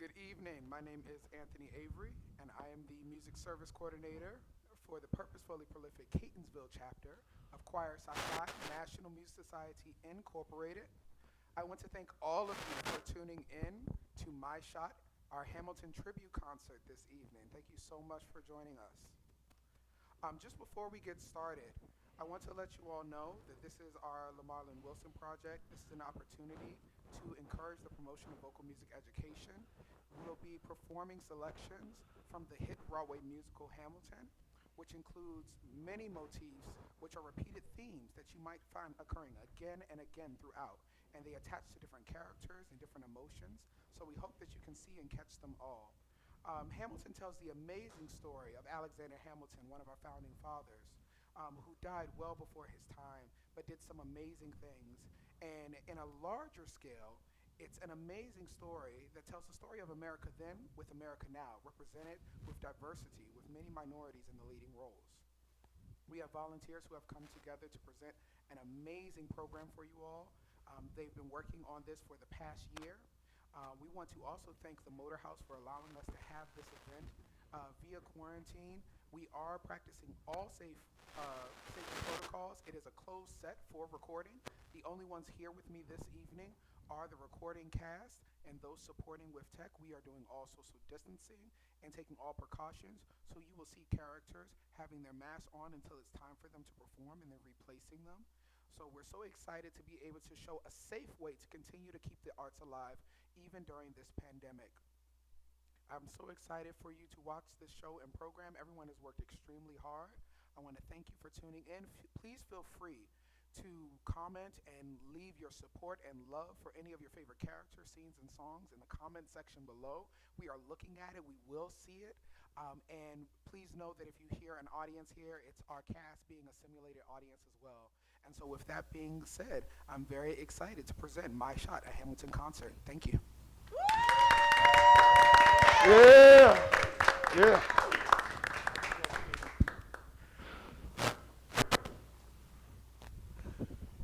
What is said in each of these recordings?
Good evening. My name is Anthony Avery, and I am the Music Service Coordinator for the Purposefully Prolific Catonsville chapter of Choir Sci-Fi National Music Society Incorporated. I want to thank all of you for tuning in to My Shot, our Hamilton tribute concert this evening. Thank you so much for joining us. Just before we get started, I want to let you all know that this is our Lamarlon Wilson project. This is an opportunity to encourage the promotion of vocal music education. We'll be performing selections from the hit Broadway musical Hamilton, which includes many motifs which are repeated themes that you might find occurring again and again throughout. And they attach to different characters and different emotions. So we hope that you can see and catch them all. Hamilton tells the amazing story of Alexander Hamilton, one of our founding fathers, who died well before his time, but did some amazing things. And in a larger scale, it's an amazing story that tells the story of America then with America now, represented with diversity, with many minorities in the leading roles. We have volunteers who have come together to present an amazing program for you all. They've been working on this for the past year. We want to also thank the Motor House for allowing us to have this event via quarantine. We are practicing all safety protocols. It is a closed set for recording. The only ones here with me this evening are the recording cast and those supporting with tech. We are doing all social distancing and taking all precautions. So you will see characters having their masks on until it's time for them to perform and then replacing them. So we're so excited to be able to show a safe way to continue to keep the arts alive even during this pandemic. I'm so excited for you to watch this show and program. Everyone has worked extremely hard. I want to thank you for tuning in. Please feel free to comment and leave your support and love for any of your favorite characters, scenes, and songs in the comment section below. We are looking at it. We will see it. And please know that if you hear an audience here, it's our cast being a simulated audience as well. And so with that being said, I'm very excited to present My Shot, a Hamilton concert. Thank you. Yeah, yeah.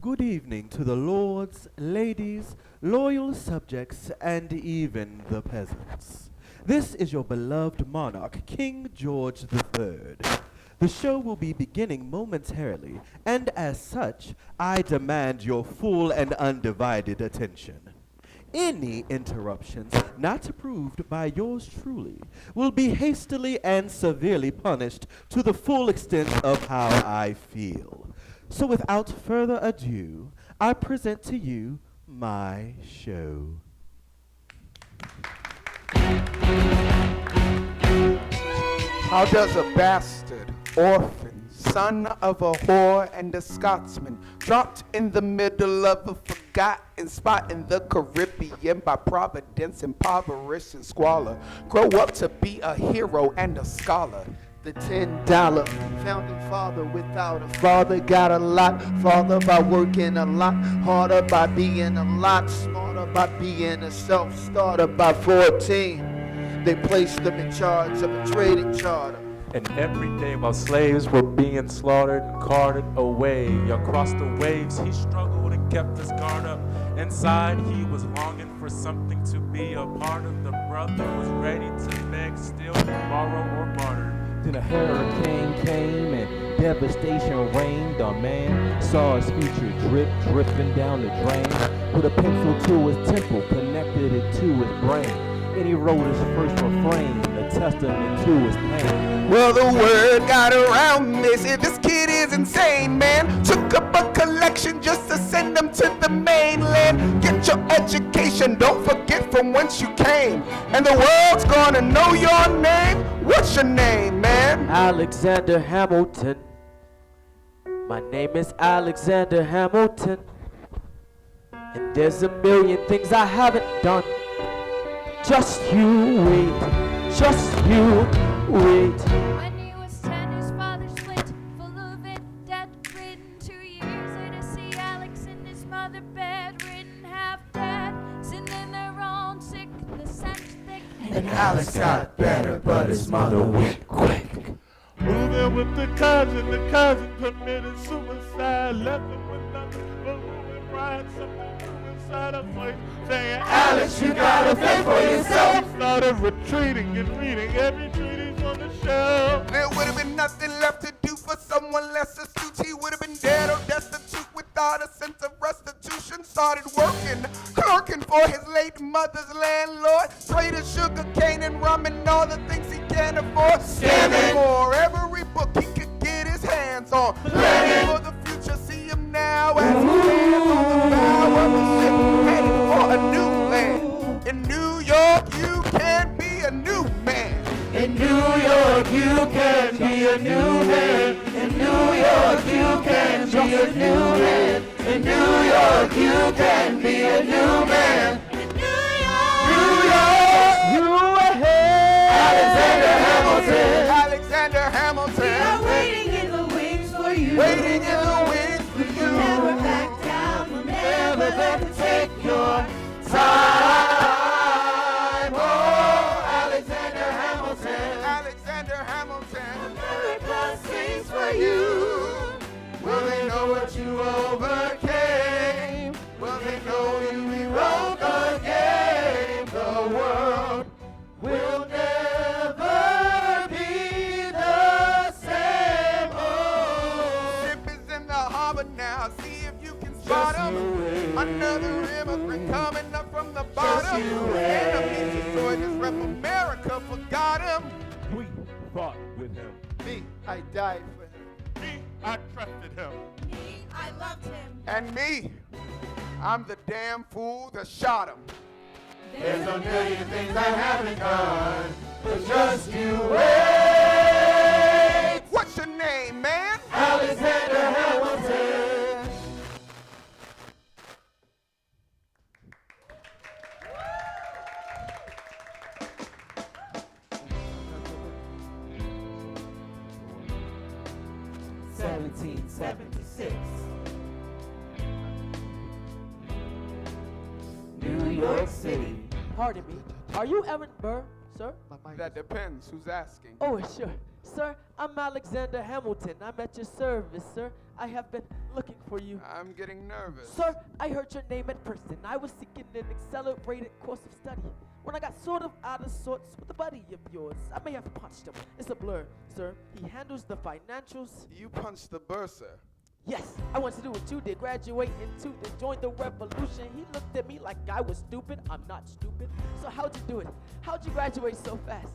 Good evening to the lords, ladies, loyal subjects, and even the peasants. This is your beloved monarch, King George III. The show will be beginning momentarily, and as such, I demand your full and undivided attention. Any interruptions not approved by yours truly will be hastily and severely punished to the full extent of how I feel. So without further ado, I present to you my show. How does a bastard, orphan, son of a whore and a Scotsman, dropped in the middle of a forgotten spot in the Caribbean by providence, impoverished and squalor, grow up to be a hero and a scholar? The $10 founding father without a father got a lot farther by working a lot harder, by being a lot smarter, by being a self-starter. By 14 they placed them in charge of a trading charter. And every day while slaves were being slaughtered and carted away across the waves, he struggled and kept his guard up. Inside he was longing for something to be a part of. The brother was ready to beg, steal, borrow, or barter. Then a hurricane came and devastation reigned. A man saw his future dripping down the drain. Put a pencil to his temple, connected it to his brain. And he wrote his first refrain, a testament to his pain. Well, the word got around, they said this kid is insane, man. Took up a collection just to send them to the mainland. Get your education, don't forget from whence you came. And the world's gonna know your name. What's your name, man? Alexander Hamilton. My name is Alexander Hamilton. And there's a million things I haven't done. Just you wait, just you wait. When he was 10, his father split, full of it, debt-ridden. 2 years later, see Alex and his mother bedridden, half dead, sitting in their own sickness and thick. And Alex got better, but his mother went quick. Moving with the cousin committed suicide, left him with nothing but ruin, pride, something to his inside a voice saying, Alex, you gotta think for yourself. Started retreating and reading every treatise on the shelf. There would have been nothing left to do for someone less astute. He would have been dead or destitute without a sense of restitution. Started working, clerking for his late mother's landlord. Traded sugar cane and rum and all the things he can't afford. Scamming for every book he could get his hands on. Planning for the future, see him now as he stands on the bow of a ship headed for a new land. In New York, you can be a new man. In New York, you can be a new man. In New York, you can be a new man. In New York, you can be a new man. New York, you ahead. Alexander Hamilton. Alexander Hamilton. We are waiting in the wings for you. Waiting in the wings for you. Never back down. We'll never let it take your time. Oh, Alexander Hamilton. Alexander Hamilton. America sings for you. Will they know what you overcame? Will they know you rewrote the game? The world will never be the same. Oh, Ship is in the harbor now. See if you can spot him. Another immigrant coming up from the bottom. Enemies destroyed this rep. America forgot him. We fought with him. me, I died for him. Me, I trusted him. Me, I loved him. And me, I'm the damn fool that shot him. There's a million things I haven't done, but just you wait. What's your name, man? Alexander Hamilton. New York City. Pardon me. Are you Aaron Burr, sir? That depends. Who's asking? Oh, sure. Sir, I'm Alexander Hamilton. I'm at your service, sir. I have been looking for you. I'm getting nervous. Sir, I heard your name at Princeton. I was seeking an accelerated course of study. When I got sort of out of sorts with a buddy of yours, I may have punched him. It's a blur, sir. He handles the financials. You punched the bursar. Yes, I wanted to do what you did, graduate into this, join the revolution. He looked at me like I was stupid. I'm not stupid. So how'd you do it? How'd you graduate so fast?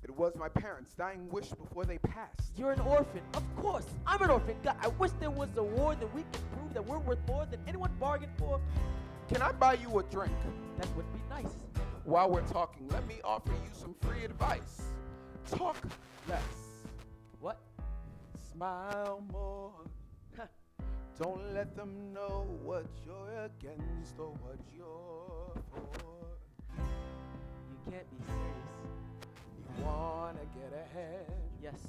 It was my parents' dying wish before they passed. You're an orphan. Of course, I'm an orphan. God, I wish there was a war that we could prove that we're worth more than anyone bargained for. Can I buy you a drink? That would be nice. While we're talking, let me offer you some free advice. Talk less. What? Smile more. Huh. Don't let them know what you're against or what you're for. You can't be serious. You wanna get ahead. Yes.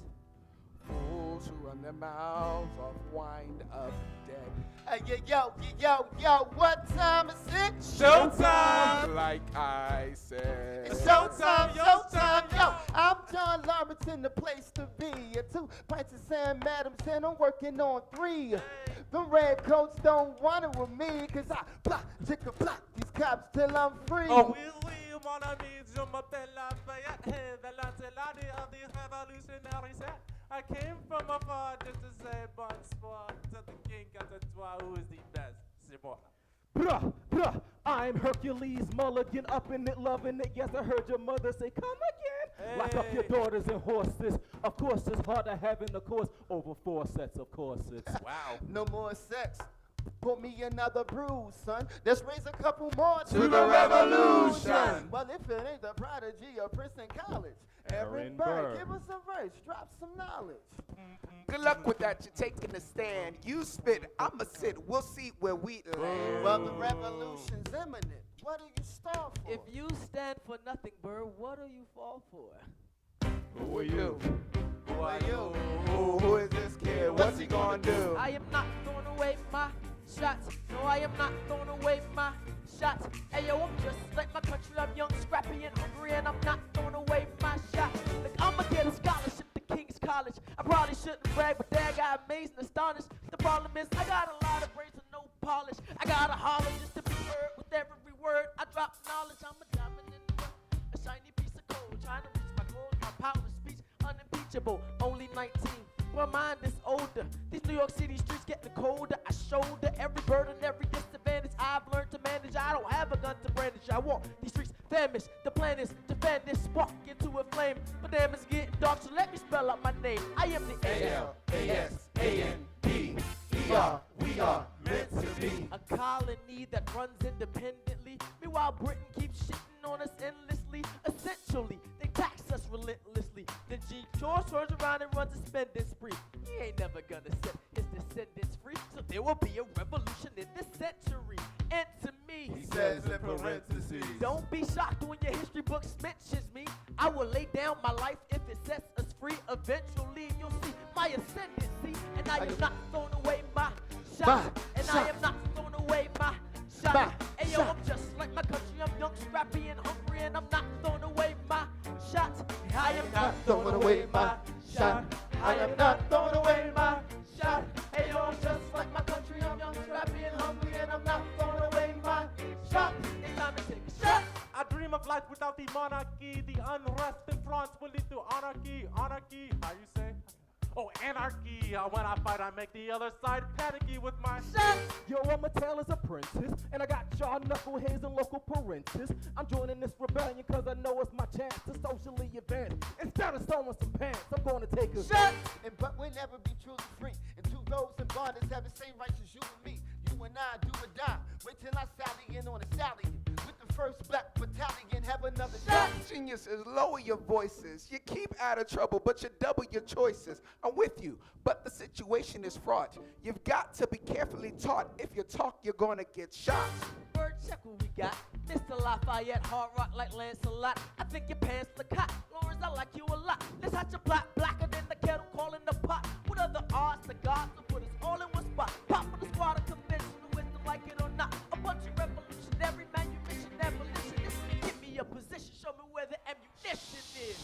Fools who run their mouths off wind up dead. Yo, what time is it? Showtime! Like I said. It's showtime, yo. I'm John Larmonton, the place to be. 2 pints of Sam Adams and I'm working on 3. Them red coats don't want it with me, cause I block, chicka block these cops till I'm free. Oh, oui, mon ami, je m'appelle Lafayette, the Lancelot of the revolutionary set. I came from afar just to say bonsoir to the king Catonsville, who is the best. C'est moi. Bruh, I'm Hercules Mulligan, up in it, loving it. Yes, I heard your mother say, come again. Lock up your daughters and horses. Of course, it's harder having a course over 4 sets of corsets. Wow. No more sex. Put me another bruise, son. Let's raise a couple more To the revolution. Well, if it ain't the prodigy of Princeton College, Aaron Aaron Burr. Burr, give us a verse, drop some knowledge. Good luck with that. You're taking a stand. You spit, I'ma sit. We'll see where we land. Well, the revolution's imminent. What do you start for? If you stand for nothing, Burr, what do you fall for? Who are you? Who are you? Who is this kid? What's he gonna do? I am not throwing away my shots. No, I am not throwing away my shots. Hey, yo, I'm just like my country. I'm young, scrappy, and hungry, and I'm not throwing away my shot. Look, I'ma get a scholarship to King's College. I probably shouldn't brag, but dad got amazed and astonished. The problem is I got a lot of brains with no polish. I gotta holler just to be heard. drop knowledge, I'm a diamond in the rough. A shiny piece of coal, trying to reach my goal. My power of speech, unimpeachable. Only 19, my mind is older. These New York City streets getting colder. I shoulder every burden, every disadvantage I've learned to manage. I don't have a gun to brandish. I walk these streets famished. The plan is to fan this spark into a flame. But damn, it's getting dark, so let me spell out my name. I am the A-L-A-S-A-N-D-E-R. We are meant to be a colony that runs independently. Meanwhile, Britain keeps shitting on us endlessly. Essentially, they tax us relentlessly. Then G. George turns around and runs a spending spree. He ain't never gonna set his descendants free. So there will be a revolution in this century. And to me, He says in parentheses. don't be shocked when your history books mentions me. I will lay down my life if it sets us free. Eventually, you'll see my ascendancy. And I am not throwing away my shot. And I am not throwing away my shot. Hey yo, I'm just like my country. I'm young, scrappy, and hungry. And I'm not throwing away my shot. I am not throwing away my shot. I am not throwing away my shot. Hey yo, I'm just like my country. I'm young, scrappy, and hungry. And I'm not throwing away my shot. It's time to take a shot. I dream of life without the monarchy. The unrest in France will lead to anarchy. Anarchy, how you say? Oh, anarchy. When I fight, I make the other side panicky with my shot. Yo, I'm a tailor's apprentice, and I got y'all knuckleheads and local parentis. I'm joining this rebellion cause I know it's my chance to socially advance. Instead of throwing some pants, I'm gonna take a shot. And but we'll never be truly free. And to those in bondage have the same rights as you and me. You and I do or die. Wait till I sally in on a stallion. With the first black battalion, have another shot. Genius is lower your voices. You keep out of trouble, but you double your choices. I'm with you, but the situation is fraught. You've got to be carefully taught. If you talk, you're gonna get shot. Word, check what we got. Mr. Lafayette, hard rock like Lancelot. I think your pants look hot. Lawrence, I like you a lot. Let's hatch a plot, blacker than the kettle calling the pot. What are the odds? The gods will put us all in one spot. Pop with the squad of conventional wisdom, like it or not. A bunch of revolutionary manumission, abolitionists. Give me a position, show me where the ammunition is.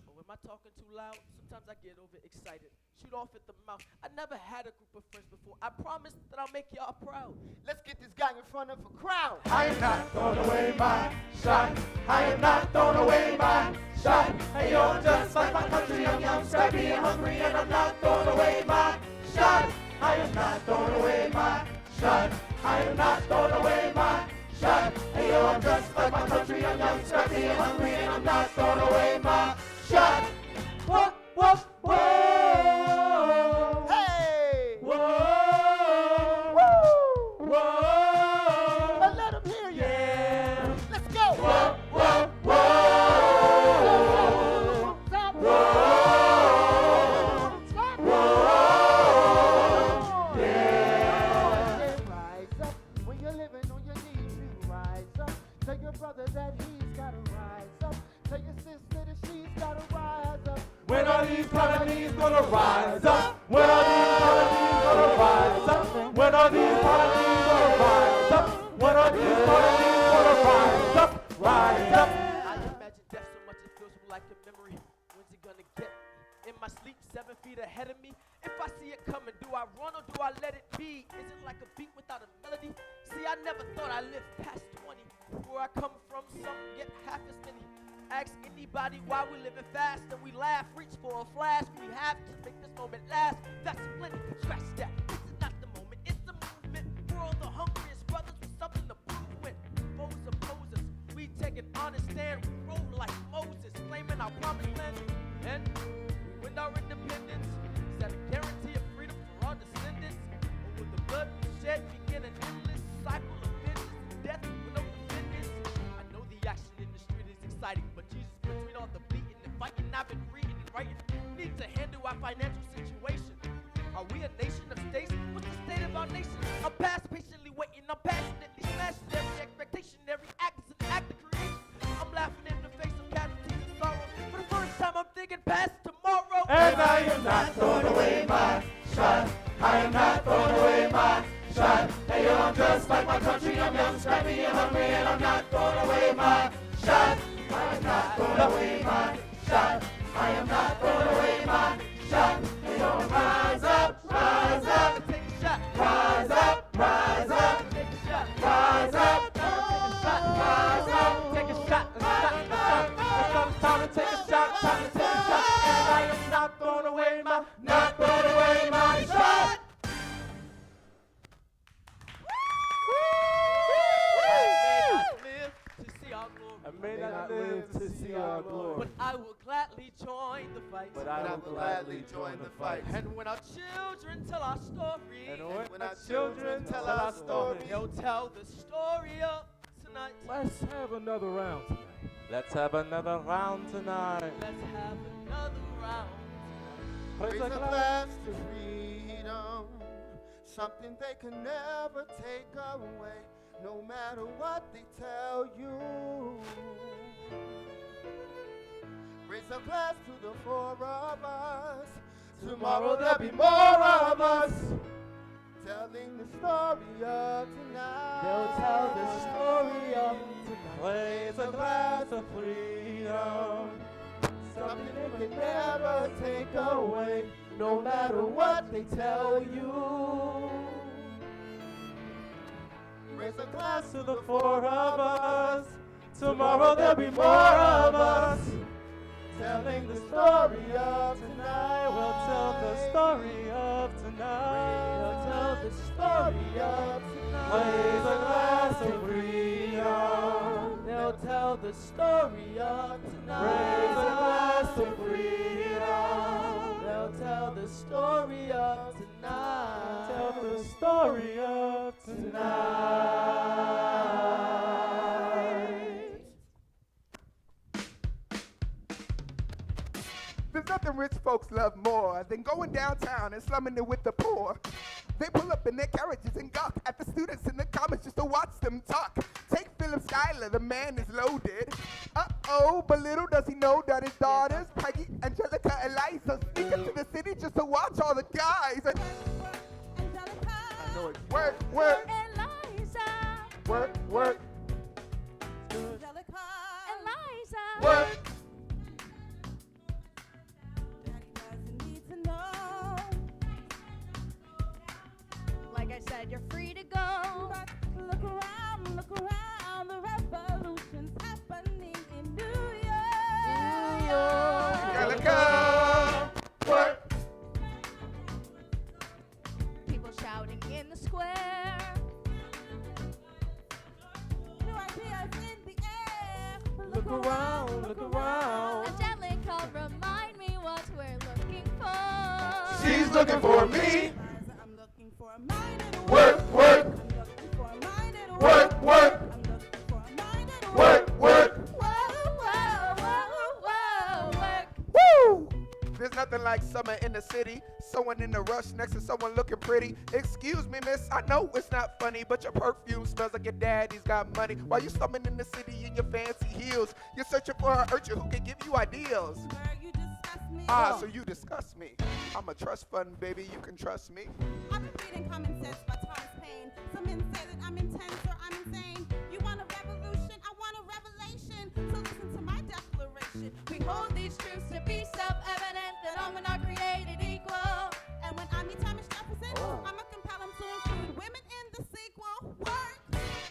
Or am I talking too loud? Sometimes I get overexcited. Shoot off at the mouth. I never had a group of friends before. I promise that I'll make y'all proud. Let's get this guy in front of a crowd. I am not throwing away my shot. I am not throwing away my shot. Hey yo, I'm just like my country. I'm young, scrappy, and hungry, and I'm not throwing away my shot. I am not throwing away my shot. I am not throwing away my shot. Hey yo, I'm just like my country. I'm young, scrappy, and hungry, and I'm not throwing away my shot. Whoa, whoa, whoa. Hey! Whoa. Woo! Whoa. But let him hear you. Yeah. Let's go. Whoa, whoa, whoa. Stop. Whoa. Stop. Whoa. Yeah. Rise up when you're living on your knees. You rise up. Tell your brother that he's gotta rise up. Tell your sister that she's gotta rise up. When are these colonies gonna rise up? When are these colonies gonna rise up? When are these colonies gonna rise up? When are these colonies gonna rise up? Rise up. I imagine death so much it feels like a memory. When's it gonna get me? In my sleep, 7 feet ahead of me. If I see it coming, do I run or do I let it be? Is it like a beat without a melody? See, I never thought I'd live past 20. Where I come from, some get half as many. Ask anybody why we living fast and we laugh. Reach for a flash. We have to make this moment last. That's plenty. Scratch that. This is not the moment. It's the movement. We're all the hungriest brothers with something to prove with. Foes oppose us. We take an honest stand. We roll like Moses, claiming our promised land. And we win our independence. Is that a guarantee of freedom for our descendants? Or will the blood we shed begin an endless cycle of vengeance and death with no defendants? I know the action in the street is exciting, but Jesus, between all the bleeding and fighting, I've been reading and writing. We need to handle our financial situation. Are we a nation of states? What's the state of our nation? I'm past patiently waiting. I'm passionately smashing every expectation. Every act is an act of creation. I'm laughing in the face of casualties and sorrow. For the first time, I'm thinking past tomorrow. And I am not throwing away my shot. I am not throwing away my shot. Hey yo, I'm just like my country. I'm young, scrappy, and hungry, and I'm not throwing away my shot. I am not throwing away my shot. I am not throwing away my shot. Hey yo, rise up, rise up, Take a shot. rise up, rise up, Take a shot. rise up, Take a shot. rise gladly join the fight. And when our children tell our story, And When our children tell our story, they'll tell the story of tonight. Let's have another round tonight. Let's have another round tonight. Let's have another round. raise a glass to freedom, something they can never take away, no matter what they tell you. Raise a glass to the four of us. Tomorrow there'll be more of us, telling the story of tonight. They'll tell the story of tonight. Raise a glass of freedom. Something they can never take away, no matter what they tell you. Raise a glass To the four of us. Tomorrow there'll be more of us. telling the story of tonight. We'll tell the story of tonight. We'll tell the story of tonight. Raise a glass of freedom. They'll tell the story of tonight. Raise a glass of freedom. They'll tell the story of tonight. Tell the story of tonight. There's nothing rich folks love more than going downtown and slumming it with the poor. They pull up in their carriages and gawk at the students in the comments just to watch them talk. Take Philip Schuyler, the man is loaded. Uh-oh, but little does he know that his daughters, Peggy, Angelica, Eliza, sneak into the city just to watch all the guys. And I know it. Work, work, Eliza, work, work, Eliza. work. Like I said, you're free to go. Look around, the revolution's happening in New York. Angelica, work. People shouting in the square. New ideas in the air. Look around, look around. Angelica, remind me what we're looking for. She's looking for me. I'm looking for a mind and a Work, work, I'm looking for a mind and a work, work, I'm looking for a mind and a work, work. Work. Woo! There's nothing like summer in the city. Someone in a rush next to someone looking pretty. Excuse me, miss, I know it's not funny, but your perfume smells like your daddy's got money. While you slumming in the city in your fancy heels, you're searching for an urchin who can give you ideals. Where you discuss me. So you disgust me. I'm a trust fund, baby, you can trust me. I've been reading Common Sense by Thomas Paine. Some men say that I'm intense or I'm insane. You want a revolution? I want a revelation. So listen to my declaration. We hold these truths to be self-evident that all men are created equal. And when I meet Thomas Jefferson, I'ma compel him to include women in the sequel. Work.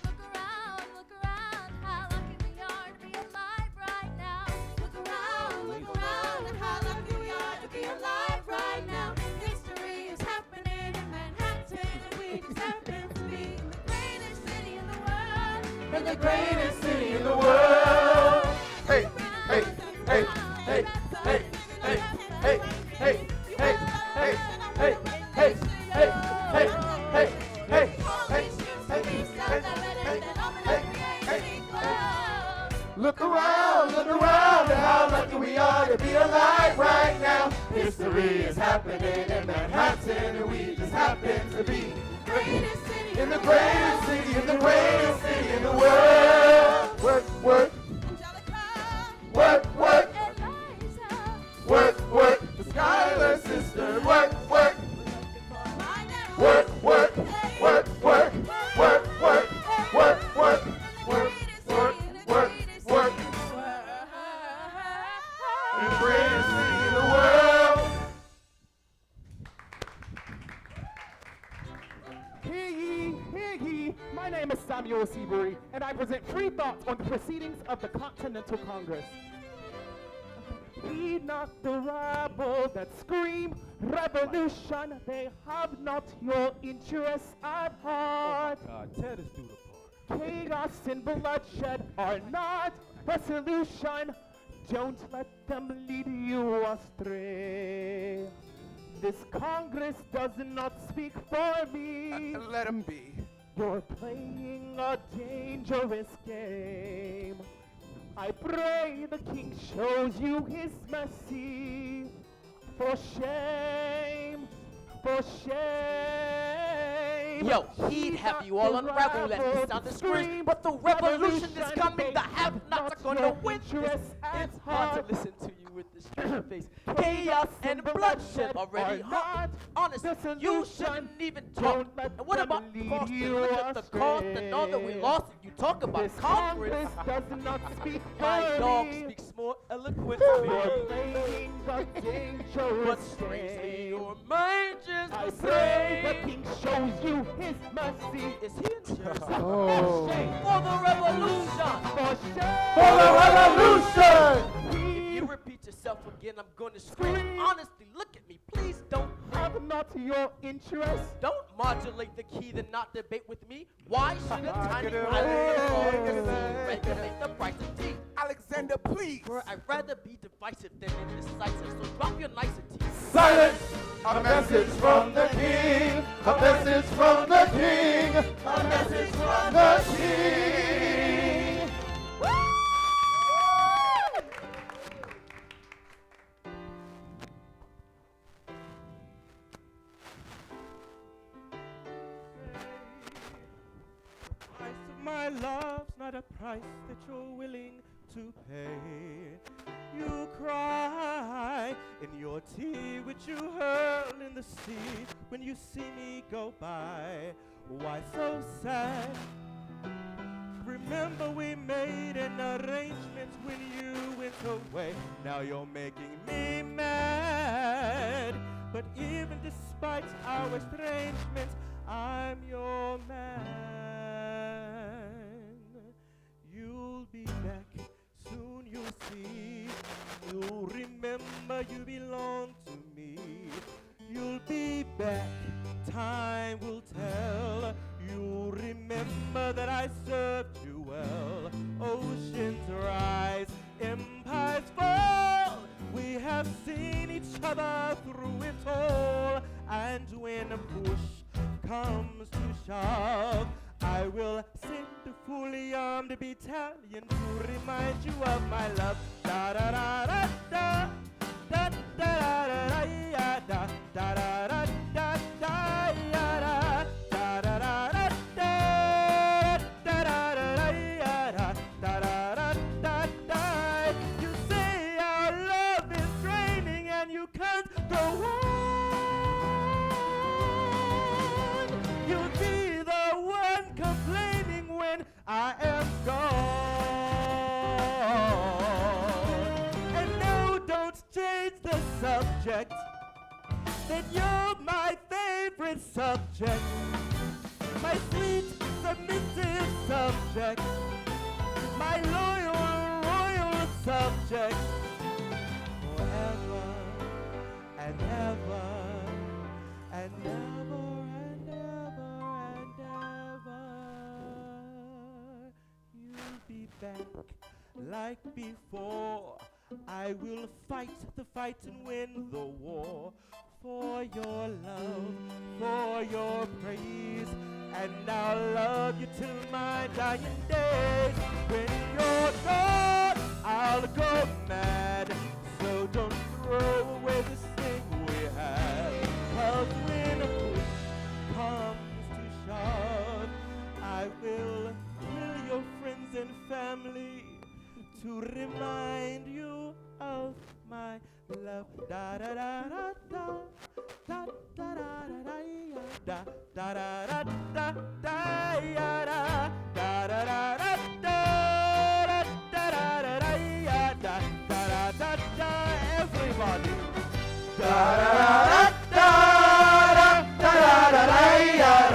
Look around, how lucky we are to be alive right now. Look around, and how lucky we are to be alive right now. History is happening in Manhattan, and we just happen to be in the greatest city in the world. In the greatest city in the world. Hey, hey, hey, hey, hey, hey, hey, hey, hey, hey, hey, hey, hey, hey, hey, hey, hey, Look around, and how lucky we are to be alive right now. History is happening in Manhattan, and we just happen to be in the greatest city, in the greatest city in the world. Work, work, work, work, work, work. The Schuyler sister, work, work, work, work, work, work, work, work, work, work, work, work, work, work. The greatest city in the world. Hear ye, my name is Samuel Seabury, and I present free thoughts on the proceedings of the Continental Congress. Heed not the rabble that scream revolution, they have not your interests at heart. God, Ted is through the part. Chaos and bloodshed are not a solution Don't let them lead you astray. This Congress does not speak for me. Let him be. You're playing a dangerous game. I pray the king shows you his mercy. For shame, for shame. Yo, he'd have you all unravel as we sound the scream. But the revolution is coming, the have-nots are gonna win. It's hard to listen to you with this straight face. Chaos and bloodshed already hot. Honest, you shouldn't even talk. And what about cost? Look at the cost and all that we lost. You talk about Congress. Does not speak My for dog me. speaks more eloquent You're to me. playing a dangerous But strangely, game. your mind just I the pray the same. king shows you his mercy. Is he in Jersey? Oh. For the revolution. For shame. For the revolution! If you repeat yourself again, I'm gonna scream. Honestly, look at me. Please don't. Have not your interest. Don't modulate the key, then not debate with me. Why should a tiny island regulate the price of tea? Alexander, please. Bro, I'd rather be divisive than indecisive, so drop your niceties. Silence! A message from the king! A message from the king! A message from the king! Price of my love's not a price that you're willing to pay. You cry in your tea, which you hurl in the sea when you see me go by. Why so sad? Remember we made an arrangement when you went away. Now you're making me mad. But even despite our estrangement, I'm your man. You'll be back, soon you'll see. You'll remember you belong to me. You'll be back, time will tell. You'll remember that I served you well. Oceans rise, empires fall. We have seen each other through it all. And when push comes to shove, I will send a fully armed battalion to remind you of my love. Da da da da da da da da da da da da da da da da da da da. You say our love is draining and you can't go on. You'll be the one complaining when I am gone. And no, don't change the subject. That you're my favorite subject. My sweet, submissive subject. My loyal, royal subject. Forever and ever and ever and ever and ever. You'll be back like before. I will fight the fight and win the war. For your love, for your praise, and I'll love you till my dying days. When you're gone, I'll go mad. So don't throw away this thing we have. 'Cause when push comes to shove, I will kill your friends and family to remind you of my love. Da da da da da da da da da da da da da da da da da da da. Everybody. Da da da da da da da da da da da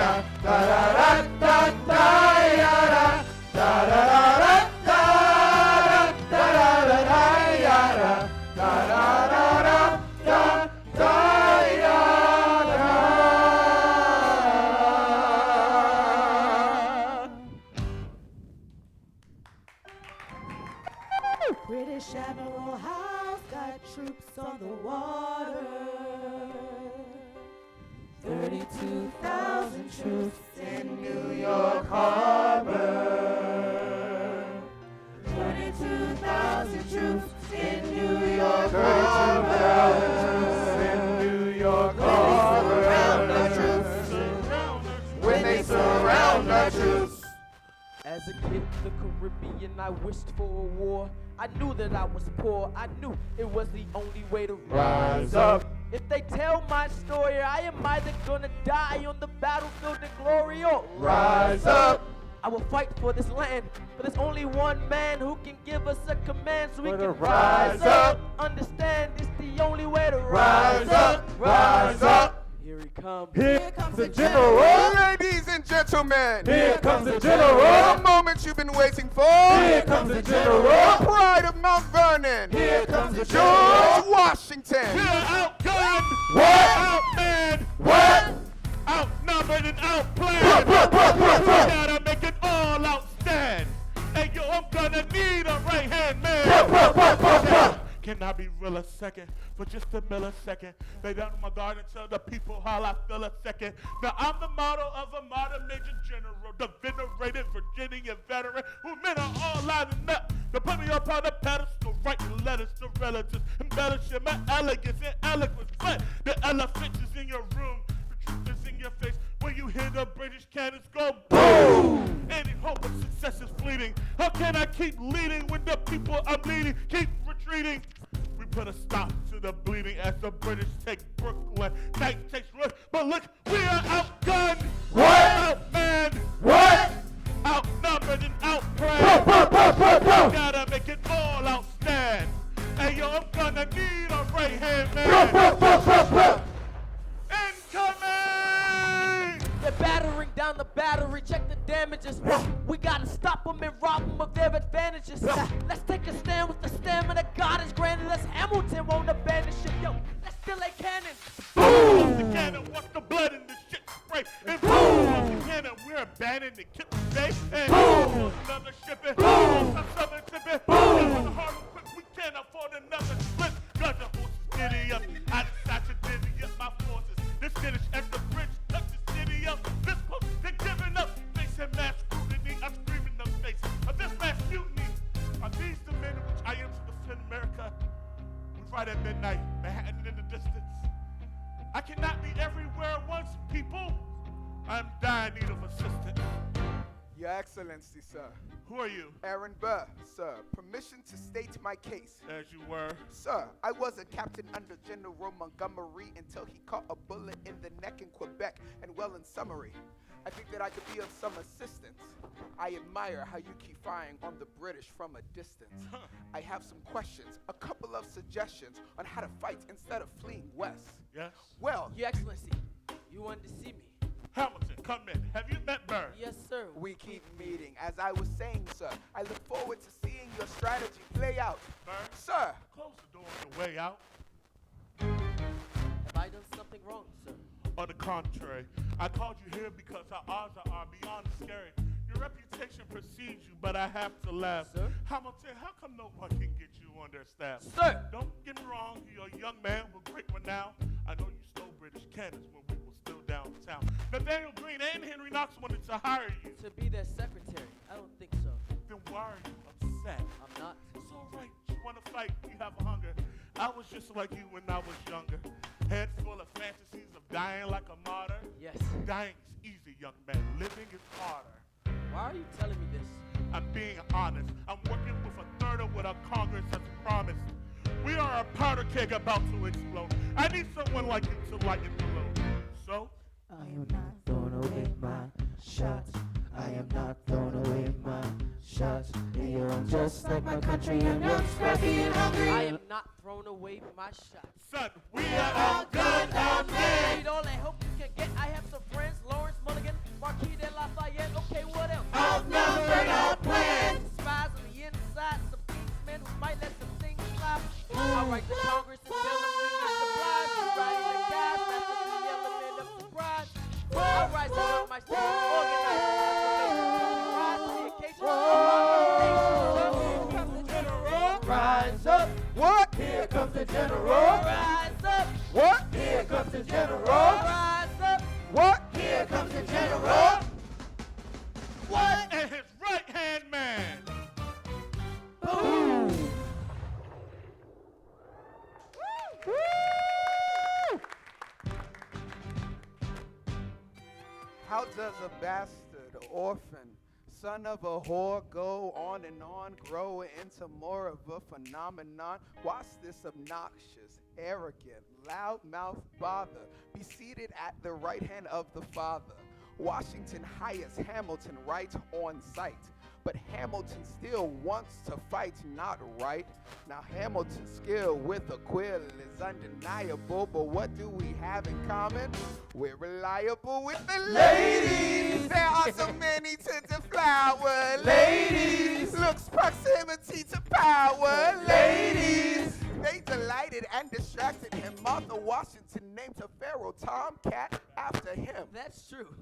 British General House got troops on the water. 32,000 troops in New York Harbor. 22,000 troops in New York Harbor. In New York Harbor. When they surround our troops. As a kid in the Caribbean, I wished for a war. I knew that I was poor. I knew it was the only way to Rise up. If they tell my story, I am either gonna die on the battlefield in glory or Rise up. I will fight for this land, but there's only one man who can give us a command so we For can the rise up. Understand it's the only way to Rise up. Rise up. Here he comes. Here comes the general. Ladies and gentlemen, Here comes the general. the moment you've been waiting for. Here comes the general. The pride of Mount Vernon. Here comes the George general. Washington. Outgunned, What? outmanned, What? outnumbered and outplanned. Gotta make it all outstand. Hey yo, I'm gonna need a right hand man. Can I be real a second? For just a millisecond. Lay down in my guard and tell the people how I feel a second. Now I'm the model of a modern major general, the venerated Virginian veteran, who men are all lining up to put me up on a pedestal, writing letters to relatives, embellishing my elegance and eloquence. But the elephant is in your room, the truth is in your face. When you hear the British cannons go boom, any hope of success is fleeting. How can I keep leading when the people I'm leading keep retreating? We put a stop to the bleeding as the British take Brooklyn. Night takes Rook, but look, we are outgunned. What? Outmanned. What? Outnumbered and outplanned. Gotta make it all outstand. Hey yo, I'm gonna need a right hand man. Incoming! They're battering down the battery, check the damages. We gotta stop them and rob them of their advantages. Let's take a stand with the stamina God has granted us. Hamilton won't abandon ship, yo. Let's still a cannon. Boom! The cannon, watch the blood in this shit spray. And boom! The cannon, we're abandoning the Kip Bay. And boom! Another shipping. Boom! A southern tipping. Boom! On the hard quick, we can't afford another split. Guns and horses, giddy up. I decided to diddy up my forces. This finish at the bridge, touch the city up. This close, they're giving up. Facing mass scrutiny, I'm screaming the face of this mass mutiny. Are these the men in which I am to defend America? We fight at midnight, Manhattan in the distance. I cannot be everywhere at once, people. I'm dying in need of assistance. Your Excellency, sir. Who are you? Aaron Burr, sir. Permission to state my case. As you were. Sir, I was a captain under General Montgomery until he caught a bullet in the neck in Quebec. And well, in summary, I think that I could be of some assistance. I admire how you keep firing on the British from a distance. I have some questions, a couple of suggestions on how to fight instead of fleeing west. Yes? Well, Your Excellency, you wanted to see me? Hamilton, come in. Have you met Burr? Yes, sir. we keep meeting. As I was saying, sir, I look forward to seeing your strategy play out. Burr, Sir, close the door on the way out. Have I done something wrong, sir? On the contrary, I called you here because our odds are beyond scary. Your reputation precedes you, but I have to laugh. Sir? Hamilton, how come no one can get you on their staff? Sir! Don't get me wrong, you're a young man with great renown. I know you stole British cannons when we were still downtown. Nathaniel Greene and Henry Knox wanted to hire you. To be their secretary? I don't think so. Then why are you upset? I'm not. It's all right. You want to fight. You have a hunger. I was just like you when I was younger. Head full of fantasies of dying like a martyr. Yes. Dying is easy, young man. Living is harder. Why are you telling me this? I'm being honest. I'm working with a third of what our Congress has promised. We are a powder keg about to explode. I need someone like you to lighten the load. So? I am not throwing away my shots. I am not throwing away my shots. Yeah, I'm just like my country. I'm young, scrappy, and hungry. I am not throwing away my shots. Son, we are outgunned, outmanned. Need all the help you can get. I have some friends, Lawrence Mulligan, Marquis de Lafayette. Okay, what else? Outnumbered, outplanned. Spies on the inside, some kingsmen who might let some things slide. I'll write to Congress and tell them we need supplies. We ride the guys, that's the element of surprise. I'll rise up my state, organize the rise to the occasion. Rise the general. Rise up. What? Here comes the general. Rise up. What? Here comes the general. What? And his right-hand man. Boom. How does a bastard, orphan, son of a whore go on and on, grow into more of a phenomenon? Watch this obnoxious, arrogant, loud-mouthed bother be seated at the right hand of the Father. Washington hires Hamilton right on sight, but Hamilton still wants to fight, not right. Now Hamilton's skill with a quill is undeniable, but what do we have in common? We're reliable with the ladies. There are so many to deflower. Ladies, looks, proximity to power. Ladies, they delighted and distracted him. Martha Washington named her pharaoh Tomcat after him. That's true.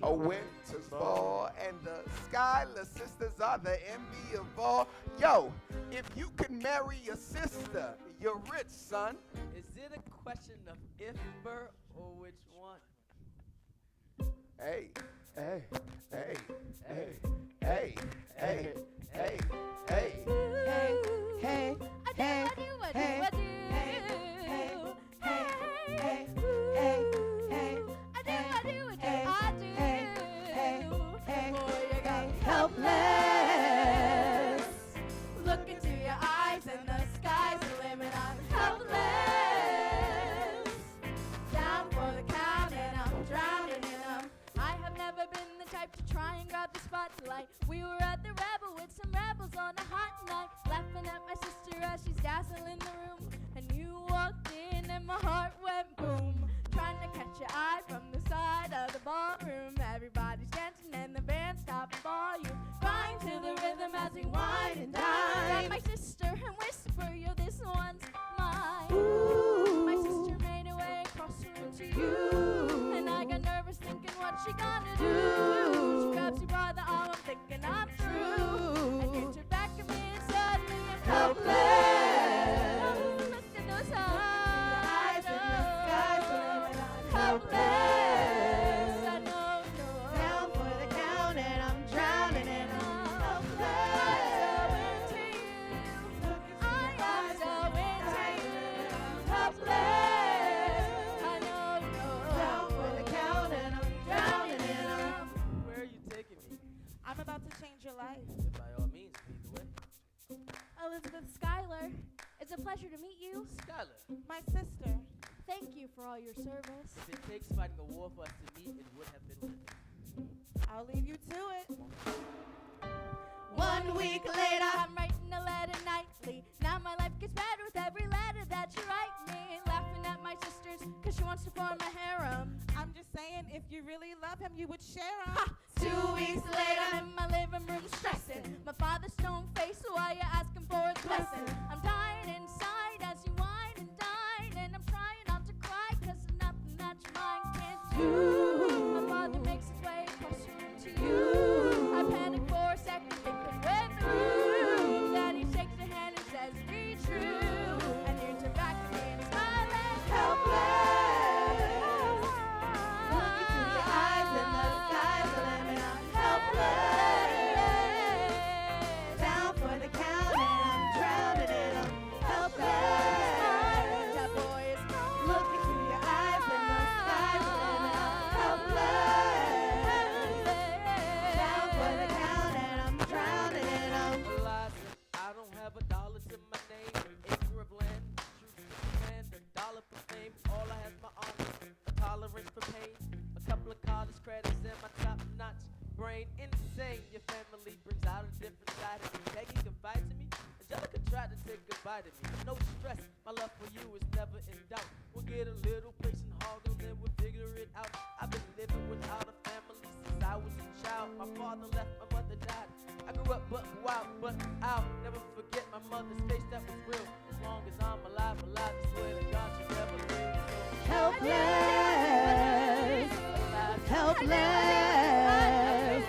A winter's fall, and the Schuyler sisters are the envy of all. Yo, if you could marry your sister, you're rich, son. Is it a question of if or which one? Hey, hey, hey, hey, hey, hey, hey, hey, Hey, I do, I do, I do, I do. Hey, I do, I do, I do. Boy, you got helpless. Look into your eyes and the sky's the limit. I'm helpless. Down for the count and I'm drowning in them. I have never been the type to try and grab the spotlight. We were at the Rebel with some rebels on a hot night, laughing at my sister as she's dazzling the room. And you walked in and my heart went boom. Trying to catch your eye from the side of the ballroom. Everybody's dancing and the band stopped volume. Grind to the rhythm as we wine and dine. Grab my sister and whisper, yo, this one's mine. Ooh. My sister made her way across the room to you. And I got nervous thinking what she gonna do. She grabs you by the arm, I'm thinking I'm true. And gets her back at me and suddenly I'm helpless. Look at those eyes. Helpless. I know, down for the count and I'm drowning and I'm helpless. I am so into you. Helpless. I know, down for the count and I'm drowning and I'm. Where are you taking me? I'm about to change your life. By all means, lead the way. Elizabeth Schuyler, it's a pleasure to meet you. Schuyler, My sister. Thank you for all your service. if it takes fighting a war for us to meet, it would have been worth it. I'll leave you to it. 1 week later, I'm writing a letter nightly. Now my life gets better with every letter that you write me. Laughing at my sisters, cause she wants to form a harem. I'm just saying, if you really love him, you would share him. Ha! 2 weeks later, I'm in my living room stressing. My father's stone face, why you asking for his blessing? I'm dying inside as you whine and dine. And I'm trying not to cry, cause there's nothing that your mind can't do. My father makes his way across the room to you. I panic for a second, thinking we're through. Daddy shakes your hand and says, be true. And you turn back to me and smiling, helpless. Look into your eyes and the sky's the limit. I'm helpless. Down for the count and I'm drowning and I'm helpless. That boy is look into your eyes and the sky's the limit. I'm helpless. Down for the count and I'm drowning and I'm. Realizing I don't have a dollar to my name, an acre of land, truth to command, a dollar for fame. All I have is my honor, a tolerance for pain, a couple of college credits and my top-notch brain. Insane, your family brings out a different side of me. Begging confide to me, Angelica tried to take goodbye to me. No stress, my love for you is never in doubt. We'll get a little place in Harlem, then we'll figure it out. I've been living without a family since I was a child. My father left, my mother died. I grew up but wild, but I'll never forget my mother's face that was real. As long as I'm alive, I swear to God you never leave. Helpless. Helpless.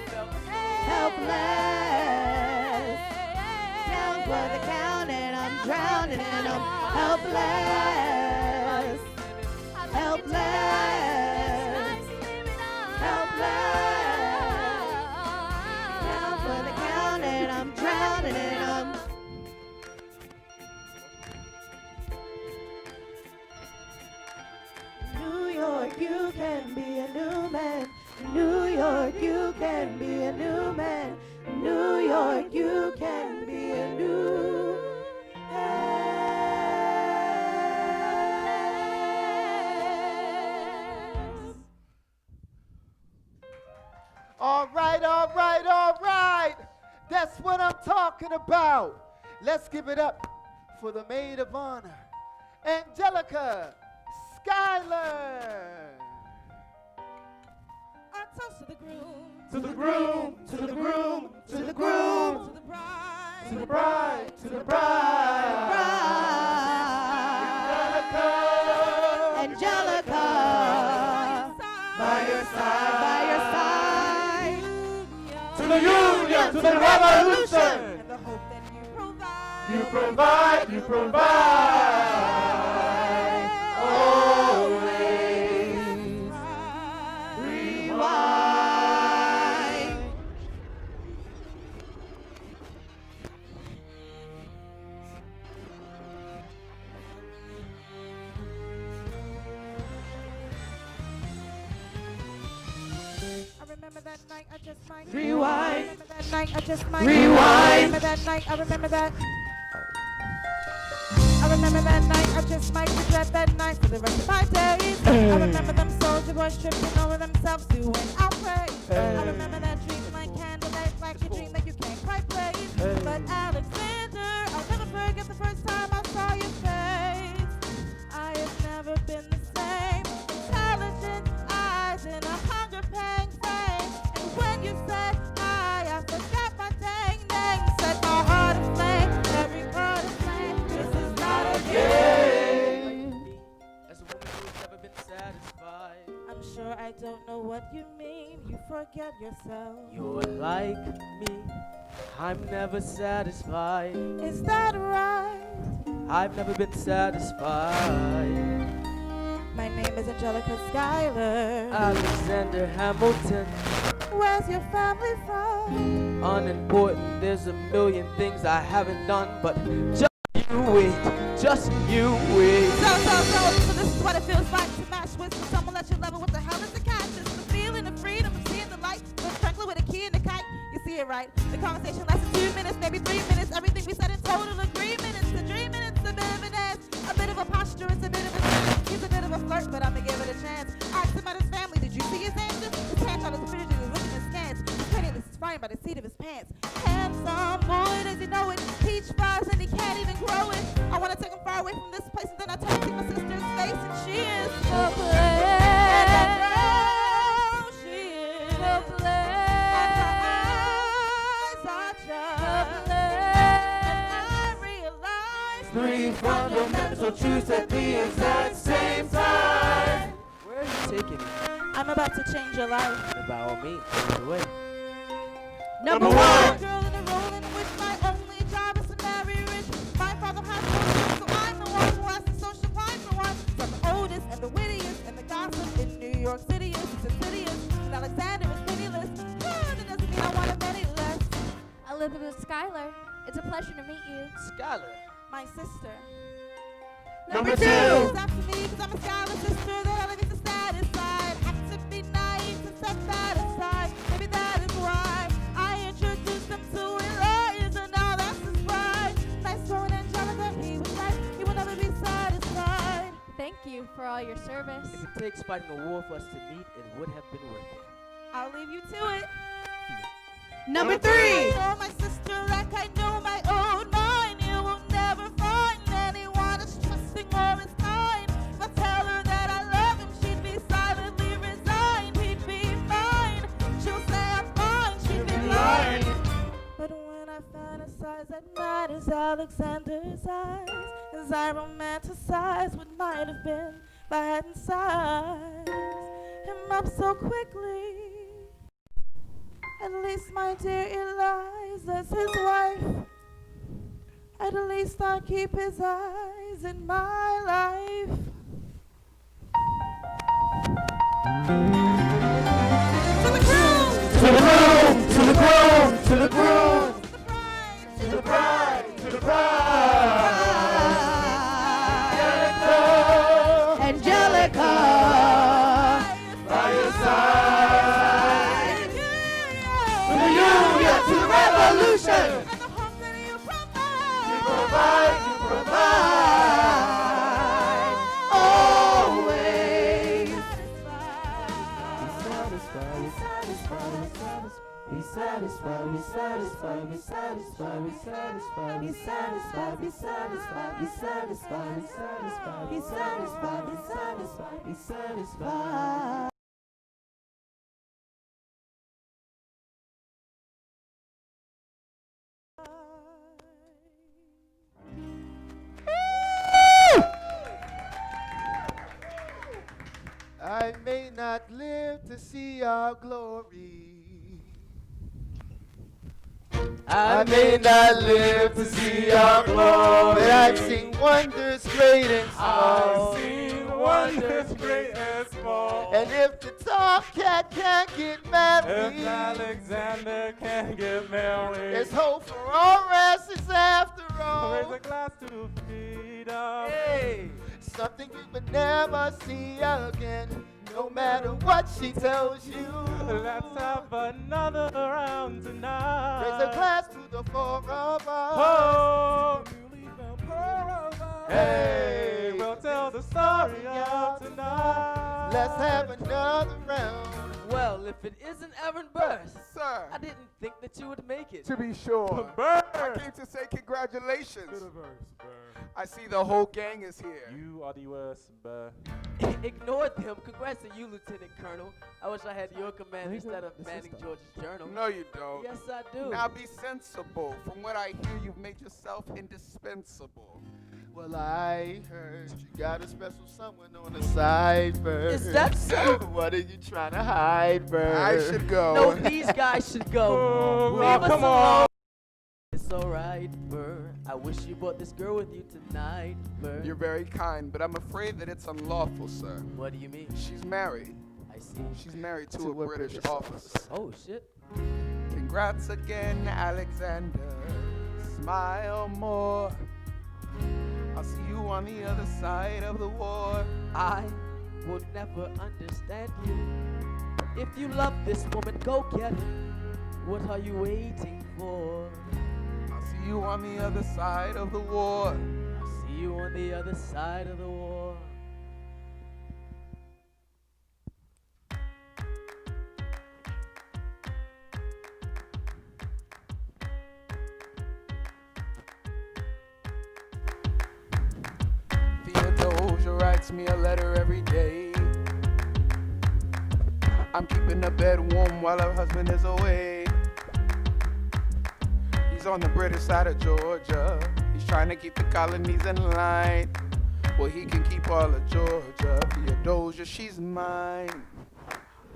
Helpless. Down for the count helpless, helpless, helpless. Now for the count and I'm drowning and I'm New York, you can be a new man. New York, you can be a new man. New York, you can be a new man. All right, all right, all right. That's what I'm talking about. Let's give it up for the maid of honor, Angelica Schuyler. I toast to the groom, To the groom, to the groom, To the groom, to the bride, to the bride, to the bride. Angelica, By your side, by your side, to the union, to the revolution. and the hope that you provide. You provide, you provide. Always rewind. I remember that night, I just might Rewind. I remember that night, I just might Rewind. I remember that night, I remember that. I remember that night, I just might regret that night for the rest of my days. I remember them soldier boys tripping over themselves doing outrage. I remember that dream like candlelight, like a dream that you can't quite place. But Alexander, I'll never forget the first time I saw your face. I have never been the same. Intelligent eyes and a hunger pang face. And when you said hi, I forgot my dang name. Set my heart aflame, every part aflame. This is not a game. As a woman who's never been satisfied. I'm sure I don't know what you mean. You forget yourself. You're like me. I'm never satisfied. Is that right? I've never been satisfied. My name is Angelica Schuyler. Alexander Hamilton, Where's your family from? unimportant. There's a million things I haven't done, but just you wait, just you wait. So this is what it feels like to match with someone that you love. What the hell is the catch? It's the feeling of freedom of seeing the light. With Franklin with a key and a kite. You see it right. The conversation lasted 2 minutes, maybe 3 minutes. Everything we said in total agreement. It's a dream and it's a bit of an ass. A bit of a posture, it's a bit of a dance. He's a bit of a flirt, but I'ma give it a chance. Asked him about his family. Did you see his answer? His pants on his fridge and he's looking askance. His penniless is frying by the seat of his pants. Handsome boy, does he know it? Peach fuzz and he can't even grow it. I wanna take him far away from this place and then I turn to see my sister's face and she is hopeless. And I know she is hopeless. And her eyes are just hopeless. And I realize Three fundamental truths at the exact same time. Where are you taking me? I'm about to change your life. By all means, take it away. Number one. one. Girl in a role in which my only job is to marry rich. My father has no, so I'm the one who has to social climb the one. So the oldest and the wittiest and the gossip in New York City is insidious. And Alexander is pitiless. That doesn't mean I want him any less. Elizabeth Schuyler, it's a pleasure to meet you. Schuyler. My sister. Number two. It's after me because I'm a Schuyler sister that I need to satisfy. Have to be naive to set that aside. Maybe that is why I introduced him to Eliza. Now that's his bride. Nice throwing Angelica, he was right. He will never be satisfied. Thank you for all your service. If it takes fighting a war for us to meet, it would have been worth it. I'll leave you to it. Number three. I know my sister like I know my own mind. You will never find anyone as trusting or as kind. If I tell her that I love him, she'd be silently resigned. He'd be mine. She'll say I'm fine. She'd be lying. But when I fantasize at night as Alexander's eyes, as I romanticize what might have been if I hadn't sized him up so quickly. At least my dear Eliza's his wife. At least I'll keep his eyes days in my life. To the groom! To the groom! To the groom! To the groom! To the bride! To the bride! Angelica, By your side! To the union! To the revolution! and the hope that you provide. You provide! You provide! Always! Be satisfied, be satisfied, be satisfied, be satisfied, be satisfied, be satisfied, be satisfied, be satisfied, be satisfied, be satisfied, be satisfied. I may not live to see our glory. I may not live to see our glory. But I've seen wonders great and small. I've seen wonders great and small. And if the tomcat can't get married, If Alexander can get married, there's hope for all races after raise all. a glass to freedom. Hey, something you would never see again, no matter what she tells you. Let's have another round tonight. Raise a glass to the four of us. Oh, Hey, hey, we'll tell the story of tonight. let's have another round. Well, if it isn't Aaron Burst, Sir, I didn't think that you would make it. to be sure, Burr. I came to say congratulations. To the verse, Burr. I see the whole gang is here. You are the worst, Burr. Ignore them. Congrats to you, Lieutenant Colonel. I wish I had your command instead of manning George's journal. No, you don't. Yes, I do. Now be sensible. From what I hear, you've made yourself indispensable. Well, I heard you got a special someone on the side, Bird. Is that so? What are you trying to hide, Bird? I should go. No, these guys should go. Oh, Leave us come alone. on. It's alright, Burr. I wish you brought this girl with you tonight, Burr. You're very kind, but I'm afraid that it's unlawful, sir. What do you mean? She's married. I see. She's married to a British officer. Oh, shit. Congrats again, Alexander. Smile more. I'll see you on the other side of the war. I will never understand you. If you love this woman, go get her. What are you waiting for? I'll see you on the other side of the war. I'll see you on the other side of the war. Theodosia writes me a letter every day. I'm keeping the bed warm while her husband is away. He's on the British side of Georgia. He's trying to keep the colonies in line. Well, he can keep all of Georgia. Theodosia, she's mine.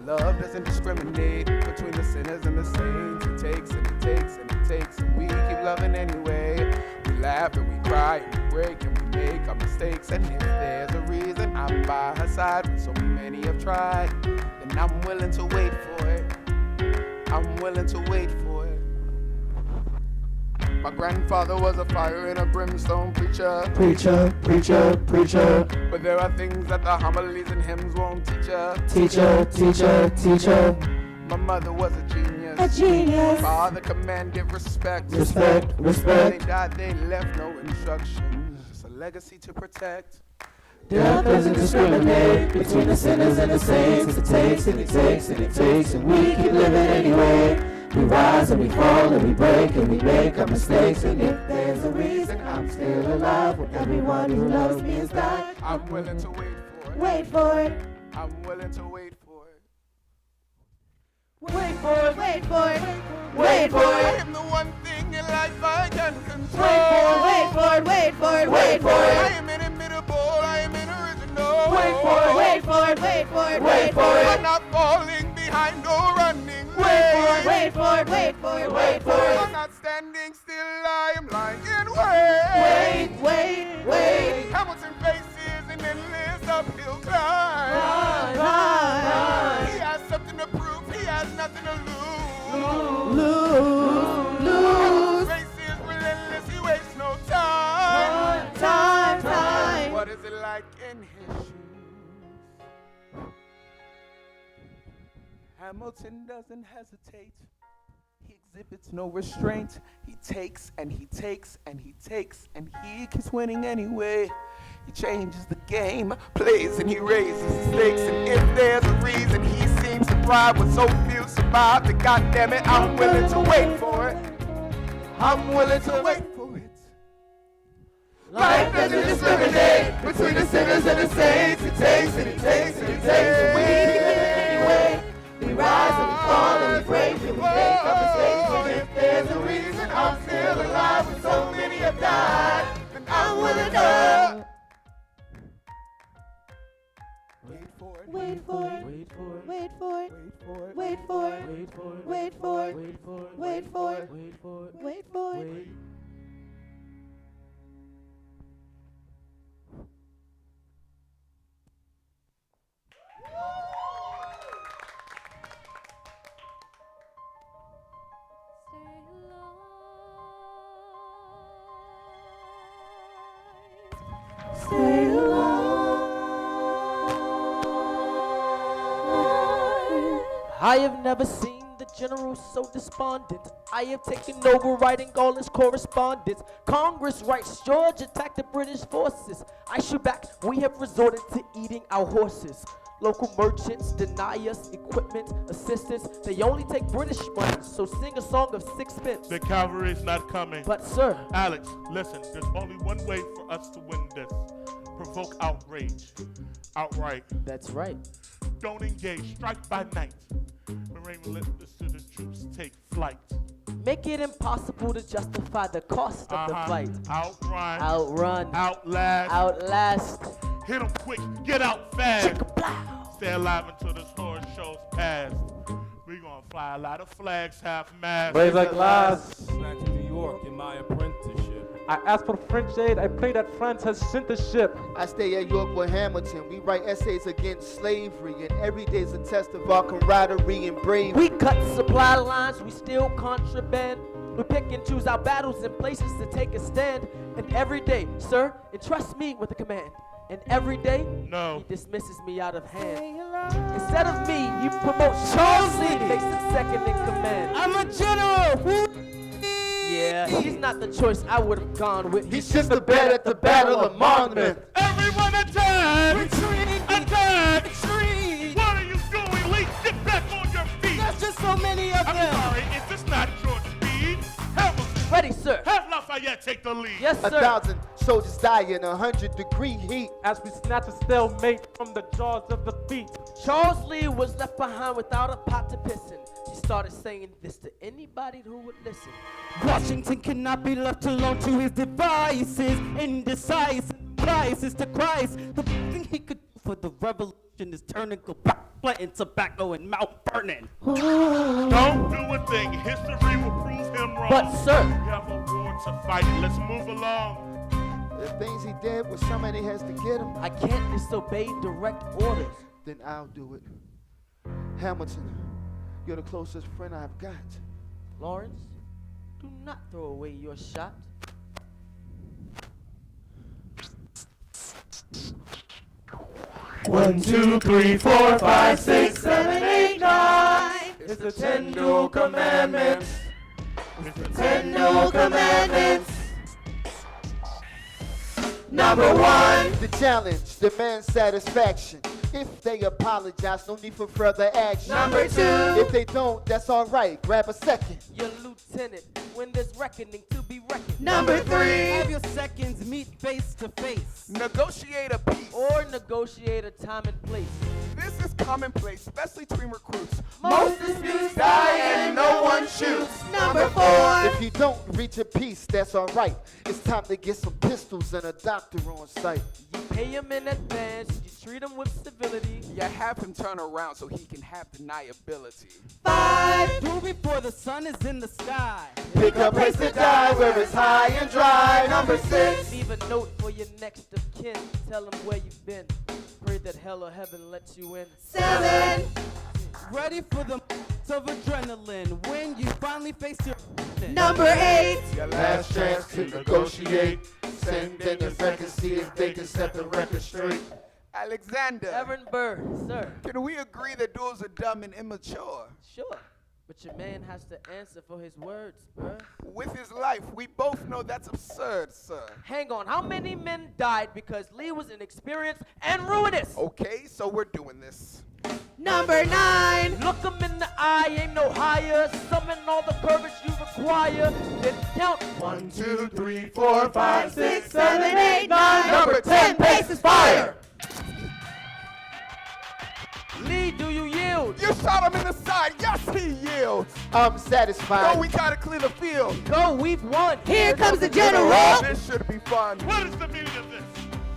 Love doesn't discriminate between the sinners and the saints. It takes and it takes and it takes, and we keep loving anyway. We laugh and we cry and we break and we make our mistakes. And if there's a reason I'm by her side when so many have tried, then I'm willing to wait for it. I'm willing to wait for it. My grandfather was a fire and a brimstone preacher. Preacher, preacher, preacher. But there are things that the homilies and hymns won't teach her. Teacher, teacher, teacher. My mother was a genius. A genius. Father commanded respect. Respect, When respect. they died, they left no instructions. Just a legacy to protect. Death doesn't discriminate between the sinners and the saints. It takes and it takes and it takes, and we keep living anyway. We rise and we fall and we break and we make our mistakes. And if there's a reason I'm still alive, when everyone who loves me is died, I'm willing to wait for it. Wait for it. I'm willing to wait for it. Wait for it. Wait for it. Wait for I it. am the one thing in life I can control. Wait for it. Wait for it. Wait for I it. am inimitable. I am inoriginal. Wait for it. Wait for it. Wait for it. Wait for I'm it. not falling behind or running late. Wait for it. Wait for it. Wait for I'm it. not standing still. I am lying in wait. Wait. Wait. wait. Hamilton faces an endless uphill climb. He has something to prove, he has nothing to lose. Hamilton's race is relentless, he wastes no time. Time. What is it like in his shoes? Hamilton doesn't hesitate. He exhibits no restraint. He takes and he takes and he takes and he keeps winning anyway. He changes the game, plays and he raises the stakes. And if there's a reason he seems to thrive when so few survive, then goddammit, I'm willing to wait for it. I'm willing to wait for it. Life doesn't discriminate between the sinners and the saints. He takes and he takes and he takes and we keep it anyway. We rise and we fall and we break and we make our mistakes. And if there's a reason I'm still alive when so many have died, then I'm willing to wait for it. Wait for it. Wait for it. Wait for it. Wait for it. Wait for it. Wait for it. Wait for it. Wait for it. Wait for it. Wait for it. Wait for it. Wait. Stay alive. I have never seen the general so despondent. I have taken over writing all his correspondence. Congress writes George attacked the British forces. I shoot back, we have resorted to eating our horses. Local merchants deny us equipment, assistance. They only take British money, so sing a song of sixpence. The cavalry's not coming. But sir, Alex, listen, there's only one way for us to win this. Provoke outrage. Outright. that's right. Don't engage. Strike by night. Remain relentless to the troops take flight. Make it impossible to justify the cost of the fight. Outrun. Outrun. Outlast. Outlast. Hit 'em quick. Get out fast. Chicka-plow. Stay alive until this horror show's past. We gonna fly a lot of flags, half mast. Raise a glass. Back to New York in my apprenticeship. I asked for French aid. I pray that France has sent the ship. I stay at York with Hamilton. We write essays against slavery, and every day's a test of our camaraderie and bravery. We cut supply lines, we steal contraband. We pick and choose our battles and places to take a stand. And every day, sir, entrust me with a command. And every day, No. he dismisses me out of hand. Instead of me, he promotes Charles Lee, makes him second in command. I'm a general. Yeah, he's not the choice I would have gone with. He's just a bet at the Battle of Monmouth. Everyone attack! Retreat. Attack! Retreat. What are you doing, Lee? Get back on your feet! There's just so many of I'm them. sorry, is this not your speed? Hamilton, Ready, sir. have Lafayette take the lead. Yes, sir. 1,000 soldiers die in 100-degree heat. As we snatch a stalemate from the jaws of defeat. Charles Lee was left behind without a pot to piss in. He started saying this to anybody who would listen. Washington cannot be left alone to his devices. Indecisive crisis to Christ. The thing he could do for the revolution is turn and go back, planting tobacco and mouth burning. Don't do a thing. History will prove him wrong. But, sir. We have a war to fight. Let's move along. The things he did was somebody has to get him. I can't disobey direct orders. Then I'll do it. Hamilton, you're the closest friend I've got. Lawrence, do not throw away your shot. One, two, three, four, 5, 6, 7, 8, 9. It's the 10 new commandments. It's the 10 new commandments. Number 1. The challenge demands satisfaction. If they apologize, no need for further action. Number 2. If they don't, that's alright. Grab a second. Your lieutenant, when there's reckoning to be reckoned. Number 3. Have your seconds meet face to face. Negotiate a peace. Or negotiate a time and place. This is commonplace, especially between recruits. Most disputes die and no one shoots. Number 4. If you don't reach a peace, that's alright. It's time to get some pistols and a doctor on site. You pay him in advance, you treat him with civility. You have him turn around so he can have deniability. 5, do before the sun is in the sky. Pick a place to die where it's high and dry. Number 6. Leave a note for your next of kin. Tell him where you've been. Pray that hell or heaven lets you in. 7. Ready for the of adrenaline when you finally face your Number 8. Your last chance to negotiate. Send in the record, see if they can set the record straight. Alexander, Aaron Burr, sir. can we agree that duels are dumb and immature? Sure. But your man has to answer for his words, bruh. With his life, we both know that's absurd, sir. Hang on, how many men died because Lee was inexperienced and ruinous? Okay, so we're doing this. Number 9. Look him in the eye, aim no higher. Summon all the courage you require. Then count 1, 2, 3, 4, 5, 6, 7, 8, 9. Number 10, paces fire. Lee, do you yield? You shot him in the side, yes he yields. I'm satisfied. No, we gotta clear the field. Go, we've won. Here comes the general. This should be fun. What is the meaning of this?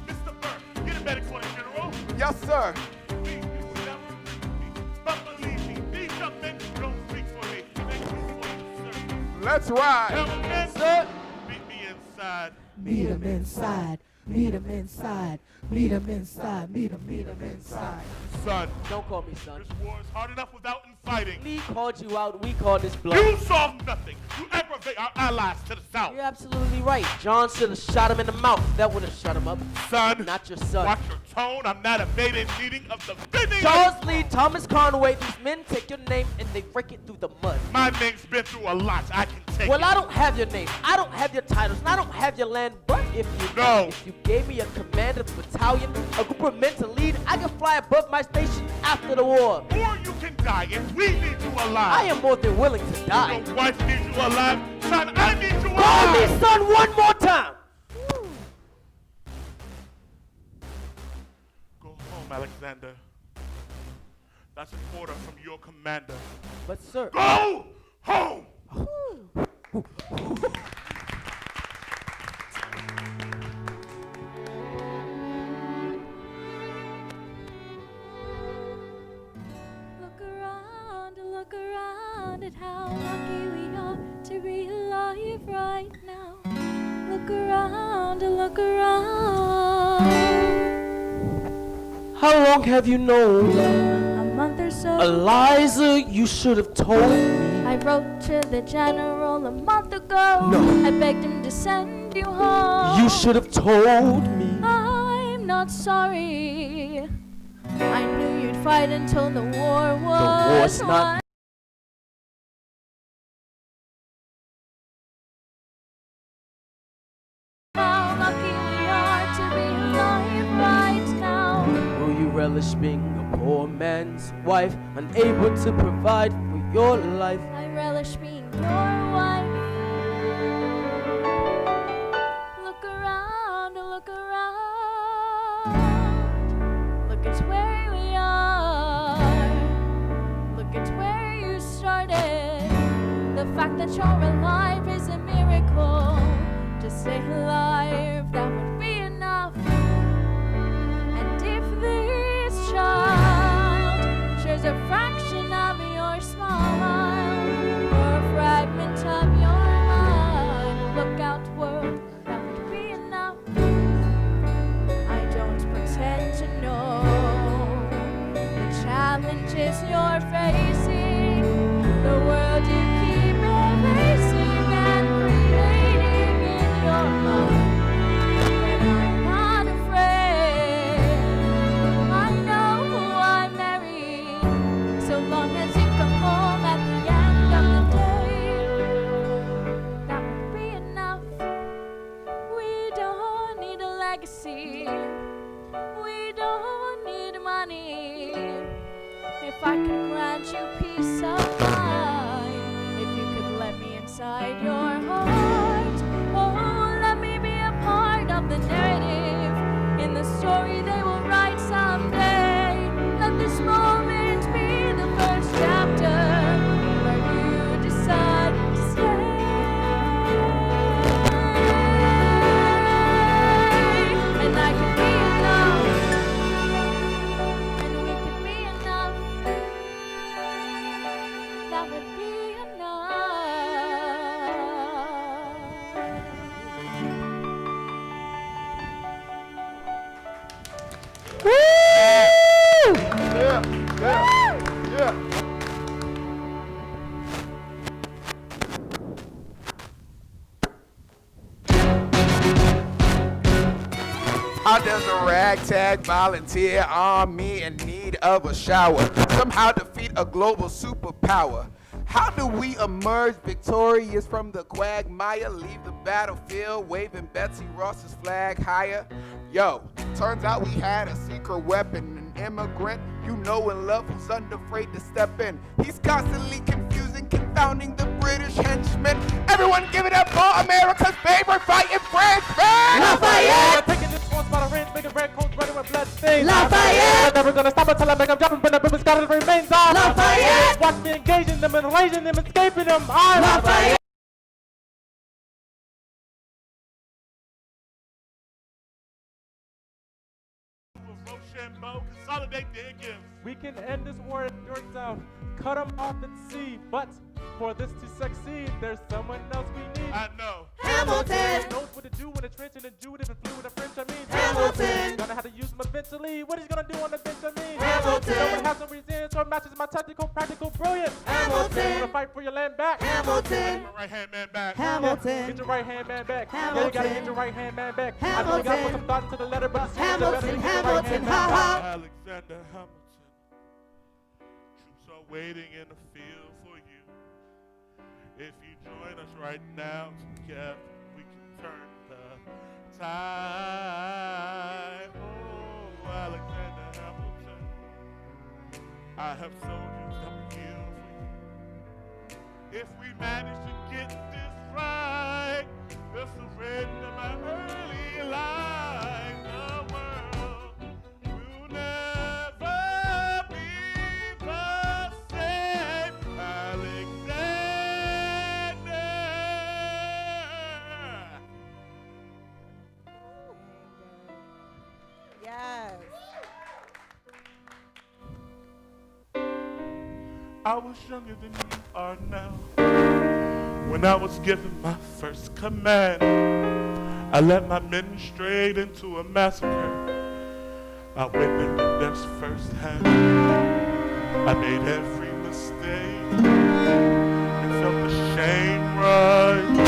Mr. Burr, get a medic on it, General. Yes, sir. Please, you will never agree with me. But believe me, these young men don't speak for me. Thank you for your service. Let's ride. Hamilton, Sir. meet me inside. Meet him inside. Meet him inside. Meet him inside. Meet him inside. Son, Don't call me son. this war is hard enough without infighting. Lee called you out, we call this blood. You solve nothing. You aggravate our allies to the south. You're absolutely right. John should have shot him in the mouth. That would have shut him up. Son, Not your son. watch your tone. I'm not a maiden meeting of the bidding. Charles Lee, Thomas Conway, these men take your name and they rake it through the mud. My name's been through a lot. I can take Well, it. I don't have your name. I don't have your titles. And I don't have your land. But if you gave me a command of a battalion, a group of men to lead, I can fly above my station after the war. Or you can die if we need you alive. I am more than willing to die. Your wife needs you alive. Son, I need you Call me alive. son one more time. Go home, Alexander. That's an order from your commander. But sir, Go home. Look around at how lucky we are to be alive right now. Look around, look around. how long have you known? A month or so. Eliza, you should have told me. I wrote to the general a month ago. No. I begged him to send you home. You should have told me. I'm not sorry. I knew you'd fight until the war was war's not won. How lucky we are to be alive right now. Will you relish being a poor man's wife, unable to provide for your life? I relish being your wife. Look around, look around. Look at where we are. Look at where you started. The fact that you're alive is a miracle. To stay alive, that would be enough. And if this child shares a fraction of your smile or a fragment of your mind, look out, world, that would be enough. I don't pretend to know the challenges you're facing, the world you keep erasing and creating in your mind. But I'm not afraid. I know who I'm marrying, so long as you come home at the end of the day. That would be enough. We don't need a legacy. We don't need money. If I could grant you peace of mind, if you could let me inside your heart, oh, let me be a part of the narrative in the story they will write someday. Let this moment be the first chapter where you decide to stay. there's a ragtag volunteer army in need of a shower. Somehow defeat a global superpower. How do we emerge victorious from the quagmire? Leave the battlefield waving Betsy Ross's flag higher. Yo, turns out we had a secret weapon, an immigrant you know and love who's unafraid to step in. He's constantly confusing, confounding the British henchmen. Everyone give it up for America's favorite fighting Frenchman! Lafayette! Taking this one spot of range, making red coats ready with blood stains. Lafayette! I'm never gonna stop until I make them drop when the ribbon's got it remains on. Lafayette! Watch me engaging them and erasing them, escaping them. I'm Lafayette! Rochambeau, consolidate their gifts. We can end this war at Yorktown, cut them off at sea, but for this to succeed, there's someone else we need. I know. Hamilton! Knows what to do in a trench and a Jew if it flew in a French, I mean. Hamilton! Gonna have to use him eventually. What he's gonna do on the bench, I mean. Hamilton! Someone has some resilience or matches my tactical, practical brilliance. Hamilton! Gonna fight for your land back. Hamilton! My right hand man back. Hamilton! Get your right hand man back. Hamilton. Yeah, you gotta get your right hand man back. I know you gotta put some thought into the letter, but the sooner the better. Hamilton! You get your right Hamilton! hand Ha man back. ha! Alexander Hamilton. Troops are waiting in the field for you. If you join us right now, together we can turn the tide. Oh, Alexander Hamilton, I have soldiers that will kill for you. If we manage to get this right, the surrender of my early life, the world will never be the same. Alexander. Yes. I was younger than you are now. When I was given my first command, I led my men straight into a massacre. I witnessed firsthand. I made every mistake and felt the shame rise.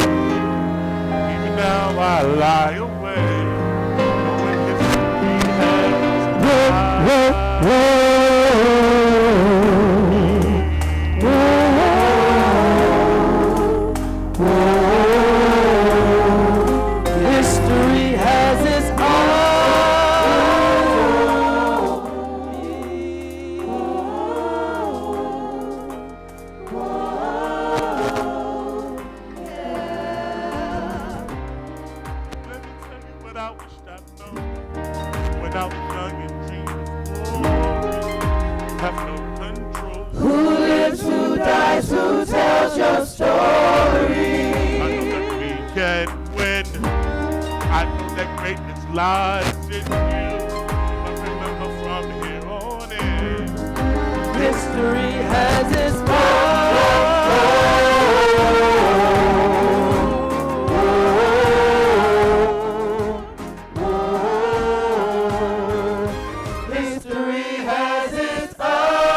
Even now I lie awake, knowing history has History has its Let me tell you what I wished I'd known when I was young and dreamed of glory. Have no control. Who lives, who dies, who tells your story? I know that we can win. I know that greatness lies in you. But remember from here on in, History has its History has its eyes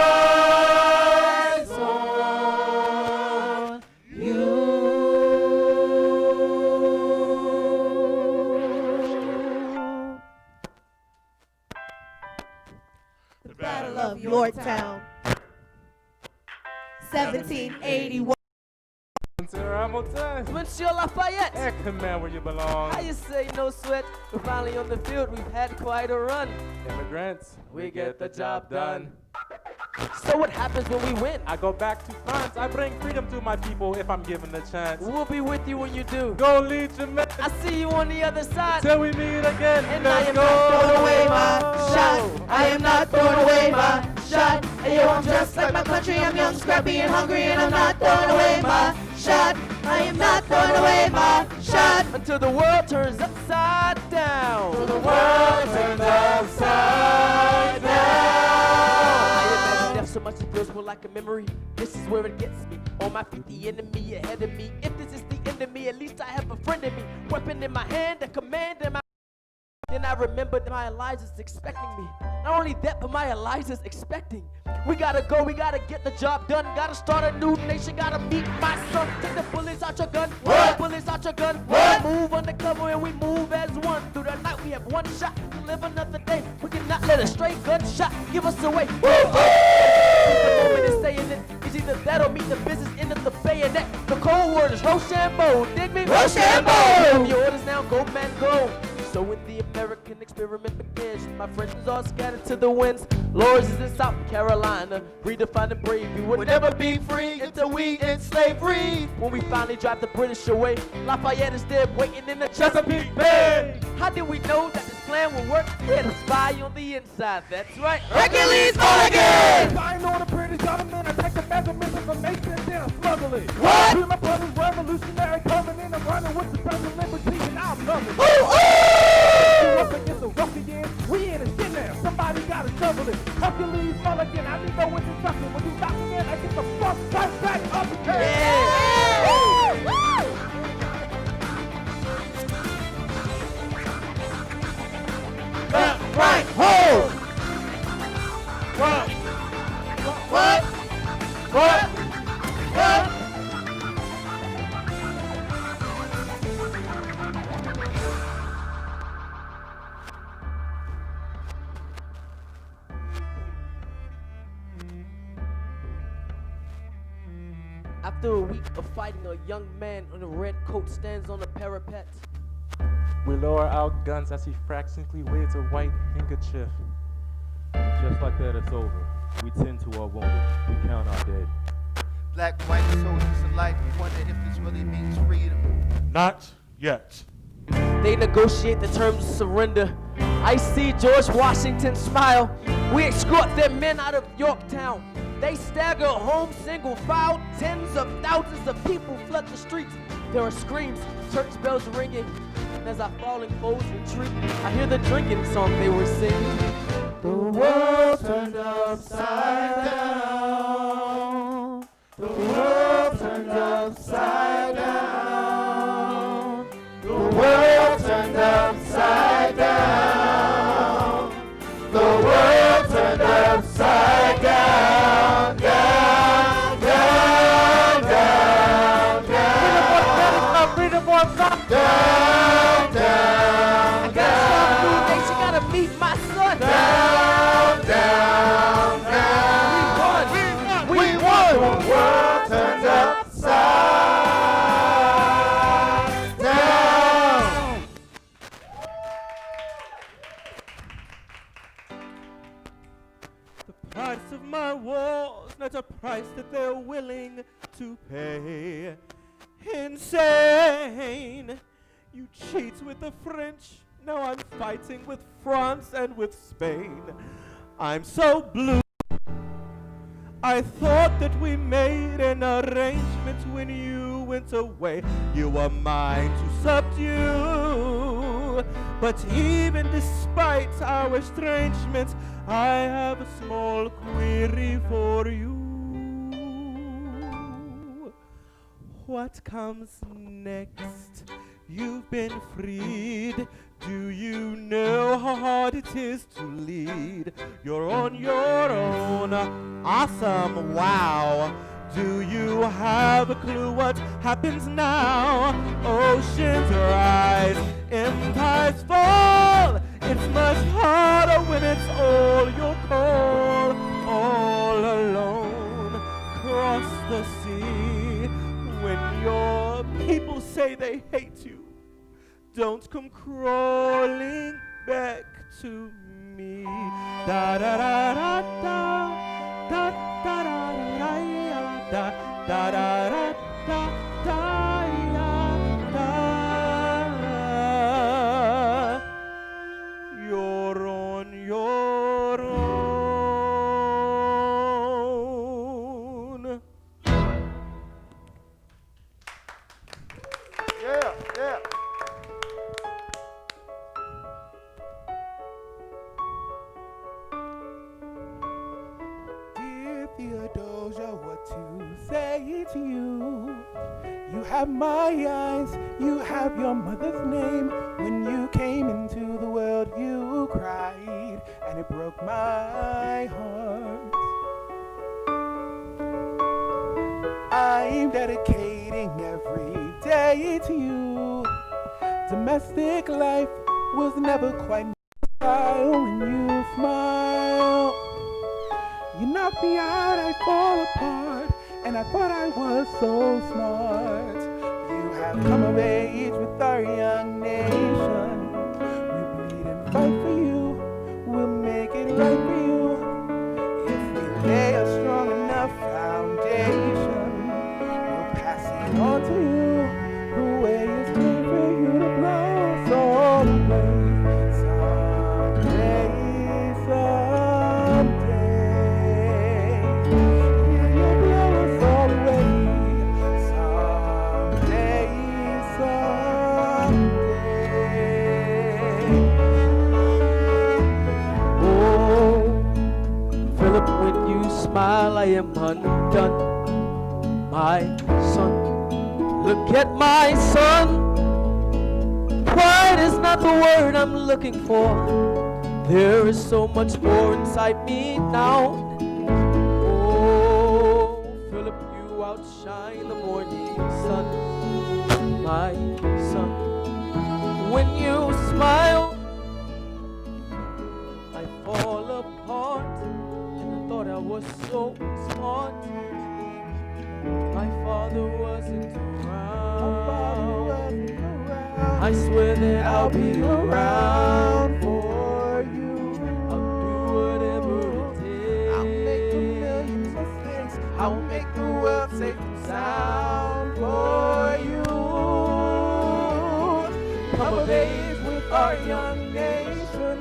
on you. the Battle of Yorktown. 1781. Hamilton. Monsieur Lafayette! Hey, command where you belong. How you say, no sweat? We're finally on the field. We've had quite a run. Immigrants, we get the job done. So what happens when we win? I go back to France. I bring freedom to my people if I'm given the chance. We'll be with you when you do. Go lead your men I see you on the other side. till we meet again. And I Let's am go. not throwing away my shot. I am not throwing away my shot. Hey, yo, I'm just like my country. I'm young, scrappy, and hungry, and I'm not throwing away my shot. I am not throwing away my shot. Until the world turns upside down. Until the world turns upside down. I imagine death so much it feels more like a memory. This is where it gets me. On my feet, the enemy ahead of me. If this is the end of me, at least I have a friend in me. Weapon in my hand, a command in my Then I remembered that my Elijah's expecting me. Not only that, but my Elijah's expecting. We gotta go, we gotta get the job done. Gotta start a new nation, gotta meet my son. Take the bullets out your gun, what? Bullets out your gun, what? Move undercover and we move as one. Through the night we have one shot to live another day. We cannot let a stray gunshot give us away. The moment is saying it. It's either that or meet the business end of the bayonet. The cold word is Rochambeau, dig me? Rochambeau! Your orders now, go man, go. So when the American experiment begins, my friends are scattered to the winds. Lords is in South Carolina, redefining bravery. We'll never be free until we end slavery. When we finally drive the British away, Lafayette is dead waiting in the Chesapeake Bay. How did we know that this plan will work? We had a spy on the inside, that's right. Hercules Mulligan! Spying on the British government, I take the measurements information, then I smuggle it. What? Me and my brother's revolutionary coming in, I'm running with the present liberty, and I'm loving it. Up against the ruffians, we in a shit now. Somebody gotta shovel it. Hercules Mulligan, I need no instruction. When you knocking in, I get the fuck right back up again. Left, right, hold! What? What? What? What? After a week of fighting, a young man in a red coat stands on the parapet. We lower our guns as he fractionally waves a white handkerchief. Just like that, it's over. We tend to our wounded. We count our dead. Black, white soldiers alike wonder if this really means freedom. Not yet. They negotiate the terms of surrender. I see George Washington smile. We escort their men out of Yorktown. They stagger home single file. Tens of thousands of people flood the streets. There are screams, church bells ringing. And as our falling foes retreat, I hear the drinking song they were singing. The world turned upside down. The world turned upside down. The world turned upside down. The world turned upside down, down, down, down, down. Freedom won't stop. Down, down, I gotta start a new nation, gotta meet my son. down, down, down. We won. The world turned upside down. The price of my war's not a price that they're willing to pay. Insane! You cheat with the French, now I'm fighting with France and with Spain. I'm so blue. I thought that we made an arrangement when you went away. You were mine to subdue. But even despite our estrangement, I have a small query for you. What comes next? You've been freed. Do you know how hard it is to lead? You're on your own. Awesome, wow. Do you have a clue what happens now? Oceans rise, empires fall. It's much harder when it's all your call. All alone, cross the sea. When your people say they hate you, don't come crawling back to me. Da da da da da da da da da da da da da da. You're on your own. Yeah, yeah. Dear Theodosia, what to say to you. You have my eyes, you have your mother's name. When you came into the world, you cried, and it broke my heart. I'm dedicating every day to you. Domestic life was never quite my style. When you smile, you knock me out, I fall apart, and I thought I was so smart. You have come of age with our young nation. We bleed and fight for you, we'll make it right for you. If we lay a strong enough foundation, we'll pass it on to you. The way is clear for you to blow us all away. Someday, someday, yeah, you'll blow us all away. Someday, someday. Oh, Philip, when you smile, I am undone. My son, look at my son. Pride is not the word I'm looking for. There is so much more inside me now. Oh, Philip, you outshine the morning sun. My son, when you smile, I fall apart. And I thought I was so smart. My father wasn't around. I swear that I'll be around for you. I'll do whatever it takes. I'll make a million mistakes. I'll make the world safe and sound for you. Come of age with our young nation.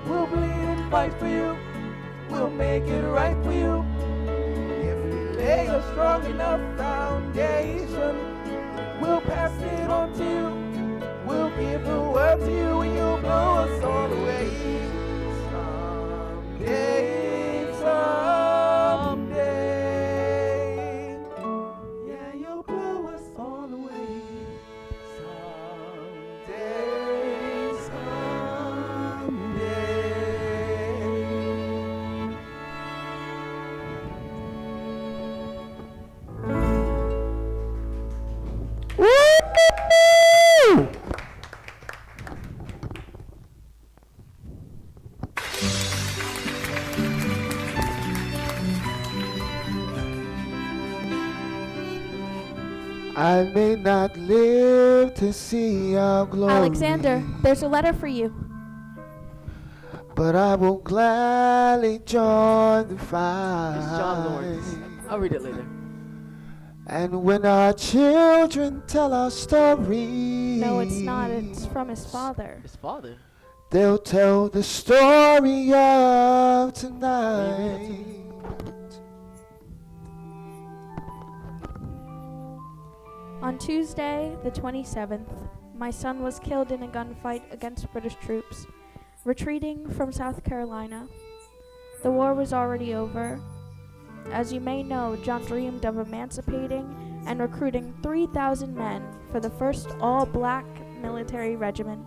We'll bleed and fight for you. We'll make it right for you. If we lay a strong enough foundation, we'll pass it on to you. We'll give the world to you, and you'll blow us all away. Someday, someday, yeah, you'll blow us all away. Someday, someday. Woo! I may not live to see our glory. Alexander, there's a letter for you. But I will gladly join the fight. It's John Lawrence. I'll read it later. And when our children tell our story, No, it's not. It's from his father. His father? they'll tell the story of tonight. On Tuesday, the 27th, my son was killed in a gunfight against British troops, retreating from South Carolina. The war was already over. As you may know, John dreamed of emancipating and recruiting 3,000 men for the first all-black military regiment.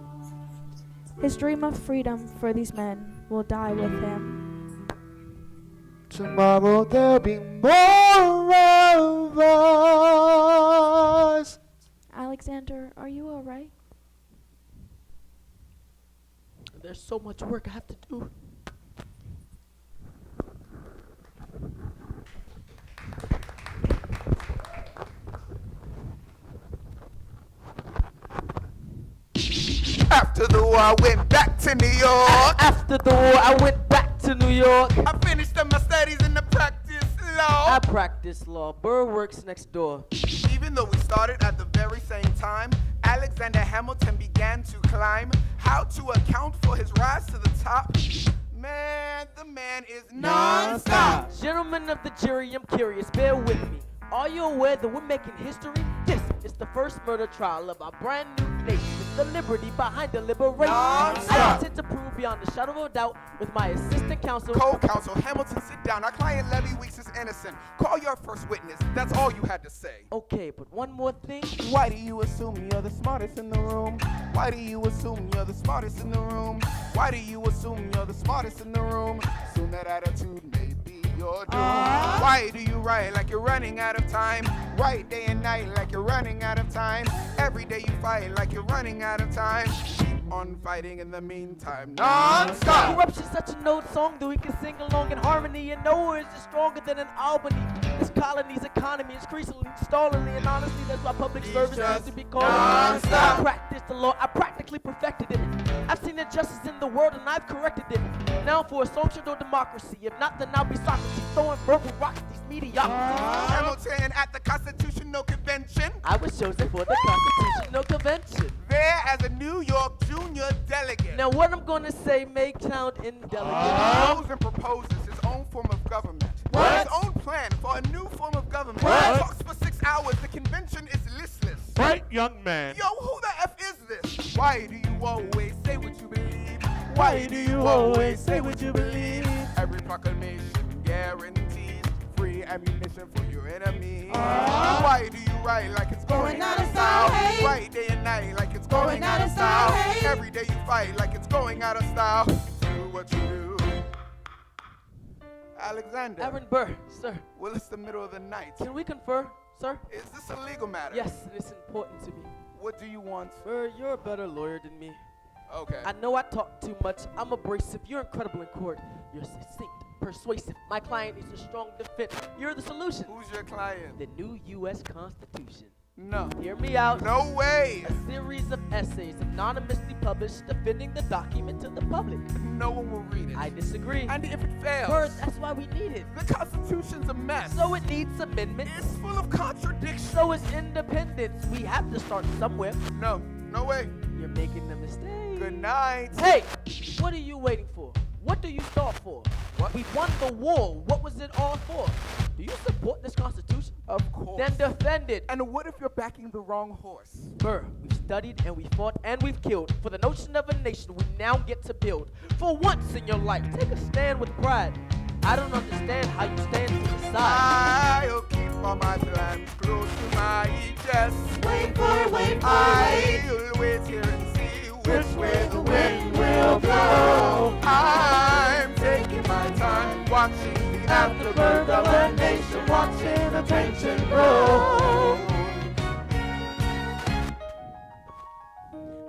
His dream of freedom for these men will die with him. Tomorrow there'll be more of us. Alexander, are you all right? There's so much work I have to do. After the war, I went back to New York. After the war, I went back to New York. I finished up my studies in the practice law. I practice law. Burr works next door. Even though we started at the very same time, Alexander Hamilton began to climb. How to account for his rise to the top? Man, the man is non-stop. Gentlemen of the jury, I'm curious. Bear with me. Are you aware that we're making history? This is the first murder trial of our brand new nation. the liberty behind deliberation. I intend to prove beyond a shadow of a doubt with my assistant counsel. Co-counsel Hamilton, sit down. Our client Levy Weeks is innocent. Call your first witness. That's all you had to say. Okay, but one more thing. Why do you assume you're the smartest in the room? Why do you assume you're the smartest in the room? Why do you assume you're the smartest in the room? Assume that attitude may be your doom. Why do you write like you're running out of time? Write day and night like you're running out of time. Every day you fight like you're running out of time. Keep on fighting in the meantime. Non-stop! Corruption's such an old song that we can sing along in harmony, and nowhere is it stronger than in Albany. This colony's economy is increasingly stallingly, and honestly, that's why public service needs to be called. I practice the law, I practically perfected it. I've seen injustice in the world and I've corrected it. Now for assumption or democracy, if not, then I'll be Socrates throwing verbal rocks at these mediocrities. Hamilton at the Constitutional Convention. I was chosen for the Constitutional Convention. There as a New York junior delegate. Now what I'm gonna say may sound indelicate. He and proposes his own form of government. What? His own plan for a new form of government. What? Talks for 6 hours. The convention is listless. Right, young man. Yo, who the F is this? Why do you always say what you believe? Why do you always say what you believe? Every proclamation guarantees free ammunition for your enemies. Why do you write like it's going out of style? Write day and night like it's going out of style. Every day you fight like it's going out of style. Do what you do. Alexander. Aaron Burr, sir. Well, it's the middle of the night. Can we confer, sir? Is this a legal matter? Yes, it is important to me. What do you want? Burr, you're a better lawyer than me. Okay. I know I talk too much. I'm abrasive. You're incredible in court. You're succinct, persuasive. My client needs a strong defense. You're the solution. Who's your client? The new U.S. Constitution. No. Hear me out. No way. A series of essays anonymously published defending the document to the public. No one will read it. I disagree. And if it fails? Burr, that's why we need it. The Constitution's a mess. So it needs amendments. It's full of contradictions. So is independence. We have to start somewhere. No. No way. You're making a mistake. Good night. Hey, what are you waiting for? What do you start for? What? We won the war. What was it all for? Do you support this Constitution? Of course. Then defend it. And what if you're backing the wrong horse? Burr, we've studied and we fought and we've killed. For the notion of a nation we now get to build. For once in your life, take a stand with pride. I don't understand how you stand to the side. I'll keep all my plans close to my chest. Wait for it, wait for it. I'll wait here and see which way the wind will blow. I'm taking my time, watching the afterbirth of a nation, watching the tension grow.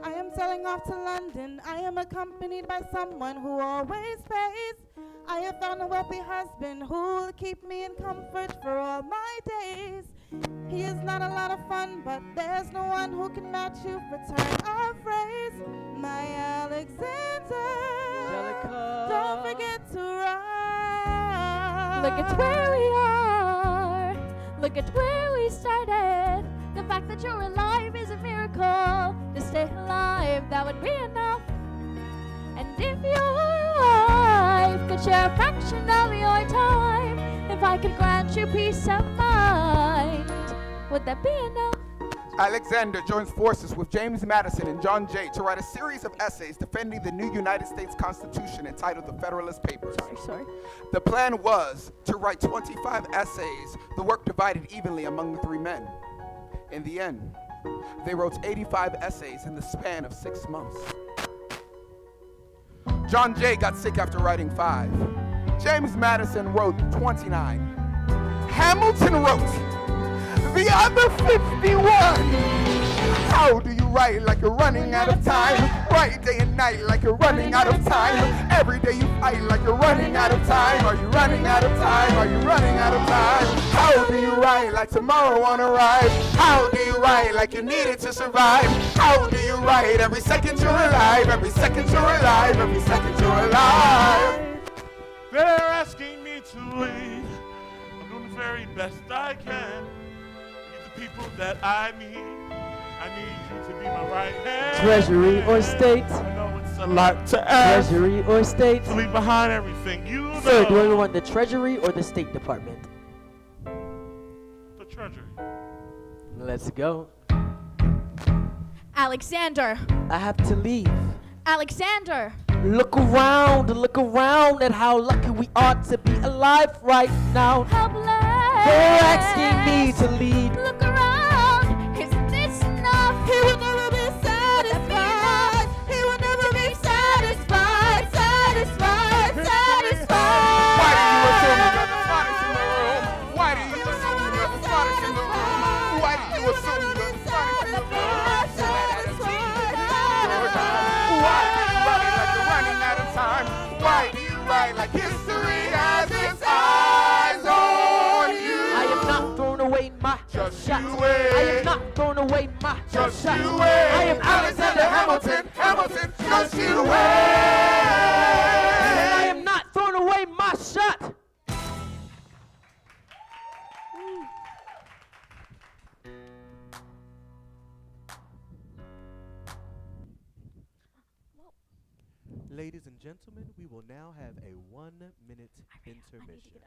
I am sailing off to London. I am accompanied by someone who always pays. I have found a wealthy husband who will keep me in comfort for all my days. He is not a lot of fun, but there's no one who can match you for turn of phrase. My Alexander, Angelica. don't forget to ride. Look at where we are. Look at where we started. The fact that you're alive is a miracle. To stay alive, that would be enough. And if your wife could share a fraction of your time, if I could grant you peace of mind, would that be enough? Alexander joins forces with James Madison and John Jay to write a series of essays defending the new United States Constitution entitled the Federalist Papers. Sorry. The plan was to write 25 essays, the work divided evenly among the 3 men. In the end, they wrote 85 essays in the span of 6 months. John Jay got sick after writing 5. James Madison wrote 29. Hamilton wrote the other 51. How do you write like you're running out of time? Write day and night like you're running out of time. Every day you fight like you're running out of time. Are you running out of time? Are you running out of time? How do you write like tomorrow won't arrive? How do you write like you need it to survive? How do you write every second you're alive? Every second you're alive. Every second you're alive. They're asking me to leave. I'm doing the very best I can. Get the people that I need. I need you to be my right hand. Treasury or state? I know it's a lot to ask. Treasury or state? To leave behind everything you know. Sir, do you want the Treasury or the State Department? The Treasury. Let's go. Alexander. I have to leave. Alexander. Look around at how lucky we are to be alive right now. Helpless. You're asking me to lead. Look around. Isn't this enough? He will never be satisfied. He will never be satisfied. Satisfied. Satisfied. Why do you assume you're the smartest in the room? Why do you assume you're the smartest in the room? Why do you assume you're the smartest in the room? Why do you run like you're running out of time? Why do you write like history has its eyes on you? I am not throwing away my Just shot. you wait. I am not throwing away my Just shot. you wait. I am Alexander Hamilton. Hamilton, just you wait. I am not throwing away my shot. Ladies and gentlemen, we will now have a 1-minute intermission.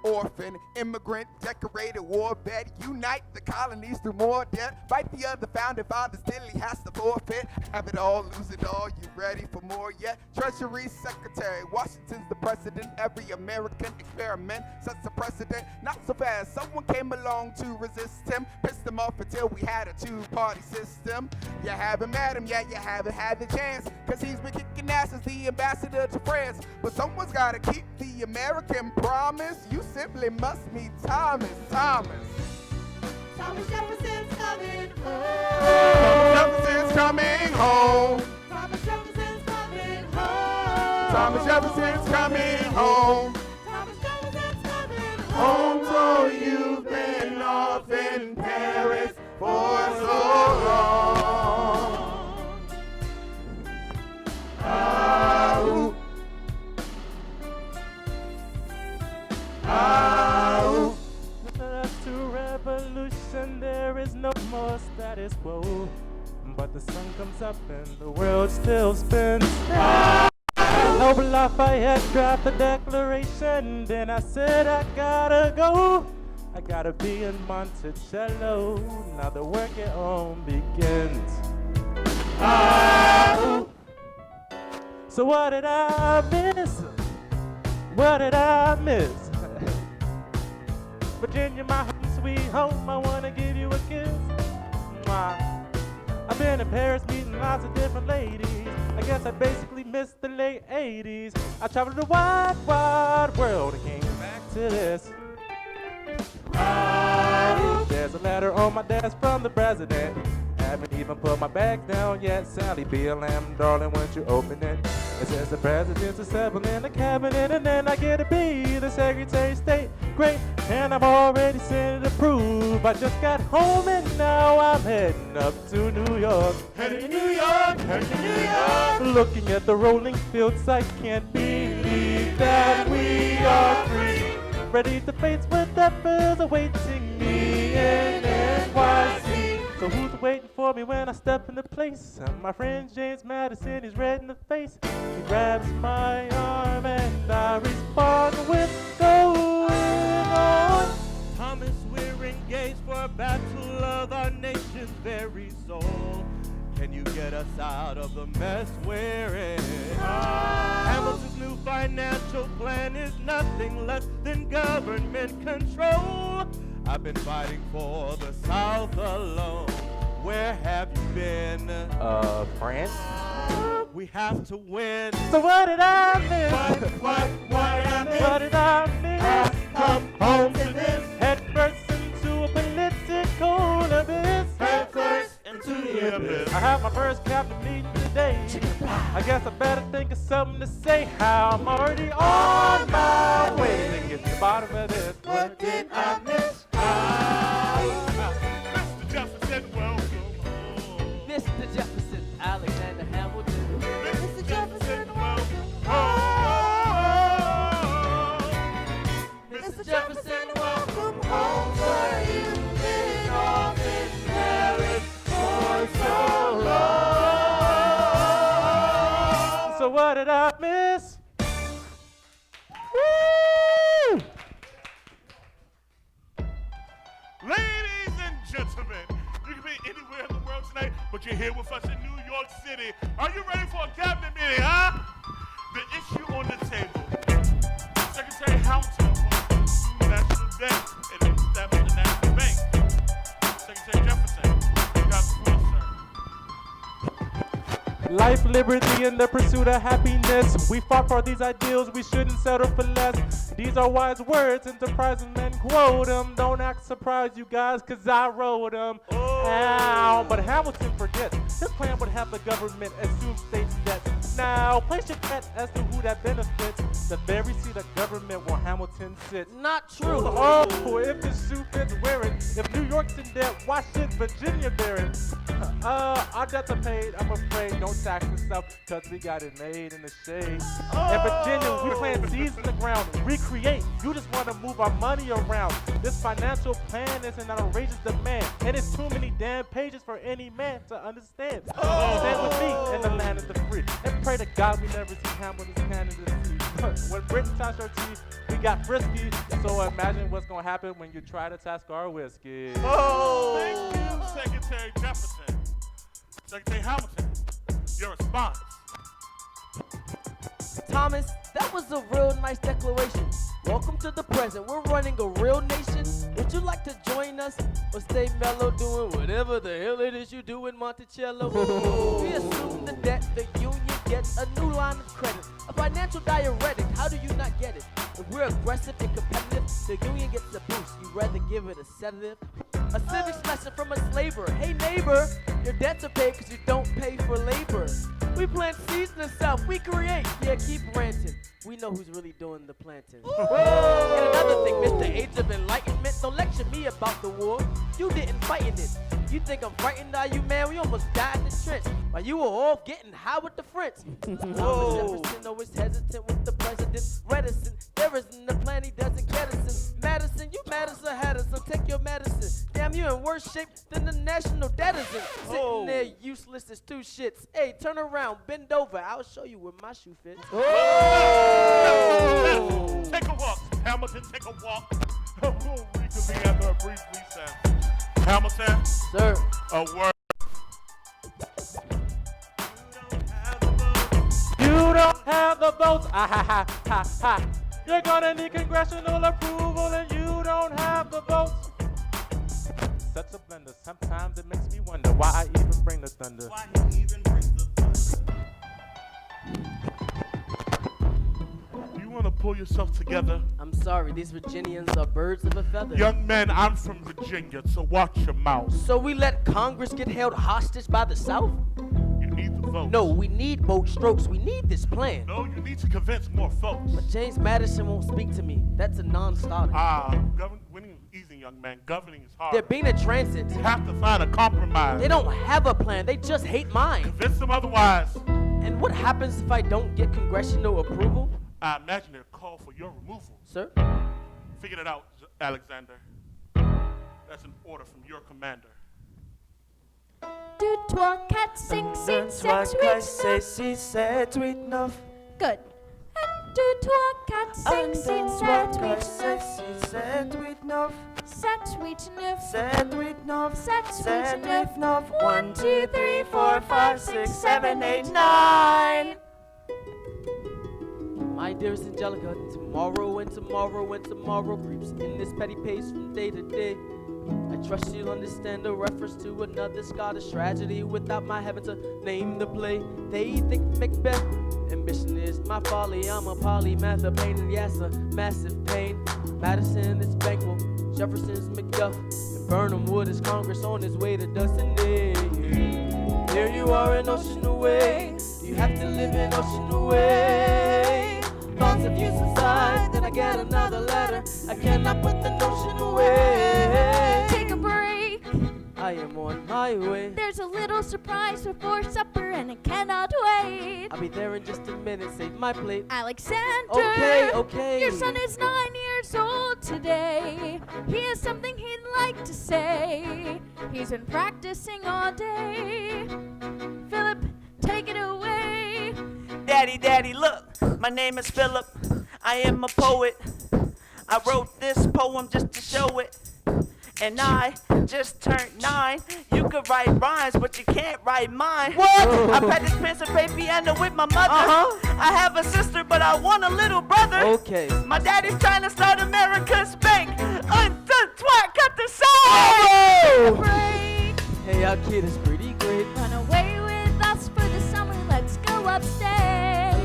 Orphan, immigrant, decorated war vet, unite the colonies through more debt, fight the other founding fathers till he has to forfeit, have it all, lose it all, you ready for more yet? Treasury Secretary, Washington's the president, every American experiment sets a precedent, not so fast, someone came along to resist him, pissed him off until we had a two-party system. You haven't met him yet, you haven't had the chance, cause he's been kicking ass as the ambassador to France, but someone's gotta keep the American promise. You simply must meet Thomas. Thomas Jefferson's coming home. Jefferson's coming home. Thomas Jefferson's coming home. Thomas Jefferson's coming home. Thomas Jefferson's coming Home, so you've been off in Paris for so long. To revolution, there is no more status quo. But the sun comes up and the world still spins. Noble Lafayette dropped the declaration. Then I said I gotta go. I gotta be in Monticello. Now the work at home begins. So what did I miss? What did I miss? Virginia, my home, sweet home, I wanna give you a kiss. Mwah. I've been in Paris meeting lots of different ladies. I guess I basically missed the late 80s. I traveled the wide, wide world and came back to this. There's a letter on my desk from the president. Haven't even put my bags down yet. Sally BLM, darling, won't you open it? It says the president's assembling the cabinet, and then I get to be the Secretary of State. Great, and I've already sent it approved. I just got home and now I'm heading up to New York. Heading to New York, heading to New York. Looking at the rolling fields, I can't believe that we are free. Ready to face whatever's awaiting me in NYC. So who's waiting for me when I step into place? My friend James Madison, he's red in the face. He grabs my arm and I respond with going on. Thomas, we're engaged for a battle of our nation's very soul. Can you get us out of the mess we're in? Hamilton's new financial plan is nothing less than government control. I've been fighting for the South alone. Where have you been? France. We have to win. So what did I miss? What I miss? What did I miss? Come home to this. Head first into a political abyss. Head first into the abyss. I have my first cabinet meeting today. I guess I better think of something to say. How I'm already on my way to get to the bottom of this. What did I miss? Mr. Jefferson, welcome home. Mr. Jefferson, Alexander Hamilton. Mr. Jefferson, welcome Mr. Jefferson, welcome home. For you've been off in Paris for so long. So what did I miss? Woo! Ladies and gentlemen, you can be anywhere in the world tonight, but you're here with us in New York City. Are you ready for a cabinet meeting, huh? The issue on the table. Secretary Hamilton wants to assume national debt and establish the National Bank. Secretary Jefferson, you got the floor, sir. Life, liberty, and the pursuit of happiness. We fought for these ideals, we shouldn't settle for less. These are wise words, enterprising men quote them. Don't act surprised, you guys, cause I wrote them. Ow, but Hamilton forgets. His plan would have the government assume state's debt. Now, place your bet as to who that benefits. The very seat of government where Hamilton sits. Not true. Oh, if the shoe fits, wear it. If New York's in debt, why should Virginia bear it? Our debts are paid, I'm afraid. Don't tax yourself, cause we got it made in the shade. In Virginia, we plant seeds in the ground, recreate. You just want to move our money around. This financial plan is an outrageous demand, and it's too many damn pages for any man to understand. Stand with me in the land of the free, and pray to God we never see Hamilton's candidacy. When Britain touched our teeth, we got frisky. So imagine what's gonna happen when you try to task our whiskey. Thank you, Secretary Jefferson. Secretary Hamilton, your response. Thomas, that was a real nice declaration. Welcome to the present. We're running a real nation. Would you like to join us or stay mellow doing whatever the hell it is you do in Monticello? We assume the debt the union gets a new line of credit, a financial diuretic. How do you not get it? If we're aggressive and competitive, the union gets a boost. You'd rather give it a sedative? A civics lesson from a slaver. Hey neighbor, your debts are paid because you don't pay for labor. We plant seeds in the South, we create. Yeah, keep ranting. We know who's really doing the planting. And another thing, Mr. Age of Enlightenment, don't lecture me about the war. You didn't fight in it. You think I'm frightened, are you, man? We almost died in the trench while you were all getting high with the French. Thomas Jefferson always hesitant with the president, reticent. There isn't a plan he doesn't jettison. Madison, you mad as a hatter, so take your medicine. Damn, you in worse shape than the national debt is in. Sitting there useless as two shits. Hey, turn around, bend over. I'll show you where my shoe fits. Take a walk, Hamilton, take a walk. We'll reconvene after a brief recess. Hamilton, sir, a word. You don't have the votes. Ah ha ha ha ha. You're gonna need congressional approval and you don't have the votes. Such a blender. Sometimes it makes me wonder why I even bring the thunder. Why he even brings the thunder. You want to pull yourself together? I'm sorry, these Virginians are birds of a feather. Young man, I'm from Virginia, so watch your mouth. So we let Congress get held hostage by the South? You need the vote. No, we need bold strokes. We need this plan. No, you need to convince more folks. But James Madison won't speak to me. That's a non-starter. Winning is easy, young man. Governing is hard. They're being a transit. You have to find a compromise. They don't have a plan. They just hate mine. Convince them otherwise. And what happens if I don't get congressional approval? I imagine they'll call for your removal. Sir? Figured it out, Alexander. That's an order from your commander. Du trois, quatre, cinq, six, sept, huit, sept, huit, neuf. Good. 1, 2, 3, 4, 5, 6, 7, 8, 9. 7, 8, 9. 7, 8, 9. 7, 8, 9. 7, 8, 9. 1, 2, 3, 4, 5, 6, 7, 8, 9. My dearest Angelica, tomorrow and tomorrow and tomorrow creeps in this petty pace from day to day. I trust you'll understand the reference to another Scottish tragedy without my having to name the play. They think Macbeth, ambition is my folly. I'm a polymath, a pain in the ass, a massive pain. Madison is Banquo, Jefferson's Macduff, and Burnham Wood is Congress on his way to Destiny. Here you are an ocean away, you have to live an ocean away. Thoughts of you subside, then I get another letter. I cannot put the notion away. Take a break. I am on my way. There's a little surprise before supper and it cannot wait. I'll be there in just a minute, save my plate. Alexander, Okay. your son is 9 years old today. He has something he'd like to say. He's been practicing all day. Philip, take it away. Daddy, look, my name is Philip. I am a poet. I wrote this poem just to show it. And I just turned 9. You could write rhymes, but you can't write mine. What? I practice pen and play piano with my mother. I have a sister, but I want a little brother. Okay. My daddy's trying to start America's bank. Twat, cut the song. Break. Hey, our kid is pretty great. Run away with us for the summer. Let's go upstate.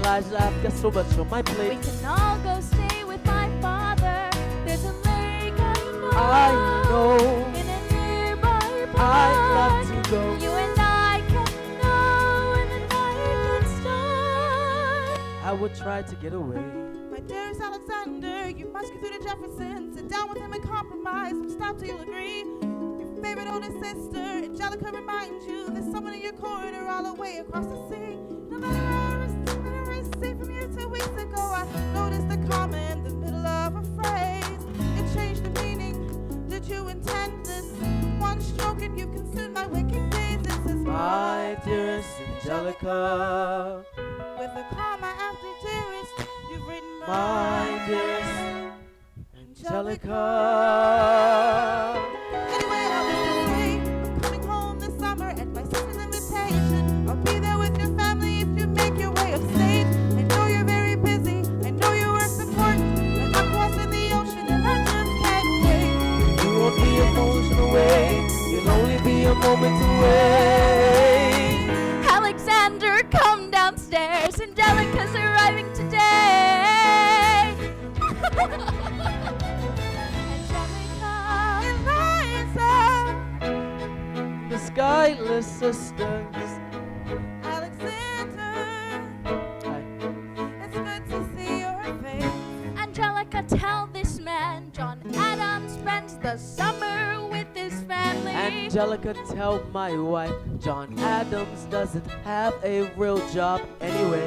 Elijah, I've got so much on my We plate. can all go stay with my father. There's a lake I know. I know. In a nearby park. I'd love to go. You and I can know when the night can start. I would try to get away. My dearest Alexander, you must go through the Jefferson. Sit down with him and compromise. Stop till you'll agree. Your favorite older sister, Angelica, reminds you there's someone in your corner all the way across the sea. No matter how I say from you 2 weeks ago, I noticed a comma in the middle of a phrase. It changed the meaning. Did you intend this? One stroke and you've consumed my waking days. This is My dearest Angelica. with a comma after dearest, you've written My dearest Angelica. Anyway, I was this way. I'm coming home this summer at my sister's invitation. I'll be there with your family if you make your way upstate. I know you're very busy. I know your work's important. But I'm crossing the ocean and I just can't wait. You won't be a motion away. You'll only be a moment away. Alexander, come downstairs. Angelica's arriving today. The skyless sisters. Alexander, it's good to see your face. Angelica, tell this man John Adams spends the summer with his family. Angelica, tell my wife John Adams doesn't have a real job anyway.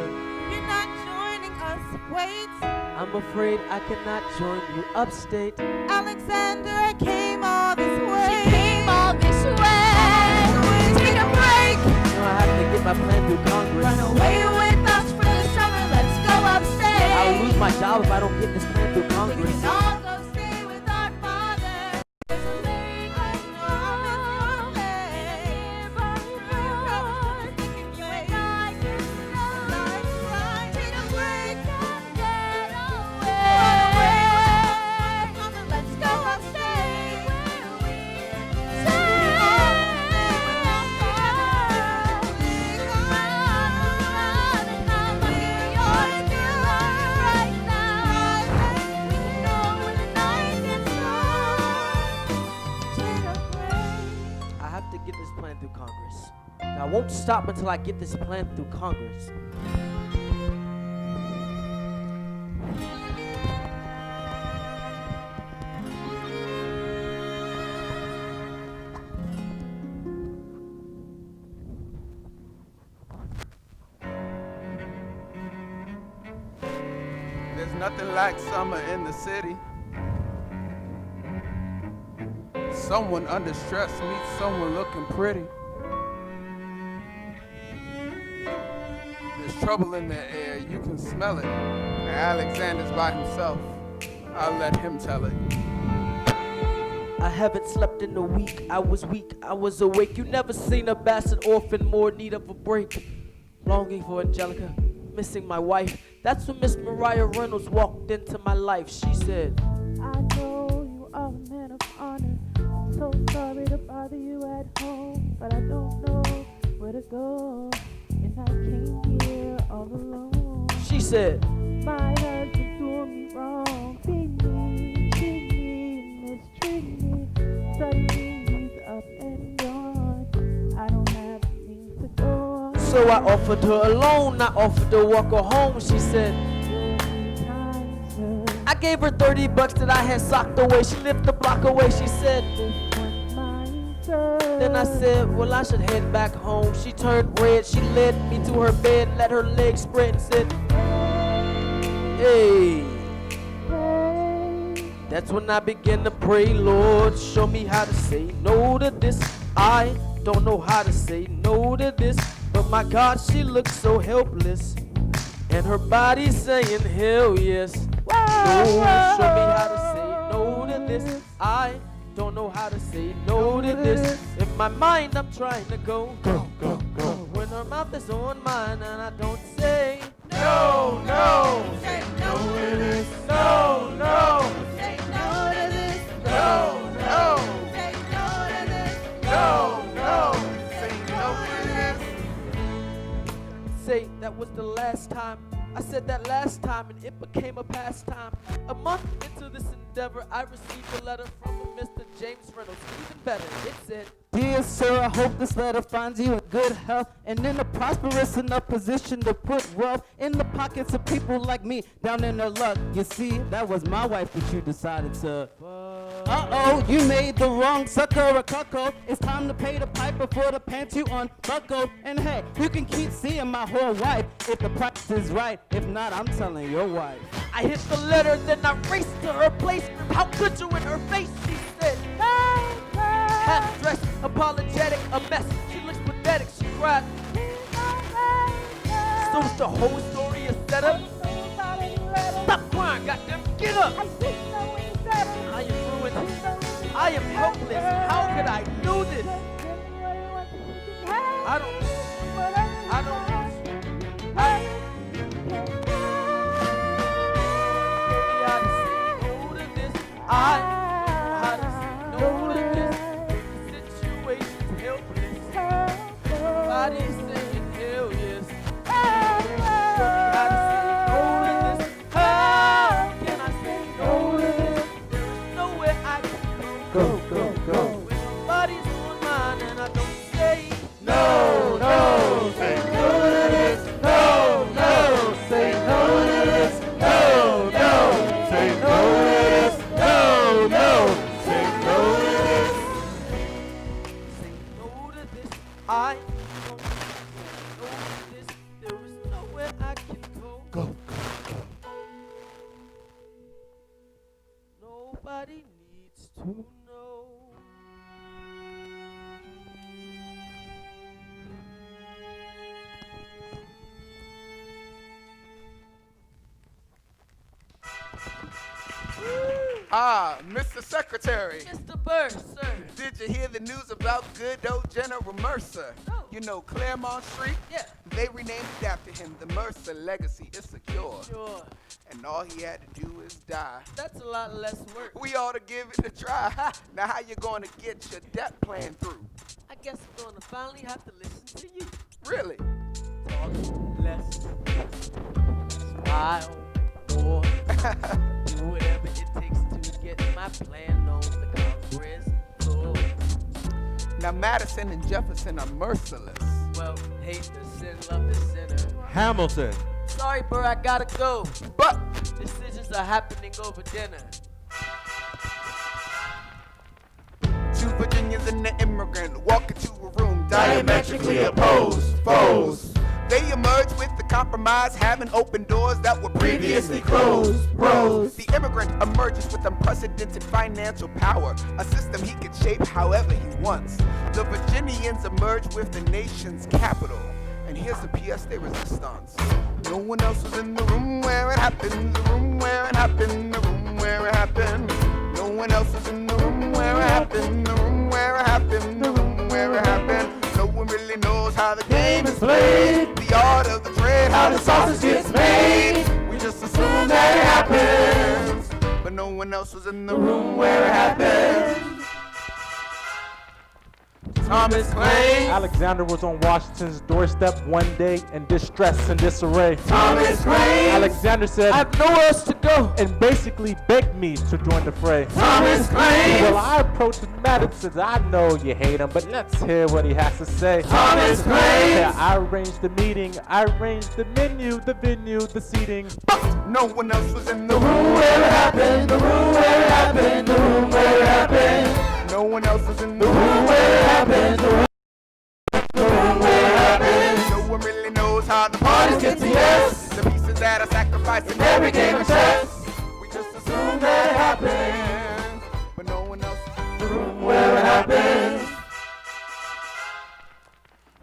You're not joining us. Wait, I'm afraid I cannot join you upstate. Alexander, I came all this way. She came all this way. Take a break. Now I have to get my plan through Congress. Run away with us for the summer. Let's go upstate. I'll lose my job if I don't get this plan through We Congress. can all go stay with our father. There's a lake I know. Nearby road. You and I can know. Take a break and get away. Let's go upstate where we stay. I have to get this plan through Congress. Now, I won't stop until I get this plan through Congress. There's nothing like summer in the city. Someone under stress meets someone looking pretty. There's trouble in the air, you can smell it. Alexander's by himself. I'll let him tell it. I haven't slept in a week. I was weak, I was awake. You never seen a bastard orphan more in need of a break. Longing for Angelica, missing my wife. That's when Miss Mariah Reynolds walked into my life. She said, I know you are a man of honor. I'm so sorry to bother you at home, but I don't know where to go, and I came here all alone. She said, my husband's doing me wrong, beat me, cheat me, mistreat me. Suddenly he's up and gone. I don't have things to go on. So I offered her a loan. I offered to walk her home. She said, I gave her $30 that I had socked away. She lived a block away. She said, then I said, well, I should head back home. She turned red. She led me to her bed, let her legs spread and said, hey. That's when I began to pray, Lord, show me how to say no to this. I don't know how to say no to this, but my God, she looks so helpless, and her body saying hell yes. No, show me how to say no to this. I don't know how to say no to this. In my mind, I'm trying to go, go, go, go. When her mouth is on mine, and I don't say no, no. Say no to this. No, no. Say no to this. No, no. Say no to this. No, no. Say no to this. Say that was the last time. I said that last time, and it became a pastime. A month into this endeavor, I received a letter from Mr. James Reynolds. Even better, it said, Dear sir, I hope this letter finds you in good health and in a prosperous enough position to put wealth in the pockets of people like me down in their luck. You see, that was my wife that you decided to. Uh-oh, you made the wrong sucker a cuckold. It's time to pay the piper for the pants you unbuckled. And hey, you can keep seeing my whole wife if the price is right. If not, I'm telling your wife. I hit the letter, then I raced to her place. How could you in her face? She said, half dressed, apologetic, a mess. She looks pathetic, she cried. So it's the whole story is set up. Stop crying, goddamn, get up. I am ruined. I am helpless. How could I do this? I don't know. I know how to say no to this. The situation's helpless. Body's saying hell yes. How to say no to this? How can I say no to this? There is nowhere I can go. Go. When my body's on mine and I don't say no. Say no to this. No. Say no to this. No. Say no to this. No. Say no to this. Say no to this. I don't say no to this. There is nowhere I can go. Nobody needs to know. Mr. Secretary. Mr. Bird, sir. Did you hear the news about good old General Mercer? No. You know Claremont Street? Yeah. They renamed it after him. The Mercer legacy is secure. Sure. And all he had to do is die. That's a lot less work. We ought to give it a try. Now how you going to get your debt plan through? I guess I'm going to finally have to listen to you. Really? Talk less. Smile more. Do whatever it takes to get my plan on the Congress floor. Now Madison and Jefferson are merciless. Well, hate the sin, love the sinner. Hamilton. Sorry, bro, I gotta go. But decisions are happening over dinner. Two Virginians and an immigrant walk into a room Diametrically opposed foes. They emerge with the compromise, having opened doors that were Previously closed, bros. The immigrant emerges with unprecedented financial power, a system he can shape however he wants. The Virginians emerge with the nation's capital. And here's the pièce de resistance. No one else was in the room where it happened, the room where it happened, the room where it happened. No one else was in the room where it happened, the room where it happened, the room where it happened. No one really knows how the game is displayed. The art of the trade, How the sausage gets made. We just assume that it happens, but no one else was in the room where it happened. Thomas Clay. Alexander was on Washington's doorstep one day in distress and disarray. Thomas Clay. Alexander said, I have nowhere else to go. and basically begged me to join the fray. Thomas Clay. Well, I approached Madison. I know you hate him, but let's hear what he has to say. Thomas Clay. Yeah, I arranged the meeting. I arranged the menu, the venue, the seating. No one else was in the The room where it happened, the room where it happened, the room where it happened. No one else was in The room where it happened, the room where it happened. No one really knows how the Parties get to yes. The pieces that are sacrificed in Every game of chess. We just assume Assume that it happened, but no one else is in The room where it happened.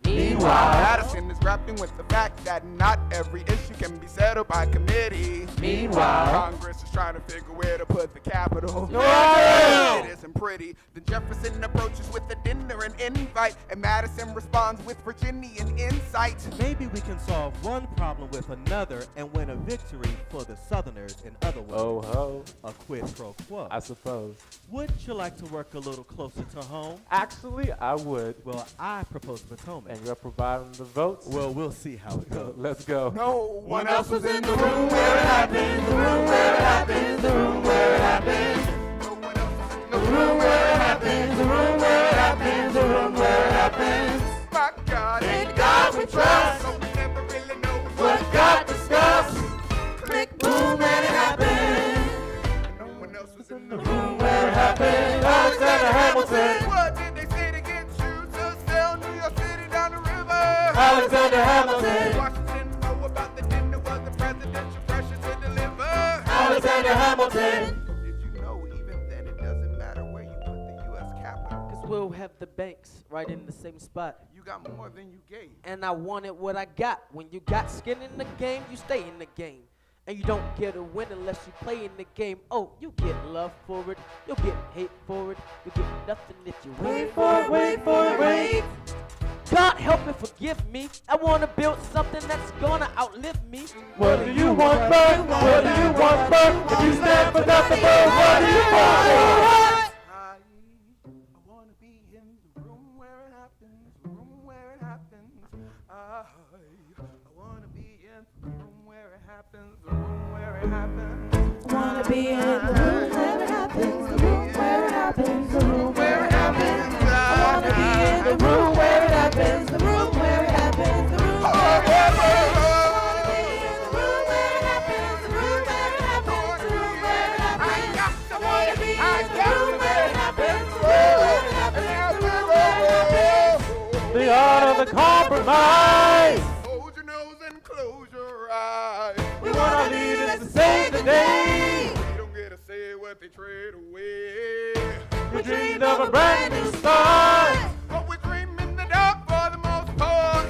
Meanwhile, Madison is grappling with the fact that not every issue can be settled by committee. Meanwhile, Congress is trying to figure where to put the capital. No! It isn't pretty. Then Jefferson approaches with a dinner and invite, and Madison responds with Virginian insight. Maybe we can solve one problem with another and win a victory for the Southerners. In other words, Oh ho, a quid pro quo. I suppose. Wouldn't you like to work a little closer to home? Actually, I would. Well, I propose Potomac. And you're providing the votes? Well, we'll see how it goes. Let's go. No one else was in the room where it happened, the room where it happened, the room where it happened. No one else is in The room where it happened, the room where it happened, the room where it happened. My God, In God we trust. so we never really know What God discussed. Click, boom, and it happened. No one else was in The room where it happened. Alexander Hamilton. What did they say to get you to sell New York City down the river? Alexander Hamilton. Washington know about the dinner, was the presidential pressure to deliver. Alexander Hamilton. Did you know even then it doesn't matter where you put the U.S. Capitol? Because we'll have the banks right in the same spot. You got more than you gave. And I wanted what I got. When you got skin in the game, you stay in the game. And you don't get a win unless you play in the game. Oh, you get love for it. You'll get hate for it. You get nothing if you wait for it, wait for it, wait. God help and forgive me. I want to build something that's gonna outlive me. What do you want, Bert? What do you want, Bert? If you stand for nothing, Bert, what do you want? I want to be in the room where it happens, the room where it happens. I want to be in the room where it happens, the room where it happens. Wanna be in the room where it happens, the room where it happens, the room where it happens. I wanna be in the room where it happens, the room where it happens, the room where it happens. The art of the compromise. Hold your nose and close your eyes. We want our leaders to save the day. We don't get to say what they trade away. We dreamed of a brand new start. But we dream in the dark for the most part.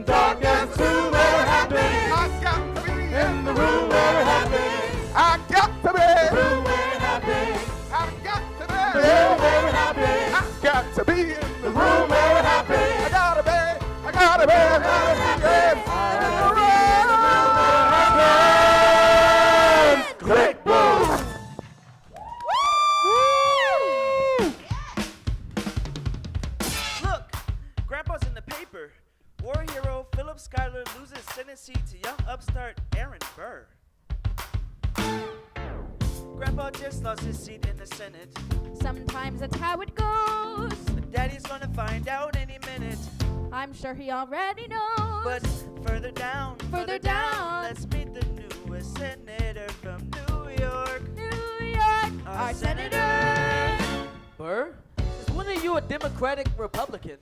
Dark as the room where it happened. I got to be In the room where it happened. I got to be. The room where it happened. I got to be. The room where it happened. I got to be in The room where it happened. I gotta be. I gotta be. I gotta be. Click, boom. Look, Grandpa's in the paper. War hero Philip Schuyler loses Senate seat to young upstart Aaron Burr. Grandpa just lost his seat in the Senate. Sometimes that's how it goes. Daddy's gonna find out any minute. I'm sure he already knows. But further down, down. let's meet the newest senator from New York. New York, our senator. Burr? Is one of you a Democratic Republican?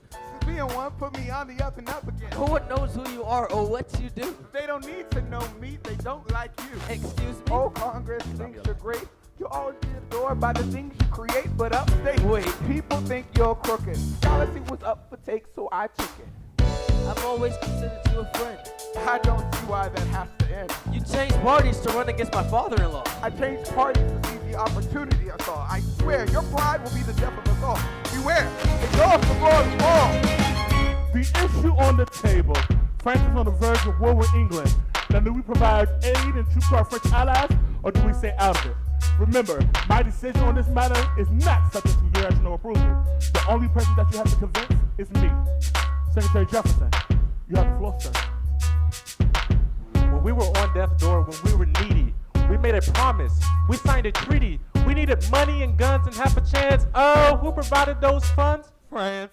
Being one put me on the up and up again. No one knows who you are or what you do. They don't need to know me. They don't like you. Excuse me? Oh, Congress thinks you're great. You're always adored by the things you create, but upstate, Wait. people think you're crooked. Policy was up for take, so I took it. I've always considered you a friend. I don't see why that has to end. You changed parties to run against my father-in-law. I changed parties to see the opportunity I saw. I swear, your pride will be the death of us all. Beware, the doors before the wall. The issue on the table France is on the verge of war with England. Now, do we provide aid and troops to our French allies, or do we stay out of it? Remember, my decision on this matter is not subject to congressional approval. The only person that you have to convince is me. Secretary Jefferson, you have the floor, sir. When we were on death's door, when we were needy, we made a promise. We signed a treaty. We needed money and guns and half a chance. Oh, who provided those funds? France.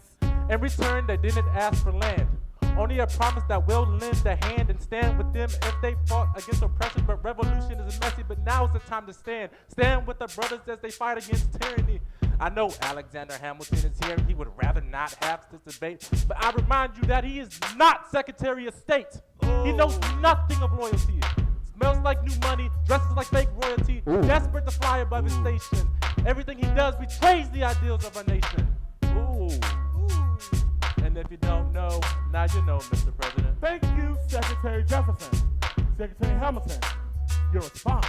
In return, they didn't ask for land. Only a promise that we'll lend a hand and stand with them if they fought against oppression. But revolution is messy, but now is the time to stand. Stand with the brothers as they fight against tyranny. I know Alexander Hamilton is here. He would rather not have this debate. But I remind you that he is not Secretary of State. He knows nothing of loyalty. Smells like new money, dresses like fake royalty, desperate to fly above his station. Everything he does betrays the ideals of our nation. Ooh. And if you don't know, now you know, Mr. President. Thank you, Secretary Jefferson. Secretary Hamilton, your response.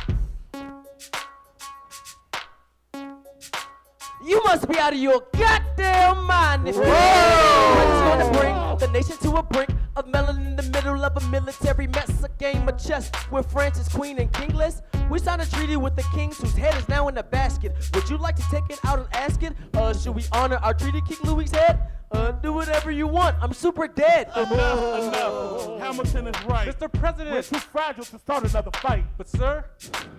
You must be out of your goddamn mind if you what's gonna bring the nation to a brink of melon in the middle of a military mess, a game of chess where France is queen and kingless. We signed a treaty with the kings whose head is now in a basket. Would you like to take it out and ask it? Should we honor our treaty, King Louis's head? Do whatever you want. I'm super dead. Enough. Hamilton is right. Mr. President. We're too fragile to start another fight. But sir,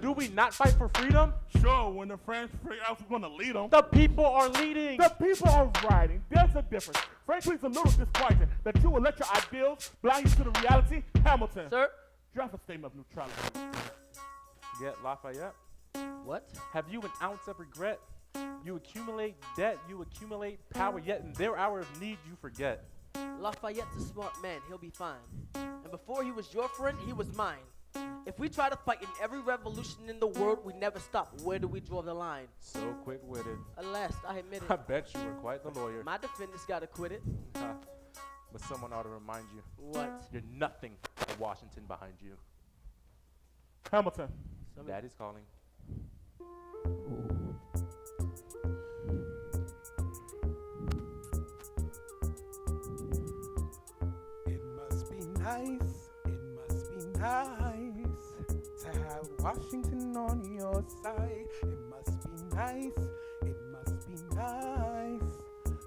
do we not fight for freedom? Sure, when the French figure out who's gonna lead them. The people are leading. The people are riding. There's a difference. Frankly, it's a little disquieting that you will let your ideals blind you to the reality. Hamilton. Sir? Draft a statement of neutrality. Get Lafayette. What? Have you an ounce of regret? You accumulate debt, you accumulate power, yet in their hour of need you forget. Lafayette's a smart man, he'll be fine. And before he was your friend, he was mine. If we try to fight in every revolution in the world, we never stop. Where do we draw the line? So quick-witted. Alas, I admit it. I bet you were quite the lawyer. My defendants got acquitted. But someone ought to remind you. What? You're nothing but Washington behind you. Hamilton. Daddy's calling. It must be nice to have Washington on your side. It must be nice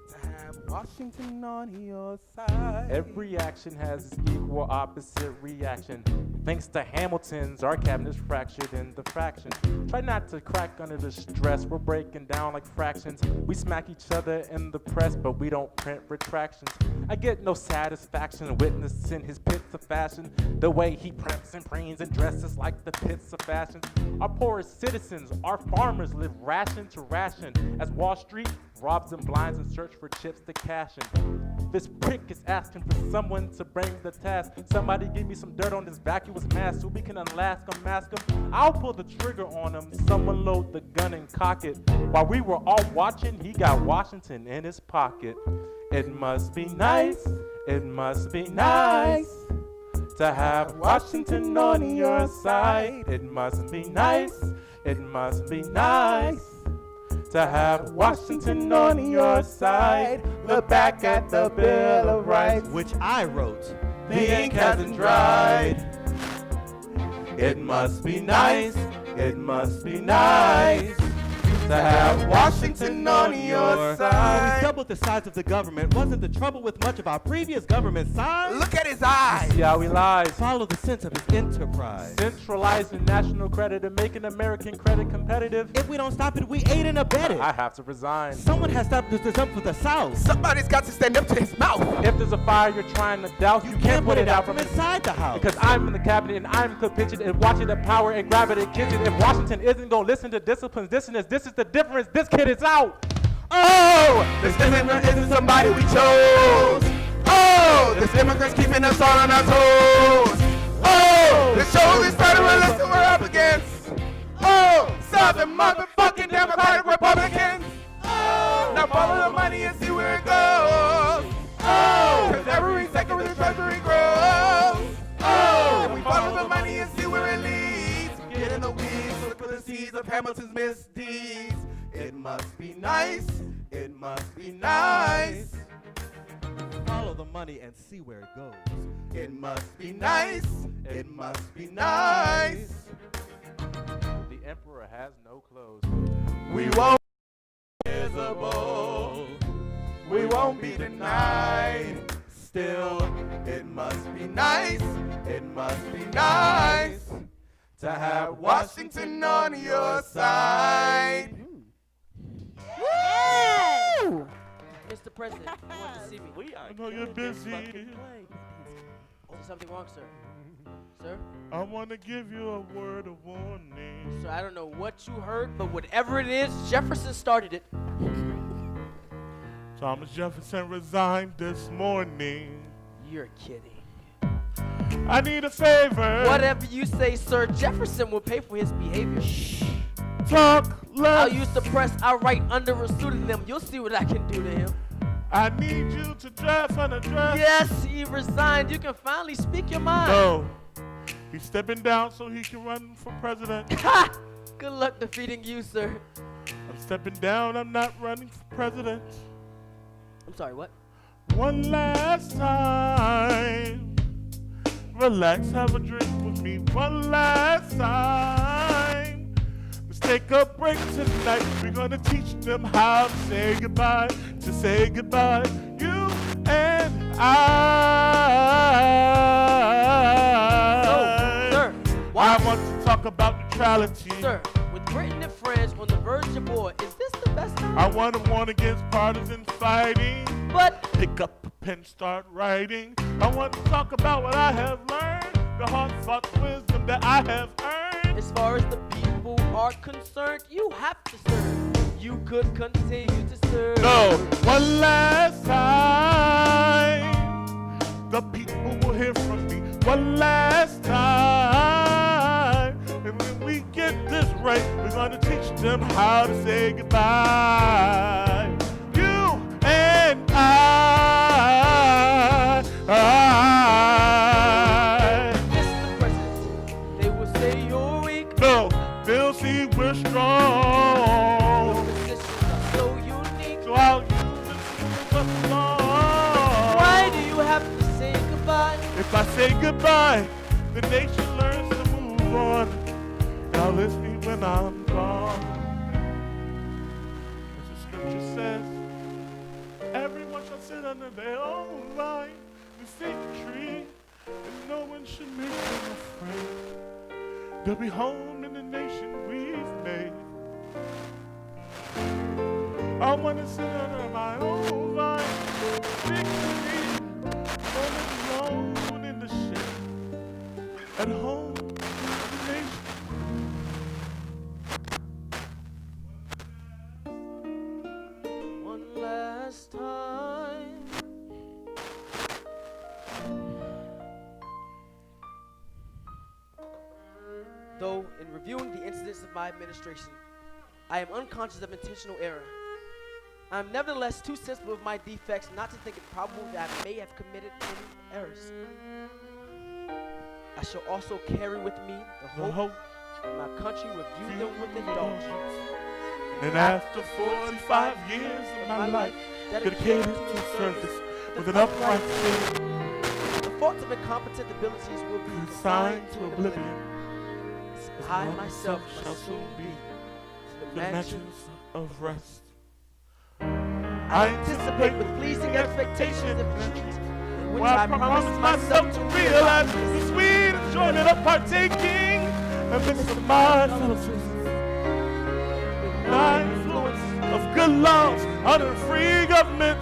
to have Washington on your side. Every action has equal opposite reaction. Thanks to Hamilton's, our cabinet's fractured into fractions. Try not to crack under the stress, we're breaking down like fractions. We smack each other in the press, but we don't print retractions. I get no satisfaction witnessing his pits of fashion. The way he preps and preens and dresses like the pits of fashion. Our poorest citizens, our farmers live ration to ration. As Wall Street robs and blinds in search for chips to cash in. This prick is asking for someone to bring the task. Somebody give me some dirt on this vacuous mask so we can unmask him. I'll pull the trigger on him. Someone load the gun and cock it. While we were all watching, he got Washington in his pocket. It must be nice to have Washington on your side. It must be nice to have Washington on your side. Look back at the Bill of Rights, which I wrote. The ink hasn't dried. It must be nice to have Washington on your side. We doubled the size of the government. Wasn't the trouble with much of our previous government size? Look at his eyes. See how he lies. Follow the sense of his enterprise. Centralizing national credit and making American credit competitive. If we don't stop it, we aid and abet it. I have to resign. Someone has to this up for the South. Somebody's got to stand up to his mouth. If there's a fire you're trying to douse, you can't put it out from inside the house. Because I'm in the cabinet and I'm pictured and watching the power and gravity kitchen. If Washington isn't gonna listen to discipline's dissonance, this is the difference. This kid is out. Oh, this immigrant isn't somebody we chose. Oh, this immigrant's keeping us all on our toes. Oh, this show is federalists that we're up against. Oh, Southern motherfucking Democratic Republicans. Oh, now follow the money and see where it goes. Oh, cause every second the treasury grows. Oh, and we follow the money and see where it leads. Get in the weeds, look for the seeds of Hamilton's misdeeds. It must be nice. Follow the money and see where it goes. It must be nice. It must be nice. The emperor has no clothes. We won't be visible. We won't be denied. Still, it must be nice. It must be nice to have Washington on your side. Woo! Mr. President, you want to see me? I know you're busy. Is there something wrong, sir? Sir? I want to give you a word of warning. Sir, I don't know what you heard, but whatever it is, Jefferson started it. Thomas Jefferson resigned this morning. You're kidding. I need a favor. Whatever you say, sir, Jefferson will pay for his behavior. Talk less. I'll use the press. I'll write under a pseudonym. You'll see what I can do to him. I need you to dress unaddressed. Yes, he resigned. You can finally speak your mind. No. He's stepping down so he can run for president. Ha! Good luck defeating you, sir. I'm stepping down. I'm not running for president. I'm sorry, what? One last time. Relax, have a drink with me. One last time. Let's take a break tonight. We're gonna teach them how to say goodbye. To say goodbye. You and I. Oh, sir. Why? I want to talk about neutrality. Sir, with Britain and France on the verge of war, is this the best time? I want to warn against partisan fighting. But pick up a pen, start writing. I want to talk about what I have learned, the hard-fought wisdom that I have earned. As far as the people are concerned, you have to serve. You could continue to serve. No, one last time. The people will hear from me. One last time. And when we get this right, we're gonna teach them how to say goodbye. You and I. Mr. President, they will say you're weak. No, they'll see we're strong. Your positions are so unique. So I'll use this what's long. Why do you have to say goodbye? If I say goodbye, the nation learns to move on. Now listen when I'm gone. As the scripture says, everyone shall sit under their own vine, the fig tree, and no one should make them afraid. They'll be home in the nation we've made. I want to sit under my own vine, fig tree, alone in the shade, at home in the nation. One last time. Though, in reviewing the incidents of my administration, I am unconscious of intentional error. I am nevertheless too sensible of my defects not to think it probable that I may have committed any errors. I shall also carry with me the hope that my country review them with indulgence. And after 45 years of my life, dedicated to service with an upright spirit, the faults of incompetent abilities will be consigned to oblivion. I myself shall soon be to the mansions of rest. I anticipate with pleasing expectations of peace, which I promise myself to realize the sweet enjoyment of partaking amidst of my fellow citizens. My influence of good laws under free government,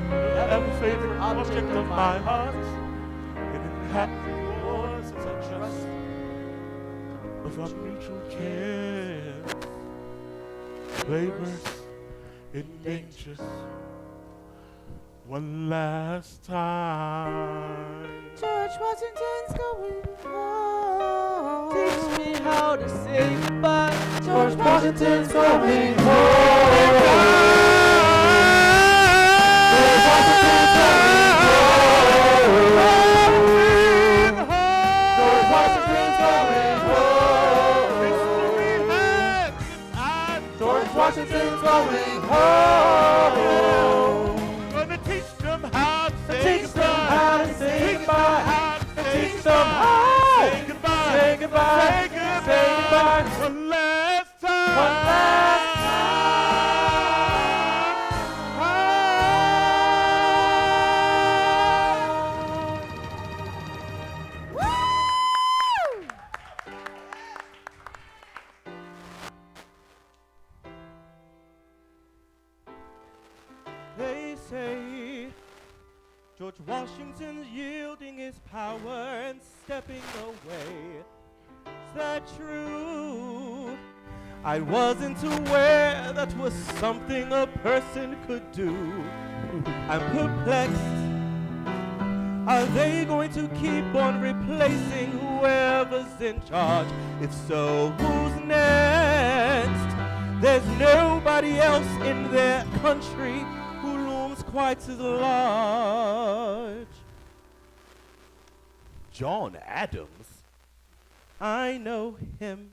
the ever favorite object of my heart, and in happy rewards as I trust of our mutual care, labors in dangers. One last time. George Washington's going home. Teach me how to say goodbye. George Washington's going home. George Washington's going home. George Washington's going home. George Washington's going home. Gonna teach them how to say say George Washington's yielding his power and stepping away. Is that true? I wasn't aware that was something a person could do. I'm perplexed. Are they going to keep on replacing whoever's in charge? If so, who's next? There's nobody else in their country who looms quite as large. John Adams? I know him.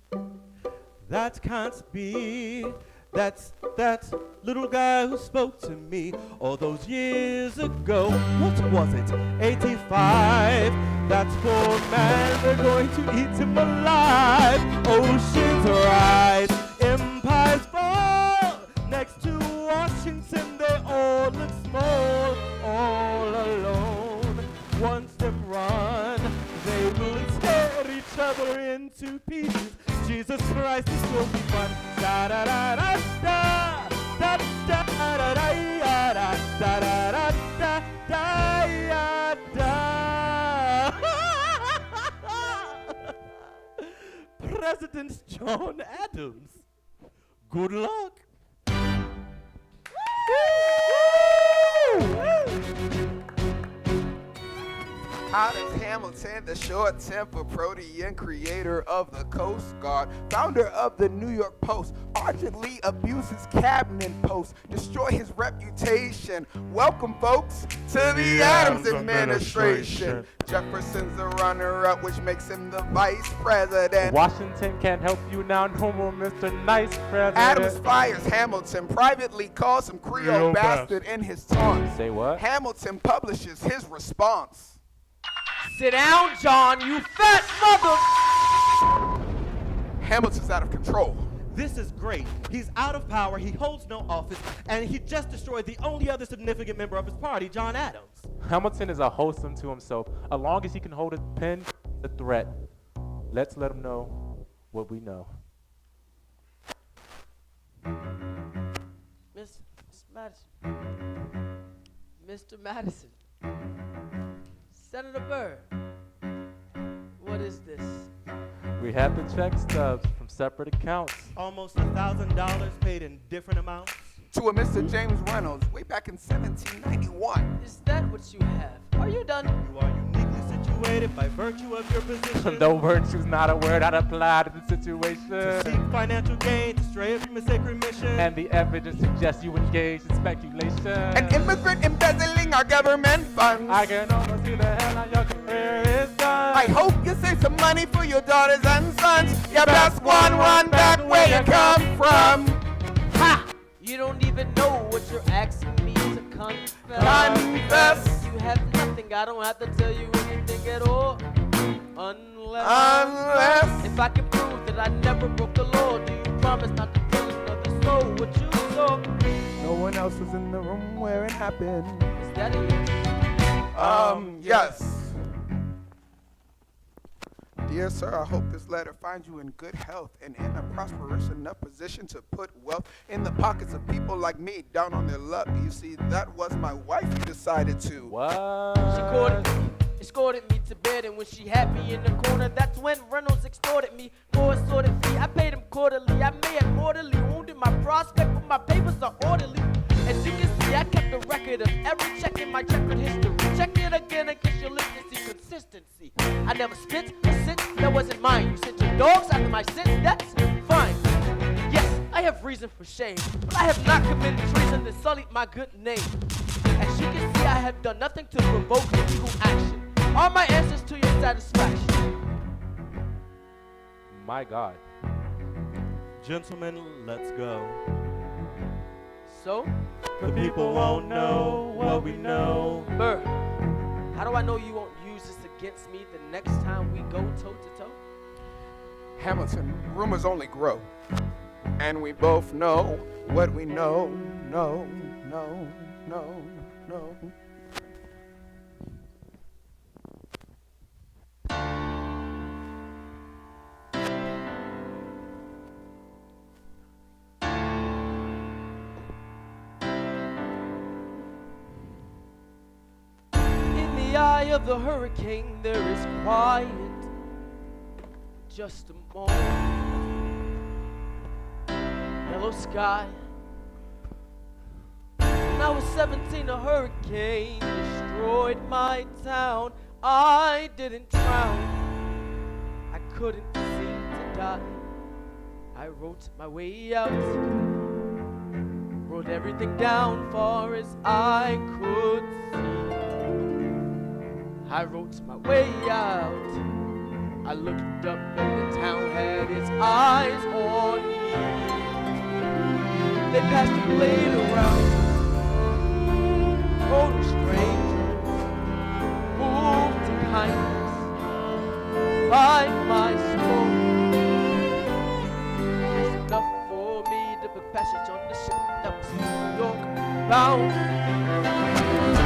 That can't be. That's that little guy who spoke to me all those years ago. What was it? 85. That's poor man, they're going to eat him alive. Oceans rise, empires fall. Next to Washington, they all look small, all alone. Once them run, they will tear each other into pieces. Jesus Christ, this will be fun. Da da da da da da da da da da da da da da da. President John Adams. Good luck. Adams Hamilton, the short-tempered protean creator of the Coast Guard, founder of the New York Post, arrogantly abused his cabinet post, destroy his reputation. Welcome, folks, to the Adams administration. Jefferson's the runner-up, which makes him the vice president. Washington can't help you now, no more Mr. Nice President. Adams fires Hamilton, privately calls him Creole bastard in his taunts. Say what? Hamilton publishes his response. Sit down, John, you fat mother. Hamilton's out of control. This is great. He's out of power, he holds no office, and he just destroyed the only other significant member of his party, John Adams. Hamilton is a wholesome to himself. As long as he can hold his pen, the threat. Let's let him know what we know. Miss Madison. Mr. Madison. Senator Burr. What is this? We have the check stubs from separate accounts. Almost $1,000 paid in different amounts. To a Mr. James Reynolds, way back in 1791. Is that what you have? Are you done? You are uniquely situated by virtue of your position. No virtue's not a word I'd apply to the situation. To seek financial gain, to stray from a sacred mission. And the evidence suggests you engage in speculation. An immigrant embezzling our government funds. I can almost see the hell on your career is done. I hope you save some money for your daughters and sons. You best run back where you come from. Ha! You don't even know what you're asking me to confess. Confess. You have nothing, I don't have to tell you anything at all. Unless if I can prove that I never broke the law, do you promise not to kill another soul? What you saw? No one else was in the room where it happened. Is that it? Yes. Dear sir, I hope this letter finds you in good health and in a prosperous enough position to put wealth in the pockets of people like me down on their luck. You see, that was my wife you decided to. What? She escorted me to bed, and when she had me in the corner, that's when Reynolds extorted me for a sort of fee. I paid him quarterly. I may have mortally wounded my prospect, but my papers are orderly. As you can see, I kept a record of every check in my checkered history. Check it again in case you're listening to consistency. I never spit a cent that wasn't mine. You sent your dogs after my sins, that's fine. Yes, I have reason for shame, but I have not committed treason that sullied my good name. As you can see, I have done nothing to provoke legal action. Are my answers to your satisfaction? My God. Gentlemen, let's go. So? The people won't know what we know. Burr, how do I know you won't use this against me the next time we go toe-to-toe? Hamilton, rumors only grow. And we both know what we know. No. eye of the hurricane there is quiet, just a moment. Yellow sky. When I was 17, a hurricane destroyed my town. I didn't drown, I couldn't seem to die. I wrote my way out, wrote everything down far as I could see. I wrote my way out, I looked up and the town had its eyes on me. They passed the blade around, total strangers, moved to kindness by my soul. It's enough for me to put passage on the ship that was New York bound.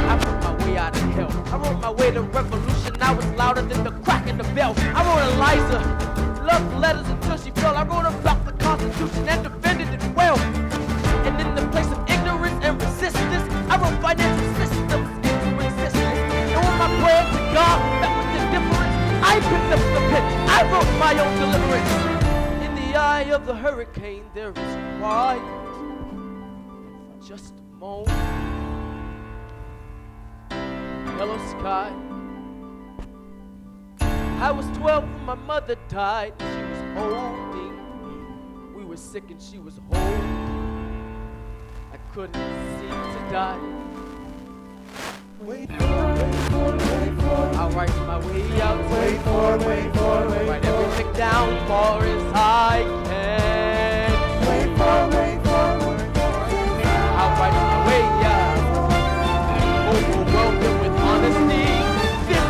I wrote my way out of hell, I wrote my way to revolution. I was louder than the crack in the bell. I wrote Eliza love letters until she fell. I wrote about the Constitution and defended it well. And in the place of ignorance and resistance, I wrote financial systems into existence. And when my prayer to God met with indifference, I picked up the pen, I wrote my own deliverance. In the eye of the hurricane there is quiet, just a moment. Yellow sky. I was 12 when my mother died. She was holding me. We were sick and she was holding me. I couldn't seem to die. Wait for it. I'll write my way out. Wait for it. Write everything down far as I can. Wait for it. I'll write my way out. Overwhelmed with honesty. This is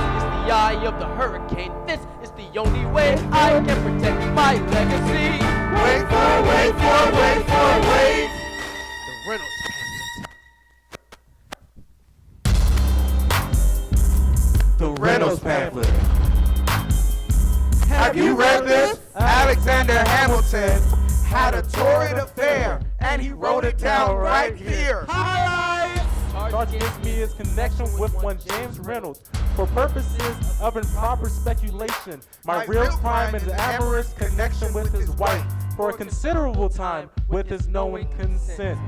the eye of the hurricane. This is the only way I can protect my legacy. Wait for it. The Reynolds pamphlet. The Reynolds pamphlet. Have you read this? Alexander Hamilton had a torrid affair, and he wrote it down right here. Charge against me is connection with one James Reynolds for purposes of improper speculation. My real crime is amorous connection with his wife for a considerable time with his knowing consent.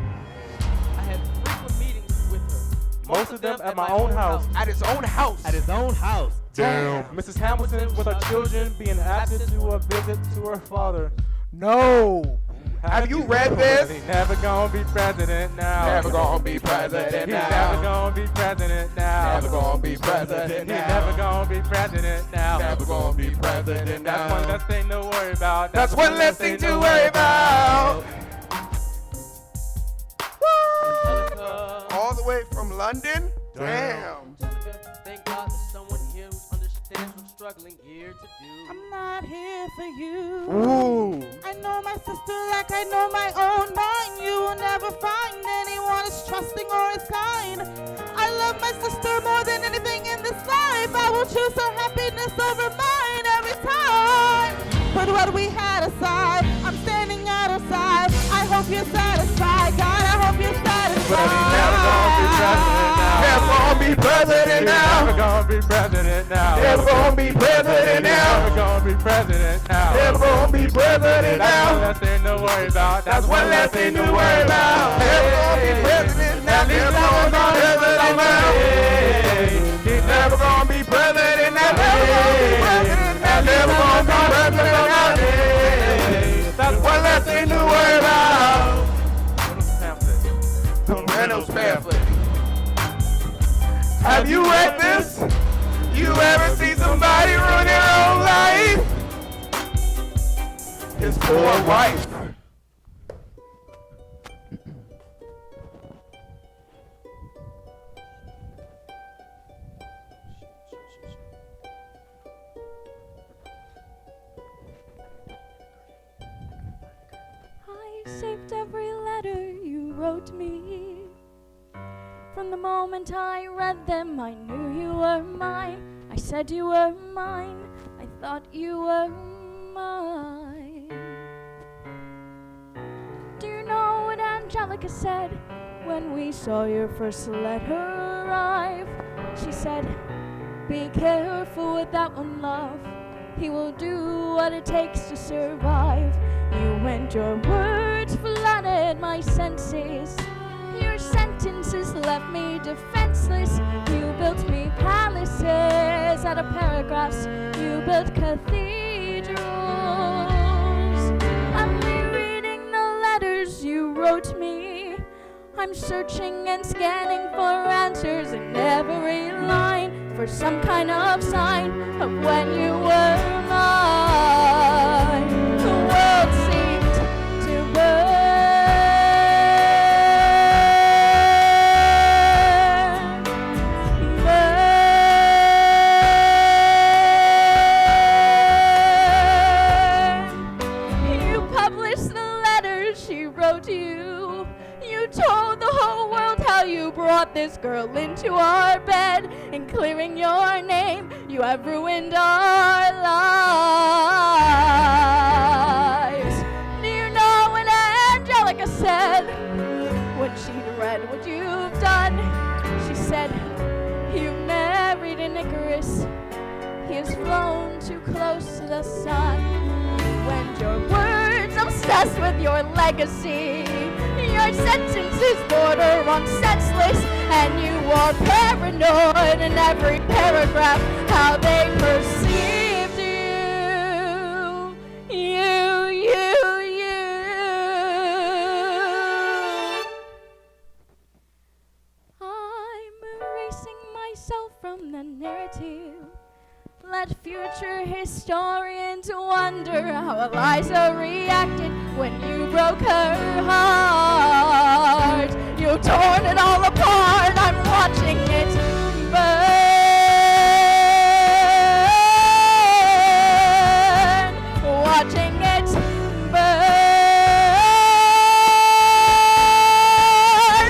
I had frequent meetings with her. Most of them at my own house. At his own house. At his own house. Damn. Mrs. Hamilton with her children being absent to a visit to her father. No. Have you read this? He never gonna be president now. Never gonna be president He's now. never gonna be president now. Never gonna be president He's now. never gonna be president now. Never gonna be president That's now. one less thing to worry about. That's one less thing to worry about. All the way from London? Damn. Thank God there's someone here who understands what I'm struggling here to do. I'm not here for you. Ooh. I know my sister like I know my own mind. You will never find anyone as trusting or as kind. I love my sister more than anything in this life. I will choose her happiness over mine every time. But what we had aside, I'm standing at her side. I hope you're satisfied. God, I hope you're satisfied. But he's never gonna be president now. Never gonna be president now. Never gonna be president now. Never gonna be president now. Never gonna be president now. Never gonna be president That's one now. less thing to worry about. That's one less thing to worry about. Never gonna be president now. Never gonna be president now. He's never gonna be president now. Never gonna be president now. Never gonna be president now. That's one less thing to worry about. The Reynolds pamphlet. Have you read this? You ever see somebody ruin their own life? His poor wife. I saved every letter you wrote me. From the moment I read them, I knew you were mine. I said you were mine. I thought you were mine. Do you know what Angelica said when we saw your first letter arrive? She said, Be careful with that one, love. He will do what it takes to survive. You and your words flooded my senses. Your sentences left me defenseless. You built me palaces out of paragraphs. You built cathedrals. I'm rereading the letters you wrote me. I'm searching and scanning for answers in every line, for some kind of sign of when you were mine. The world seemed to burn, burn. You published the letters she wrote you. You told the whole world how you brought this girl into our bed. In clearing your name, you have ruined our lives. Do you know what Angelica said when she'd read what you've done? She said, you married an Icarus. He has flown too close to the sun. When your words obsessed with your legacy, your sentences border on senseless, and you are paranoid in every paragraph how they perceived you. You. I'm erasing myself from the narrative. Let future historians wonder how Eliza reacted when you broke her heart. You torn it all apart. I'm watching it burn. Watching it burn.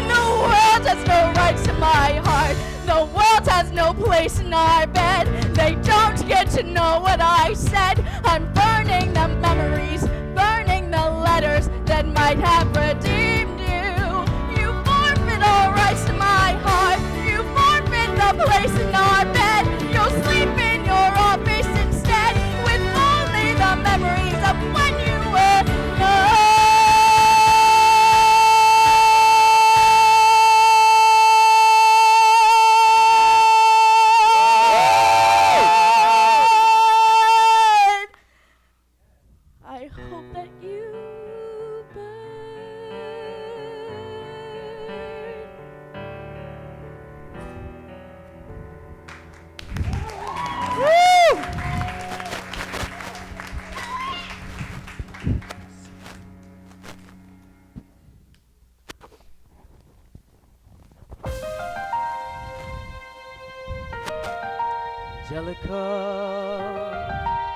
The world has no rights to my heart. The world has no place in our bed. They don't get to know what I said. I'm burning the memories, burning the letters that might have redeemed you. You forfeit all rights to my heart. You forfeit the place in our bed. You'll sleep in your office instead with only the memories of when you were young. I hope that you burn. Woo! Angelica.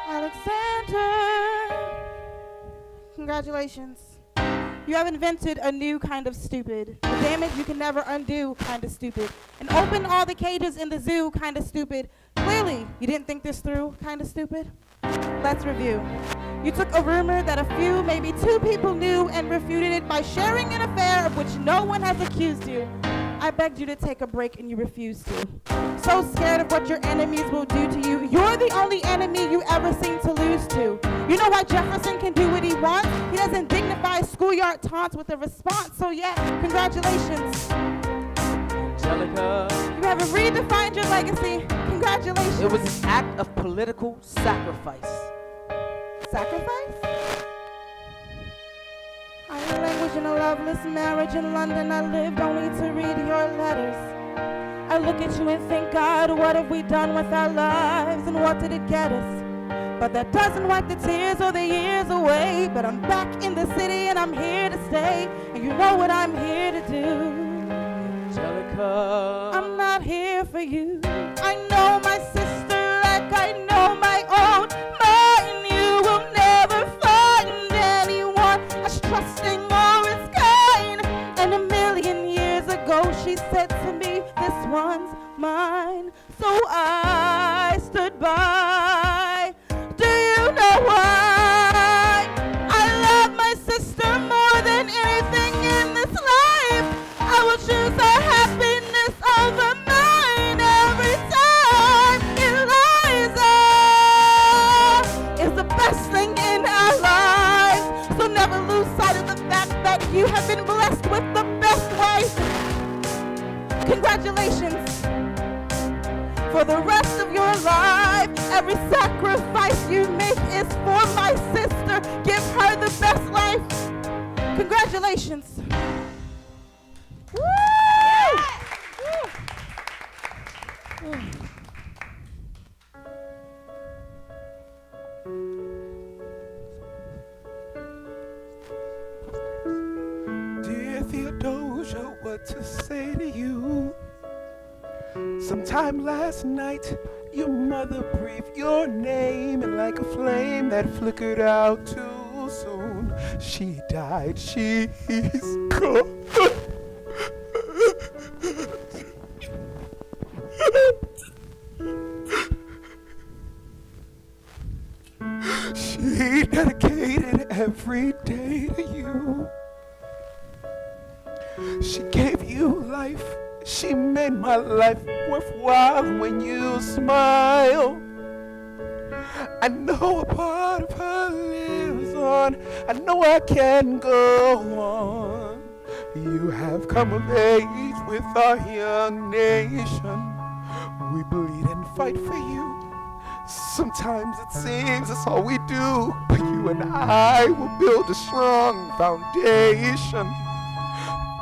Alexander, congratulations. You have invented a new kind of stupid. The damage you can never undo kind of stupid. And open all the cages in the zoo kind of stupid. Clearly, you didn't think this through kind of stupid. Let's review. You took a rumor that a few, maybe two people knew and refuted it by sharing an affair of which no one has accused you. I begged you to take a break and you refused to. So scared of what your enemies will do to you. You're the only enemy you ever seem to lose to. You know why Jefferson can do what he wants? He doesn't dignify schoolyard taunts with a response. So yeah, congratulations. Angelica. You have redefined your legacy. Congratulations. It was an act of political sacrifice. Sacrifice? Iron language in a loveless marriage in London. I lived only to read your letters. I look at you and think, God, what have we done with our lives and what did it get us? But that doesn't wipe the tears or the years away. But I'm back in the city and I'm here to stay. And you know what I'm here to do. Angelica. I'm not here for you. I know my sister like I know my own. Mine, you will never find anyone as trusting or as kind. And a million years ago she said to me, this one's mine. So I stood by. Do you know why? I love my sister more than anything in this life. I will choose her happiness over mine every time. Congratulations. For the rest of your life, every sacrifice you make is for my sister. Give her the best life. Congratulations. Woo! Woo! Dear Theodosia, what to say to you? Sometime last night, your mother breathed your name, and like a flame that flickered out too soon, she died. She's gone. She dedicated every day to you. She gave you life. She made my life worthwhile when you smile. I know a part of her lives on. I know I can go on. You have come of age with our young nation. We bleed and fight for you. Sometimes it seems that's all we do, but you and I will build a strong foundation.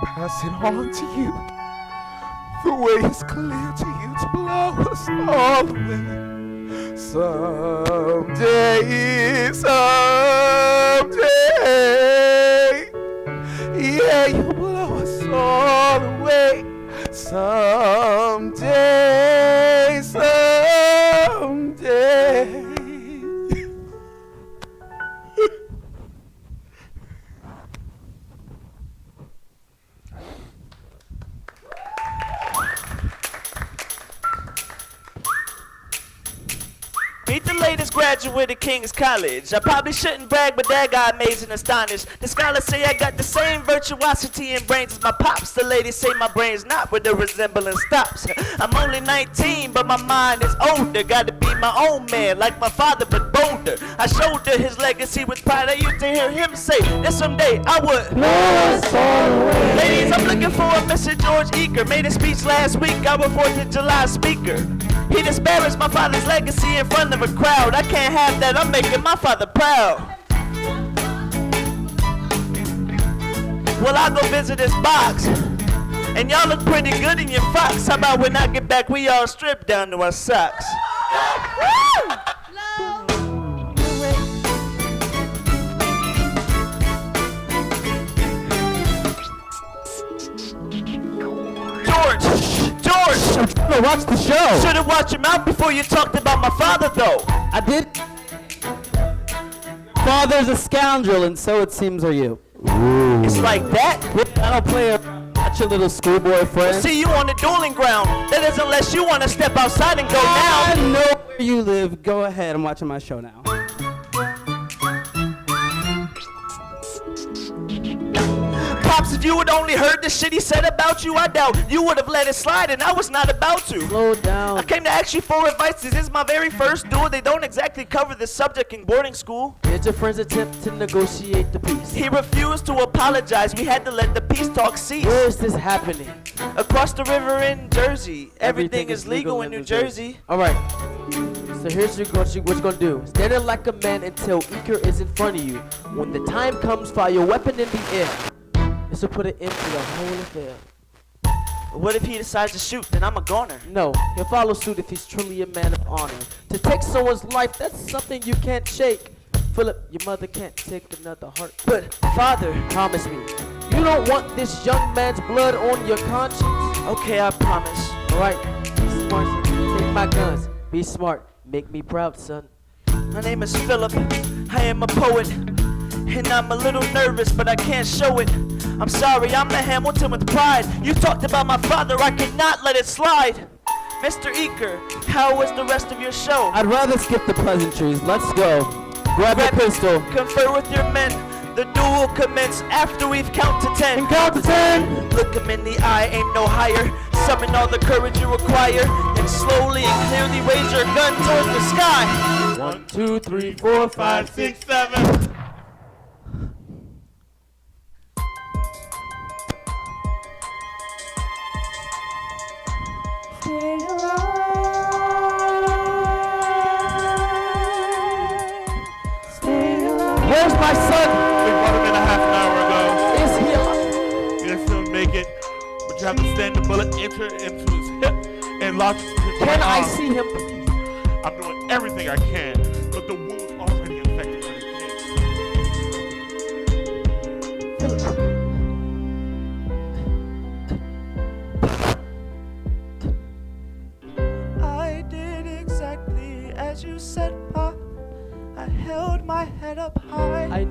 Pass it on to you. The way is clear to you to blow us all away. Someday, someday, yeah, you'll blow us all away. Someday, someday. Meet the latest graduate of King's College. I probably shouldn't brag, but that got amazed and astonished. The scholars say I got the same virtuosity and brains as my pops. The ladies say my brain's not, where the resemblance stops. I'm only 19, but my mind is older. Gotta be my own man, like my father, but bolder. I shoulder his legacy with pride. I used to hear him say that someday I would. Ladies, I'm looking for a Mr. George Eaker. Made a speech last week, our 4th of July speaker. He disparaged my father's legacy in front of a crowd. I can't have that, I'm making my father proud. Well, I'll go visit his box. And y'all look pretty good in your frocks. How about when I get back, we all strip down to our socks? George! I'm trying to watch the show. Should've watched your mouth before you talked about my father, though. I did. Father's a scoundrel, and so it seems are you. Ooh. It's like that? I don't play at your little schoolboy friend. See you on the dueling ground. That is unless you want to step outside and go down. I know where you live. Go ahead. I'm watching my show now. Pops, if you had only heard the shit he said about you, I doubt you would have let it slide, and I was not about to. Slow down. I came to ask you for advice. This is my very first duel. They don't exactly cover this subject in boarding school. Here's your friend's attempt to negotiate the peace. He refused to apologize. We had to let the peace talk cease. Where is this happening? Across the river in Jersey. Everything is legal in New Jersey. All right. So here's what you're gonna do. Stand there like a man until Eaker is in front of you. When the time comes, fire your weapon in the air. This will put an end to the whole affair. What if he decides to shoot? Then I'm a goner. No, he'll follow suit if he's truly a man of honor. To take someone's life, that's something you can't shake. Philip, your mother can't take another heart. But, Father, promise me, you don't want this young man's blood on your conscience. Okay, I promise. Alright, be smart, son. Take my guns. Be smart. Make me proud, son. My name is Philip. I am a poet. And I'm a little nervous, but I can't show it. I'm sorry, I'm the Hamilton with pride. You talked about my father, I cannot let it slide. Mr. Eaker, how was the rest of your show? I'd rather skip the pleasantries. Let's go. Grab your pistol. Confer with your men. The duel commence after we've count to 10. And count to 10. Look him in the eye, aim no higher. Summon all the courage you require. Then slowly and clearly raise your gun towards the sky. 1, 2, 3, 4, 5, 6, 7. Where's my son? We brought him in a half an hour ago. Is he alive? Yes, he'll make it. But you have to stand the bullet, enter into his hip, and lodge it to his Can right I arm. see him? I'm doing everything I can, but the wound's already infected when it came. I did exactly as you said, Pa. I held my head up high. I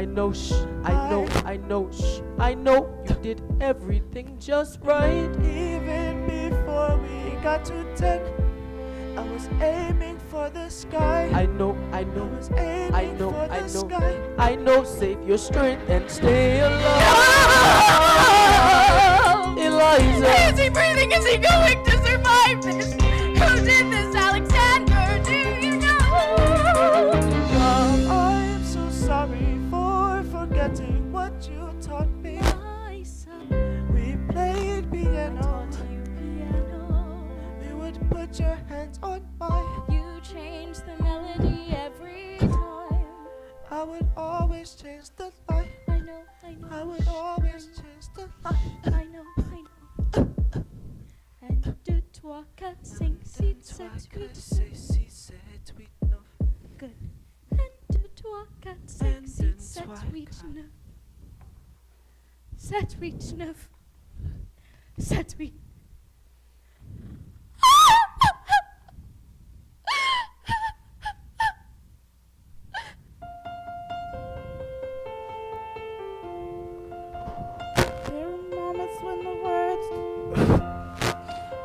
know, shh. I know, shh. I know you did everything just right. Even before we got to 10, I was aiming for the sky. I know, I was aiming for the sky. I know, save your strength and stay alive. Eliza. Is he breathing? Is he going to survive this? Who did this, Alexander? Do you know? I am so sorry for forgetting what you taught me. My son, We played piano. taught you piano. You would put your hands on mine. You change the melody every time. I would always change the light. I know. I would always change the light. I know. And de toi, quatre, cinq, six, sept, huit, neuf. Good. And de toi, quatre, cinq, six, sept, huit, neuf. Sept, huit, neuf. Sept, huit.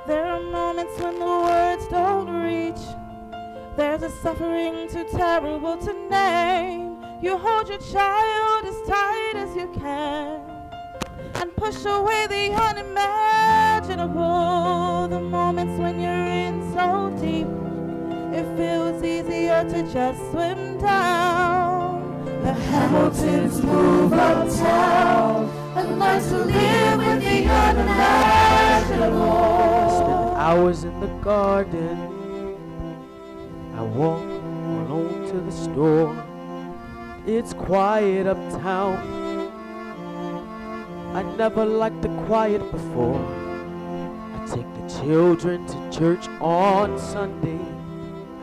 There are moments when the words don't reach. There's a suffering too terrible to name. You hold your child as tight as you can and push away the unimaginable. The moments when you're in so deep, it feels easier to just swim down. The Hamiltons move uptown and learn to live with the unimaginable. Hours in the garden, I walk alone to the store. It's quiet uptown. I never liked the quiet before. I take the children to church on Sunday,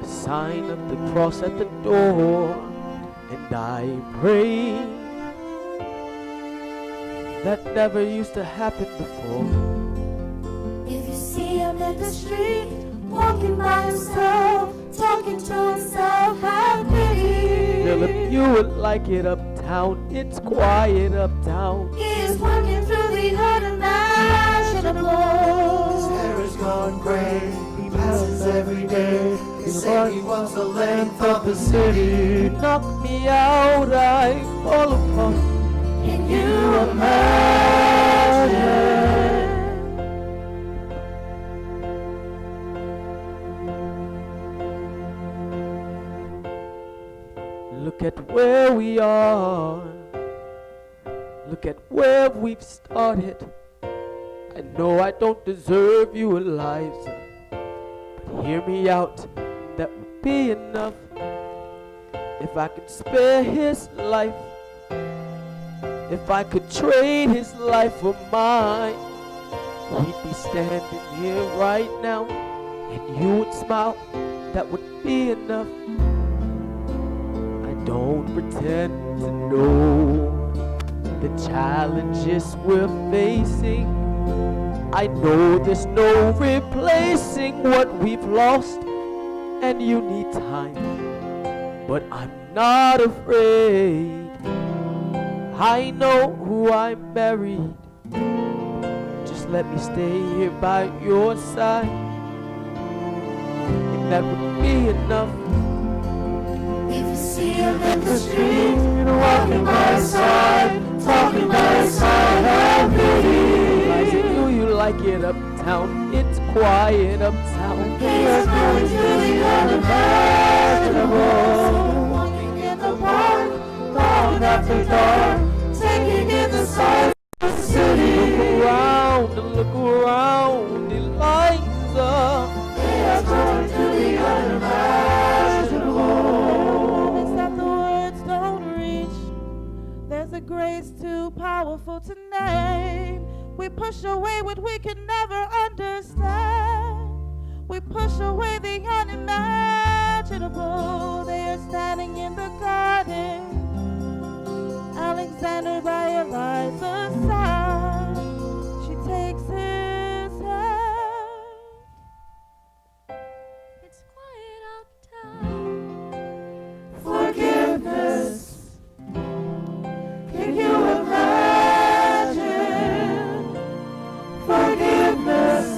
a sign of the cross at the door, and I pray. That never used to happen before. If you see him in the street, walking by himself, talking to himself, have pity. Philip, you would like it uptown. It's quiet uptown. He is working through the unimaginable. His hair is gone gray. He passes every day. They say he wants the length of the city. Knock me out, I fall apart. Can you imagine? Look at where we are. Look at where we've started. I know I don't deserve you, Eliza, but hear me out. That would be enough. If I could spare his life, if I could trade his life for mine, we'd be standing here right now, and you would smile. That would be enough. I don't pretend to know the challenges we're facing. I know there's no replacing what we've lost, and you need time, but I'm not afraid. I know who I married. Just let me stay here by your side, and that would be enough. If you see him in the street, walking by his side, talking by his side, have pity. Eliza, do you like it uptown? It's quiet uptown. He is going through the unimaginable. Walking in the park, dawn after dark, taking in the sights of the city. Look around, Eliza. ways too powerful to name. We push away what we can never understand. We push away the unimaginable. They are standing in the garden. Alexander by Eliza's side. She takes his hand. It's quiet uptown. Forgiveness. Can you imagine? Forgiveness.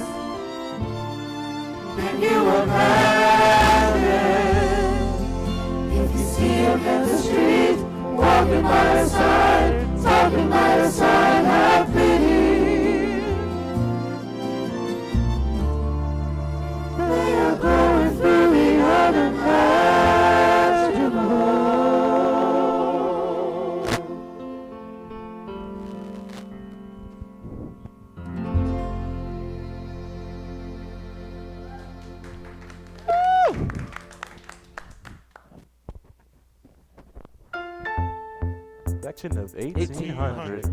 Can you imagine? If you see him in the street, walking by your side, talking by your side, have pity. They are going through the unimaginable. Section of 1800.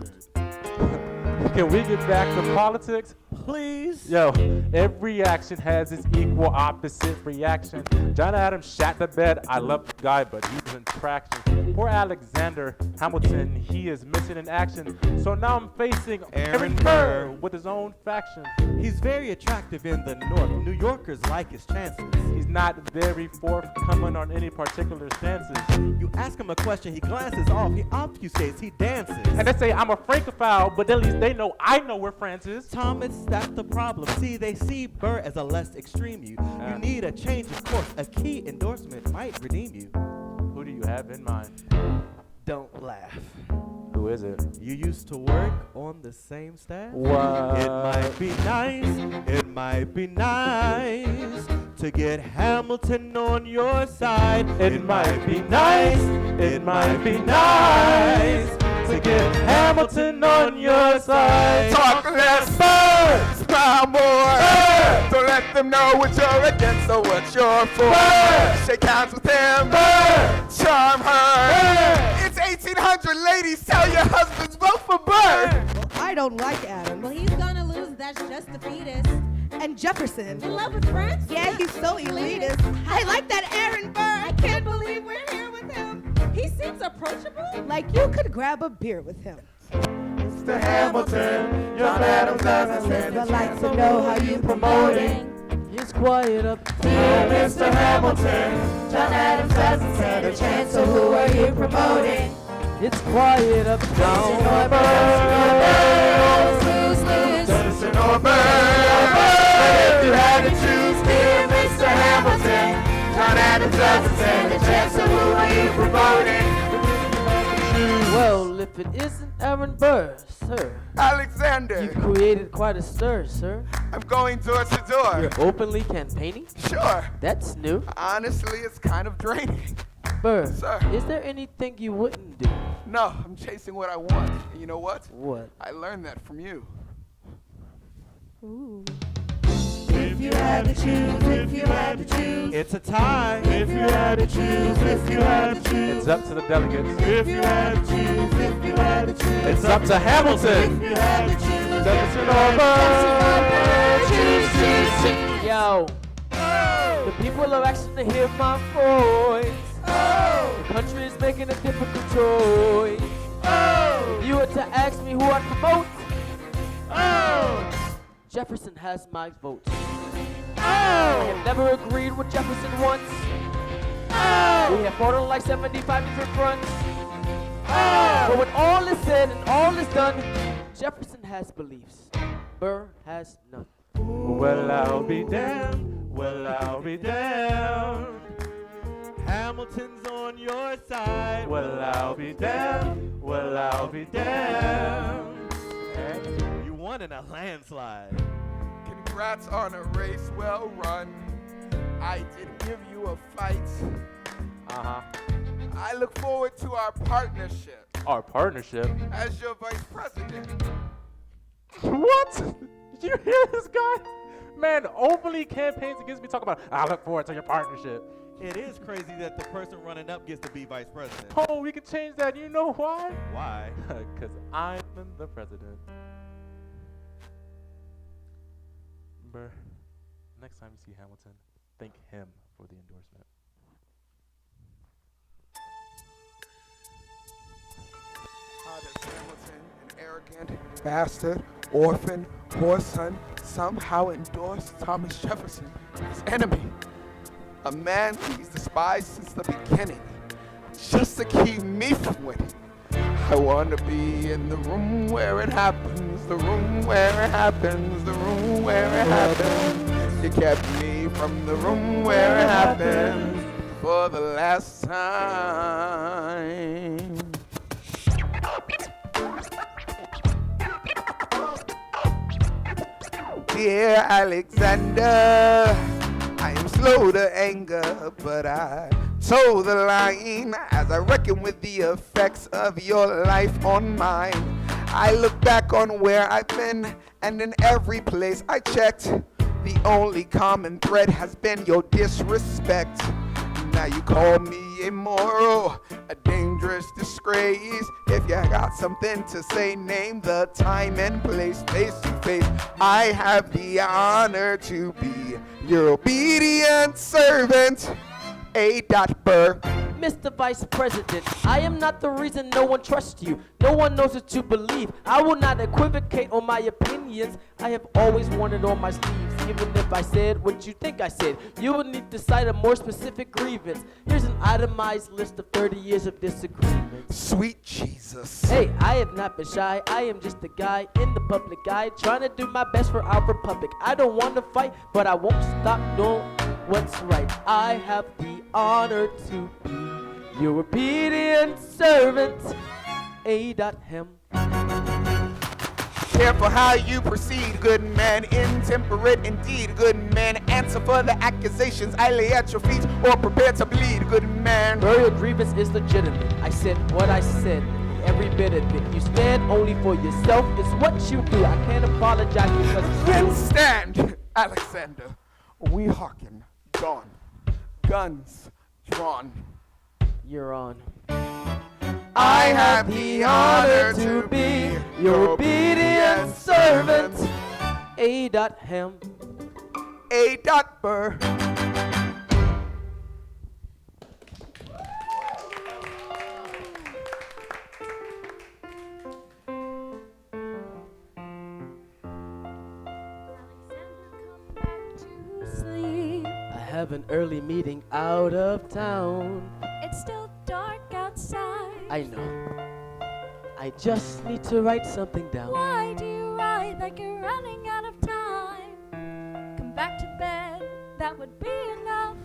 Can we get back to politics? Please. Yo, every action has its equal opposite reaction. John Adams shot the bed. I love the guy, but he's in traction. Poor Alexander Hamilton, he is missing in action. So now I'm facing Aaron Burr with his own faction. He's very attractive in the North. New Yorkers like his chances. He's not very forthcoming on any particular stances. You ask him a question, he glances off, he obfuscates, he dances. And they say I'm a francophile, but at least they know I know where France is. Thomas, that's the problem. See, they see Burr as a less extreme you. You need a change of course. A key endorsement might redeem you. Who do you have in mind? Don't laugh. Who is it? You used to work on the same staff? What? It might be nice to get Hamilton on your side. It might be nice to get Hamilton on your side. Talk less, smile more. Don't let them know what you're against or what you're for. Shake hands with him, charm her. It's 1800, ladies, tell your husbands vote for Burr. Well, I don't like Adam. Well, he's gonna lose, that's just the fetus. And Jefferson. In love with France? Yeah, he's so elitist. I like that Aaron Burr. I can't believe we're here with him. He seems approachable. Like you could grab a beer with him. Mr. Hamilton, John Adams doesn't stand a chance to know how you promoting. It's quiet up. Oh, Mr. Hamilton, John Adams doesn't stand a chance, so who are you promoting? It's quiet up down. Jefferson or Burr. If you had to choose, dear Mr. Hamilton, John Adams doesn't stand a chance, so who are you promoting? Well, if it isn't Aaron Burr, sir. Alexander. You created quite a stir, sir. I'm going door to door. You're openly campaigning? Sure. That's new. Honestly, it's kind of draining. Burr, Sir. Is there anything you wouldn't do? No, I'm chasing what I want. And you know what? What? I learned that from you. Ooh. If you had to choose, if you had to choose. It's a tie. If you had to choose, if you had to choose. It's up to the delegates. If you had to choose, if you had to choose. It's up to Hamilton. If you had to choose. Jefferson or Burr. Choose, choose, choose. Yo. The people are actually to hear my voice. The country is making a difficult choice. You were to ask me who I promote. Jefferson has my vote. I have never agreed with Jefferson once. We have fought on like 75 different fronts. But when all is said and all is done, Jefferson has beliefs. Burr has none. Well, I'll be damned. Well, I'll be damned. Hamilton's on your side. Well, I'll be damned. Well, I'll be damned. You won in a landslide. Congrats on a race well run. I did give you a fight. I look forward to our partnership. Our partnership? As your vice president. What? Did you hear this guy? Man openly campaigns against me, talk about, I look forward to your partnership. It is crazy that the person running up gets to be vice president. Oh, we can change that. You know why? Why? Because I'm the president. Remember, next time you see Hamilton, thank him for the endorsement. How does Hamilton, an arrogant bastard, orphan, poor son, somehow endorse Thomas Jefferson, his enemy? A man he's despised since the beginning, just to keep me from winning. I want to be in the room where it happens, the room where it happens, the room where it happens. You kept me from the room where it happens for the last time. Dear Alexander, I am slow to anger, but I toe the line as I reckon with the effects of your life on mine. I look back on where I've been, and in every place I checked, the only common thread has been your disrespect. Now you call me immoral, a dangerous disgrace. If you got something to say, name the time and place. Face to face, I have the honor to be your obedient servant, A. Burr. Mr. Vice President, I am not the reason no one trusts you. No one knows what you believe. I will not equivocate on my opinions. I have always worn it on my sleeves. Even if I said what you think I said, you will need to cite a more specific grievance. Here's an itemized list of 30 years of disagreements. Sweet Jesus. Hey, I have not been shy. I am just a guy in the public eye, trying to do my best for our republic. I don't want to fight, but I won't stop doing what's right. I have the honor to be your obedient servant, A.M. Careful how you proceed, good man. Intemperate indeed, good man. Answer for the accusations I lay at your feet, or prepare to bleed, good man. Your grievance is legitimate. I said what I said, every bit of it. You stand only for yourself, it's what you do. I can't apologize because Then stand, Alexander. We hearken, dawn, guns drawn. You're on. I have the honor to be your obedient servant, A.M. A. Burr. I have an early meeting out of town. It's still dark outside. I know. I just need to write something down. Why do you ride like you're running out of time? Come back to bed, that would be enough.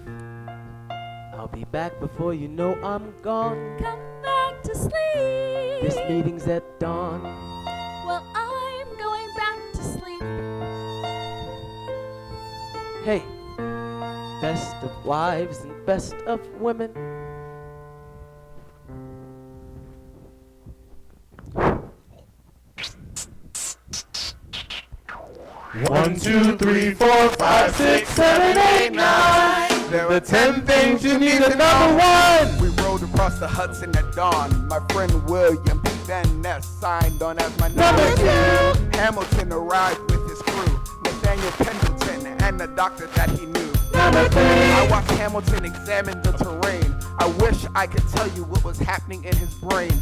I'll be back before you know I'm gone. Come back to sleep. This meeting's at dawn. Well, I'm going back to sleep. Hey, best of wives and best of women. One, two, three, 4, 5, 6, 7, 8, 9. There The 10 things you need to number 1. We rode across the Hudson at dawn. My friend William P. Van Ness signed on as my number 2. Hamilton arrived with his crew, Nathaniel Pendleton and the doctor that he knew. Number 3. I watched Hamilton examine the terrain. I wish I could tell you what was happening in his brain.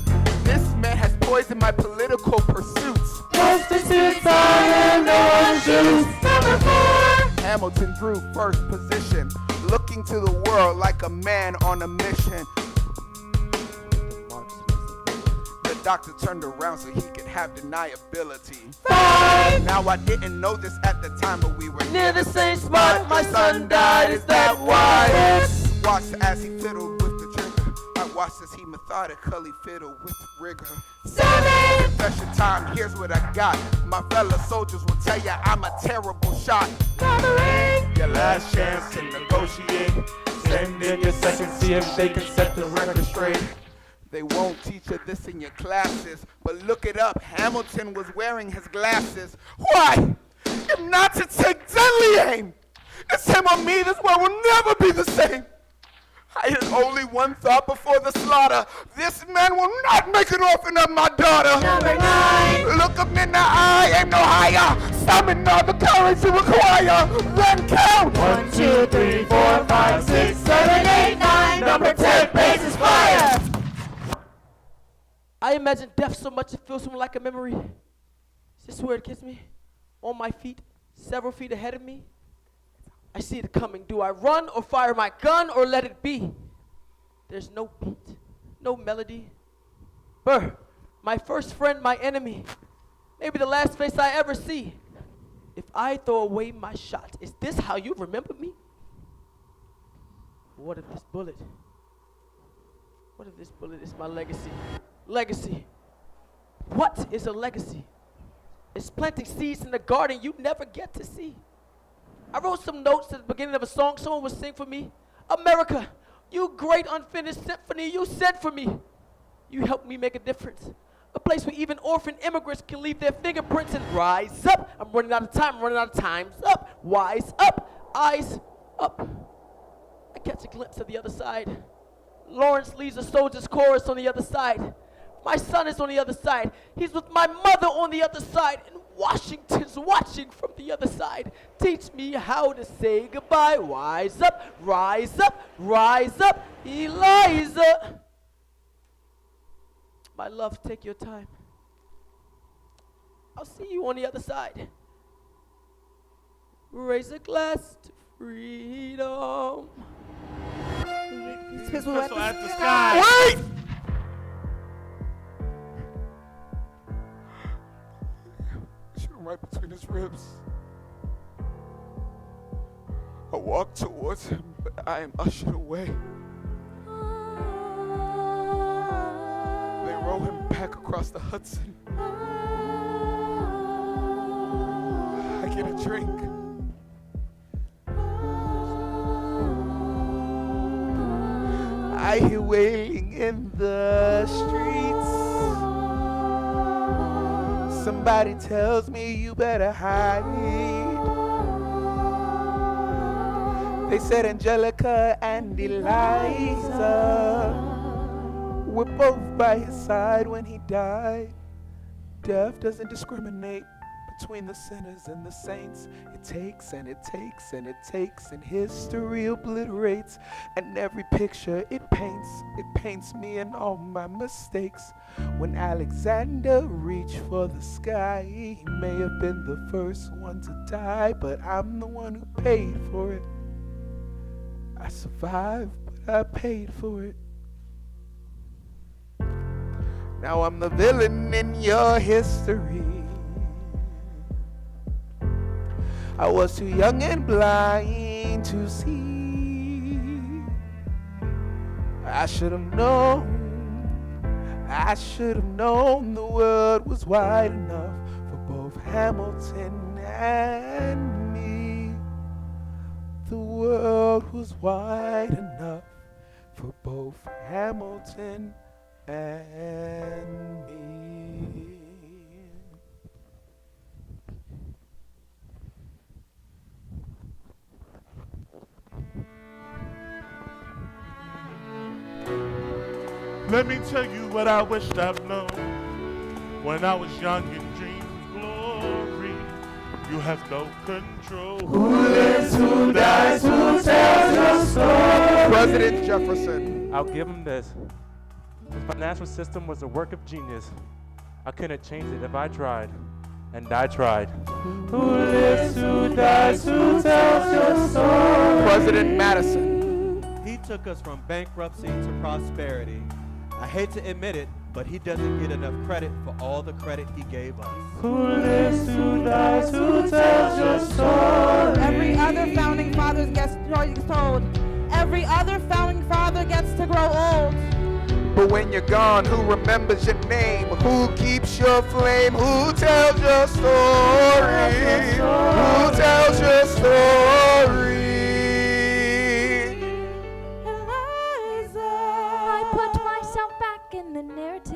This man has poisoned my political pursuits. Prostitutes are in orange juice. Number 4. Hamilton drew first position, looking to the world like a man on a mission. The doctor turned around so he could have deniability. 5. Now I didn't know this at the time, but we were Near the same spot, my son died, is that why? Watched as he fiddled with the trigger. I watched as he methodically fiddled with rigor. 7. Confession time, here's what I got. My fellow soldiers will tell you I'm a terrible shot. Number 8. Your last chance to negotiate. Send in your second, see if they can set the record straight. They won't teach you this in your classes, but look it up. Hamilton was wearing his glasses. Why? If not to take deadly aim. It's him or me, this world will never be the same. I had only one thought before the slaughter. This man will not make an orphan of my daughter. Number 9. Look him in the eye, aim no higher. Summon all the courage you require. Then count. 1, 2, 3, 4, 5, 6, 7, 8, 9. Number 10, blazes fire. I imagine death so much it feels something like a memory. Is this where it gets me? On my feet, several feet ahead of me. I see it coming. Do I run or fire my gun or let it be? There's no beat, no melody. Burr, my first friend, my enemy. Maybe the last face I ever see. If I throw away my shot, is this how you remember me? What if this bullet is my legacy? Legacy. What is a legacy? It's planting seeds in the garden you never get to see. I wrote some notes at the beginning of a song someone would sing for me. America, you great unfinished symphony you sent for me. You helped me make a difference. A place where even orphan immigrants can leave their fingerprints and rise up. I'm running out of time, time's up. Wise up, eyes up. I catch a glimpse of the other side. Lawrence leads a soldier's chorus on the other side. My son is on the other side. He's with my mother on the other side. And Washington's watching from the other side. Teach me how to say goodbye. Wise up, rise up, rise up, Eliza. My love, take your time. I'll see you on the other side. Raise a glass to freedom. Pistol at the sky. Wait! Shoot him right between his ribs. I walk towards him, but I am ushered away. They roll him back across the Hudson. I get a drink. I hear wailing in the streets. Somebody tells me you better hide. They said Angelica and Eliza were both by his side when he died. Death doesn't discriminate between the sinners and the saints. It takes and it takes and it takes, and history obliterates. And every picture it paints me and all my mistakes. When Alexander reached for the sky, he may have been the first one to die, but I'm the one who paid for it. I survived, but I paid for it. Now I'm the villain in your history. I was too young and blind to see. I should have known the world was wide enough for both Hamilton and me. The world was wide enough for both Hamilton and me. Let me tell you what I wished I'd known when I was young and dreamed of glory. You have no control. Who lives, who dies, who tells your story? President Jefferson. I'll give him this. This financial system was a work of genius. I couldn't change it if I tried, and I tried. Who lives, who dies, who tells your story? President Madison. He took us from bankruptcy to prosperity. I hate to admit it, but he doesn't get enough credit for all the credit he gave us. Who lives, who dies, who tells your story? Every other founding father gets told. Every other founding father gets to grow old. But when you're gone, who remembers your name? Who keeps your flame? Who tells your story? Who tells your story? I put myself back in the narrative.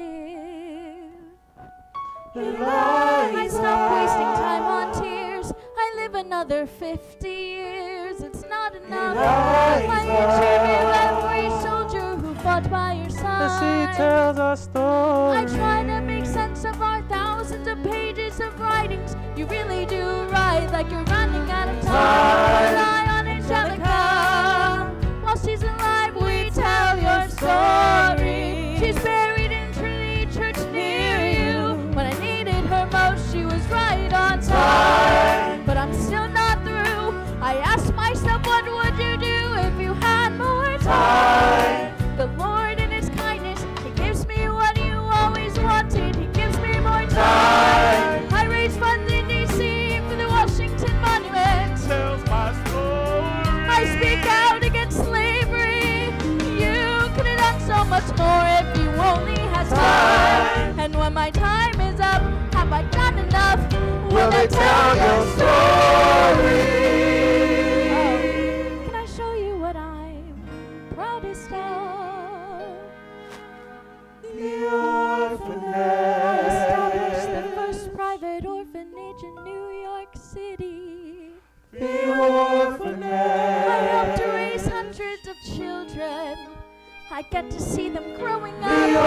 I stopped wasting time on tears. I 50 years, it's not enough. I interview every soldier who fought by your side. She tells a story. I try to make sense of our thousands of pages of writings. You really do write like you're running out of time. Rely on Angelica. While she's alive, we tell your story. She's buried in Trinity Church near you. When I needed her most, she was right on time. But I'm still not through. I ask myself, what would you do if you had more time? The Lord in His kindness, He gives me what you always wanted. He gives me more time. I raise funds in D.C. for the Washington Monument. Tells my story. I speak out against slavery. You could have done so much more if you only had time. And when my time is up, have I done enough? Will they tell your story? Can I show you what I'm proudest of? The orphanage. Established the first private orphanage in New York City. The orphanage. I helped to raise hundreds of children. I get to see them growing up. The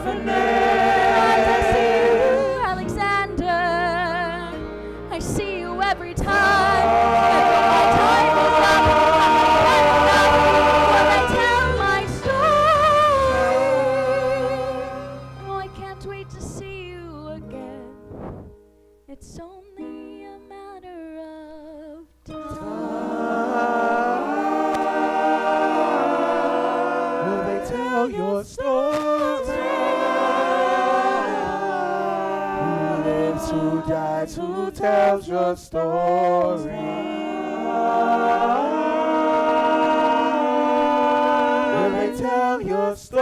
orphanage. I see you, Alexander. I see you every time. And when my time is up, I'm enough when I tell my story. Oh, I can't wait to see you again. It's only a matter of time. Will they tell your story? Who lives, who dies, who tells your story? Will they tell your story?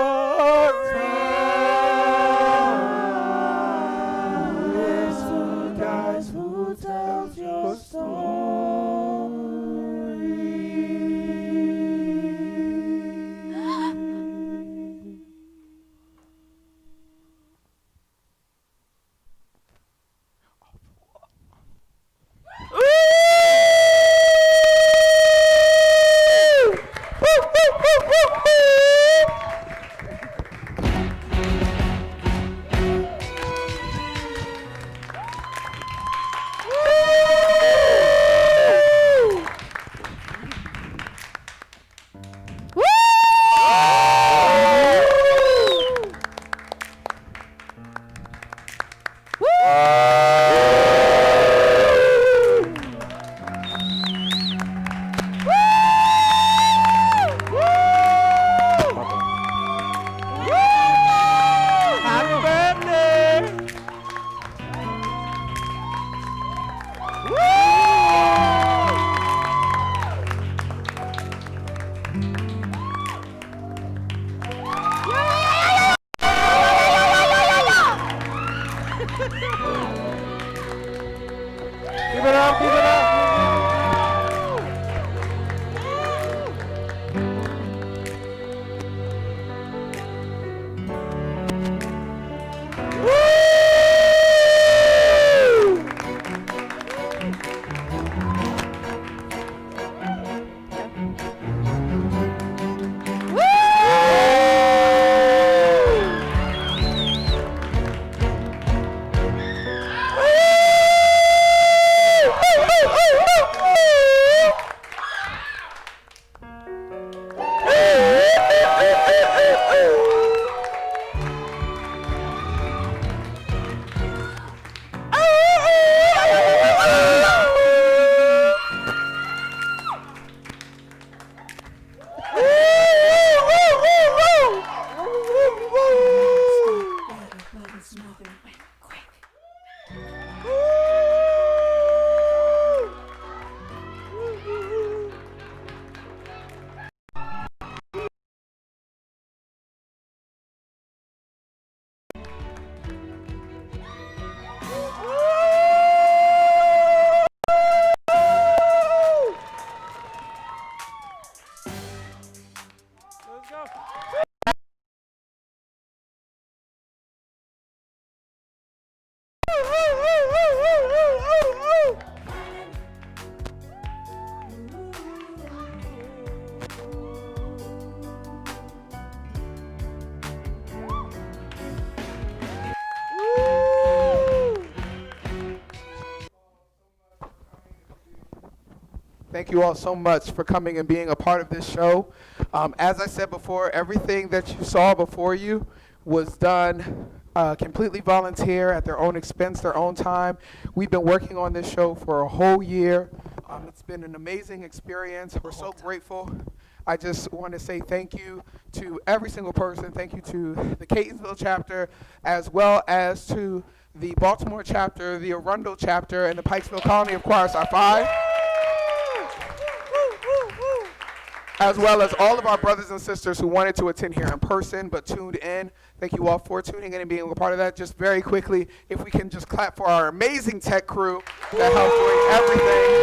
Who lives, who dies, who tells your Thank you all so much for coming and being a part of this show. As I said before, everything that you saw before you was done completely volunteer at their own expense, their own time. We've been working on this show for a whole year. It's been an amazing experience. We're so grateful. I just want to say thank you to every single person. Thank you to the Catonsville chapter, as well as to the Baltimore chapter, the Arundel chapter, and the Pikesville Colony of Choir Psi Phi, as well as all of our brothers and sisters who wanted to attend here in person but tuned in. Thank you all for tuning in and being a part of that. Just very quickly, if we can just clap for our amazing tech crew that helped bring everything.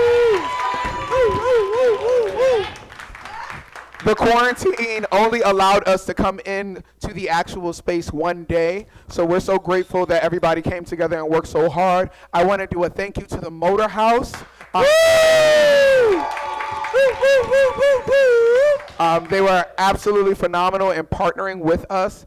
The quarantine only allowed us to come in to the actual space one day, so we're so grateful that everybody came together and worked so hard. I want to do a thank you to the Motor House. They were absolutely phenomenal in partnering with us.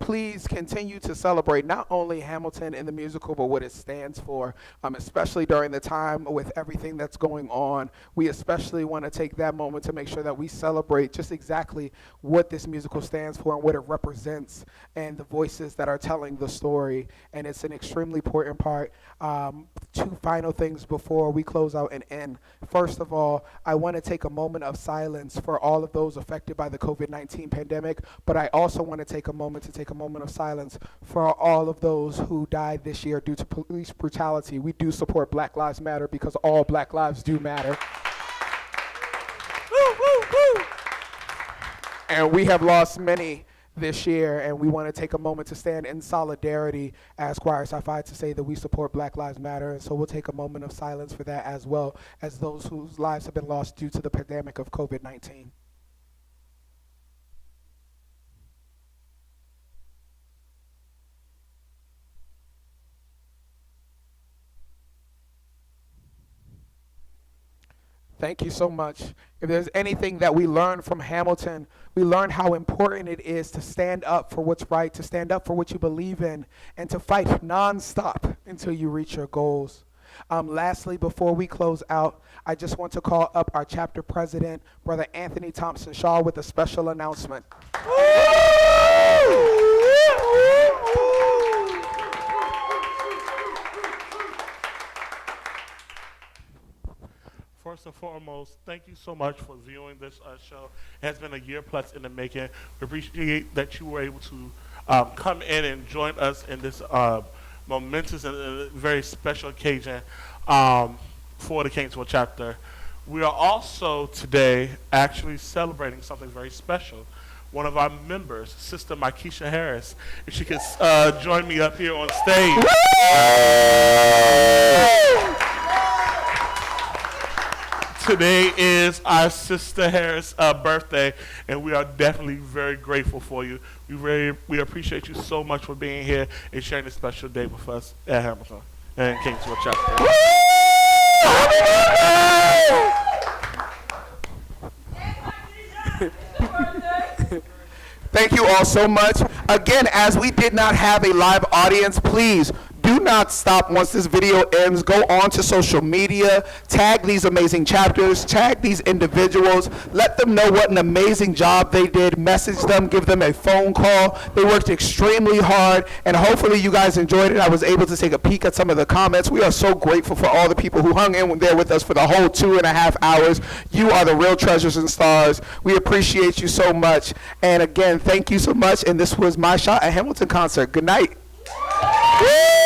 Please continue to celebrate not only Hamilton in the musical, but what it stands for, especially during the time with everything that's going on. We especially want to take that moment to make sure that we celebrate just exactly what this musical stands for and what it represents and the voices that are telling the story. And it's an extremely important part. Two final things before we close out and end. First of all, I want to take a moment of silence for all of those affected by the COVID-19 pandemic, but I also want to take a moment of silence for all of those who died this year due to police brutality. We do support Black Lives Matter because all Black lives do matter. And we have lost many this year, and we want to take a moment to stand in solidarity as Choir Psi Phi to say that we support Black Lives Matter. And so we'll take a moment of silence for that, as well as those whose lives have been lost due to the pandemic of COVID-19. Thank you so much. If there's anything that we learned from Hamilton, we learned how important it is to stand up for what's right, to stand up for what you believe in, and to fight nonstop until you reach your goals. Lastly, before we close out, I just want to call up our chapter president, Brother Anthony Thompson Shaw, with a special announcement. First and foremost, thank you so much for viewing this show. It has been a year plus in the making. We appreciate that you were able to come in and join us in this momentous and very special occasion for the Catonsville chapter. We are also today actually celebrating something very special. One of our members, Sister Mikesha Harris, if she could join me up here on stage. Today is our Sister Harris' birthday, and we are definitely very grateful for you. We appreciate you so much for being here and sharing this special day with us at Hamilton and Catonsville chapter. Thank you all so much. Again, as we did not have a live audience, please do not stop once this video ends. Go on to social media, tag these amazing chapters, tag these individuals, let them know what an amazing job they did, message them, give them a phone call. They worked extremely hard, and hopefully you guys enjoyed it. I was able to take a peek at some of the comments. We are so grateful for all the people who hung in there with us for the whole 2.5 hours. You are the real treasures and stars. We appreciate you so much. And again, thank you so much. And this was my shot at Hamilton concert. Good night. Woo!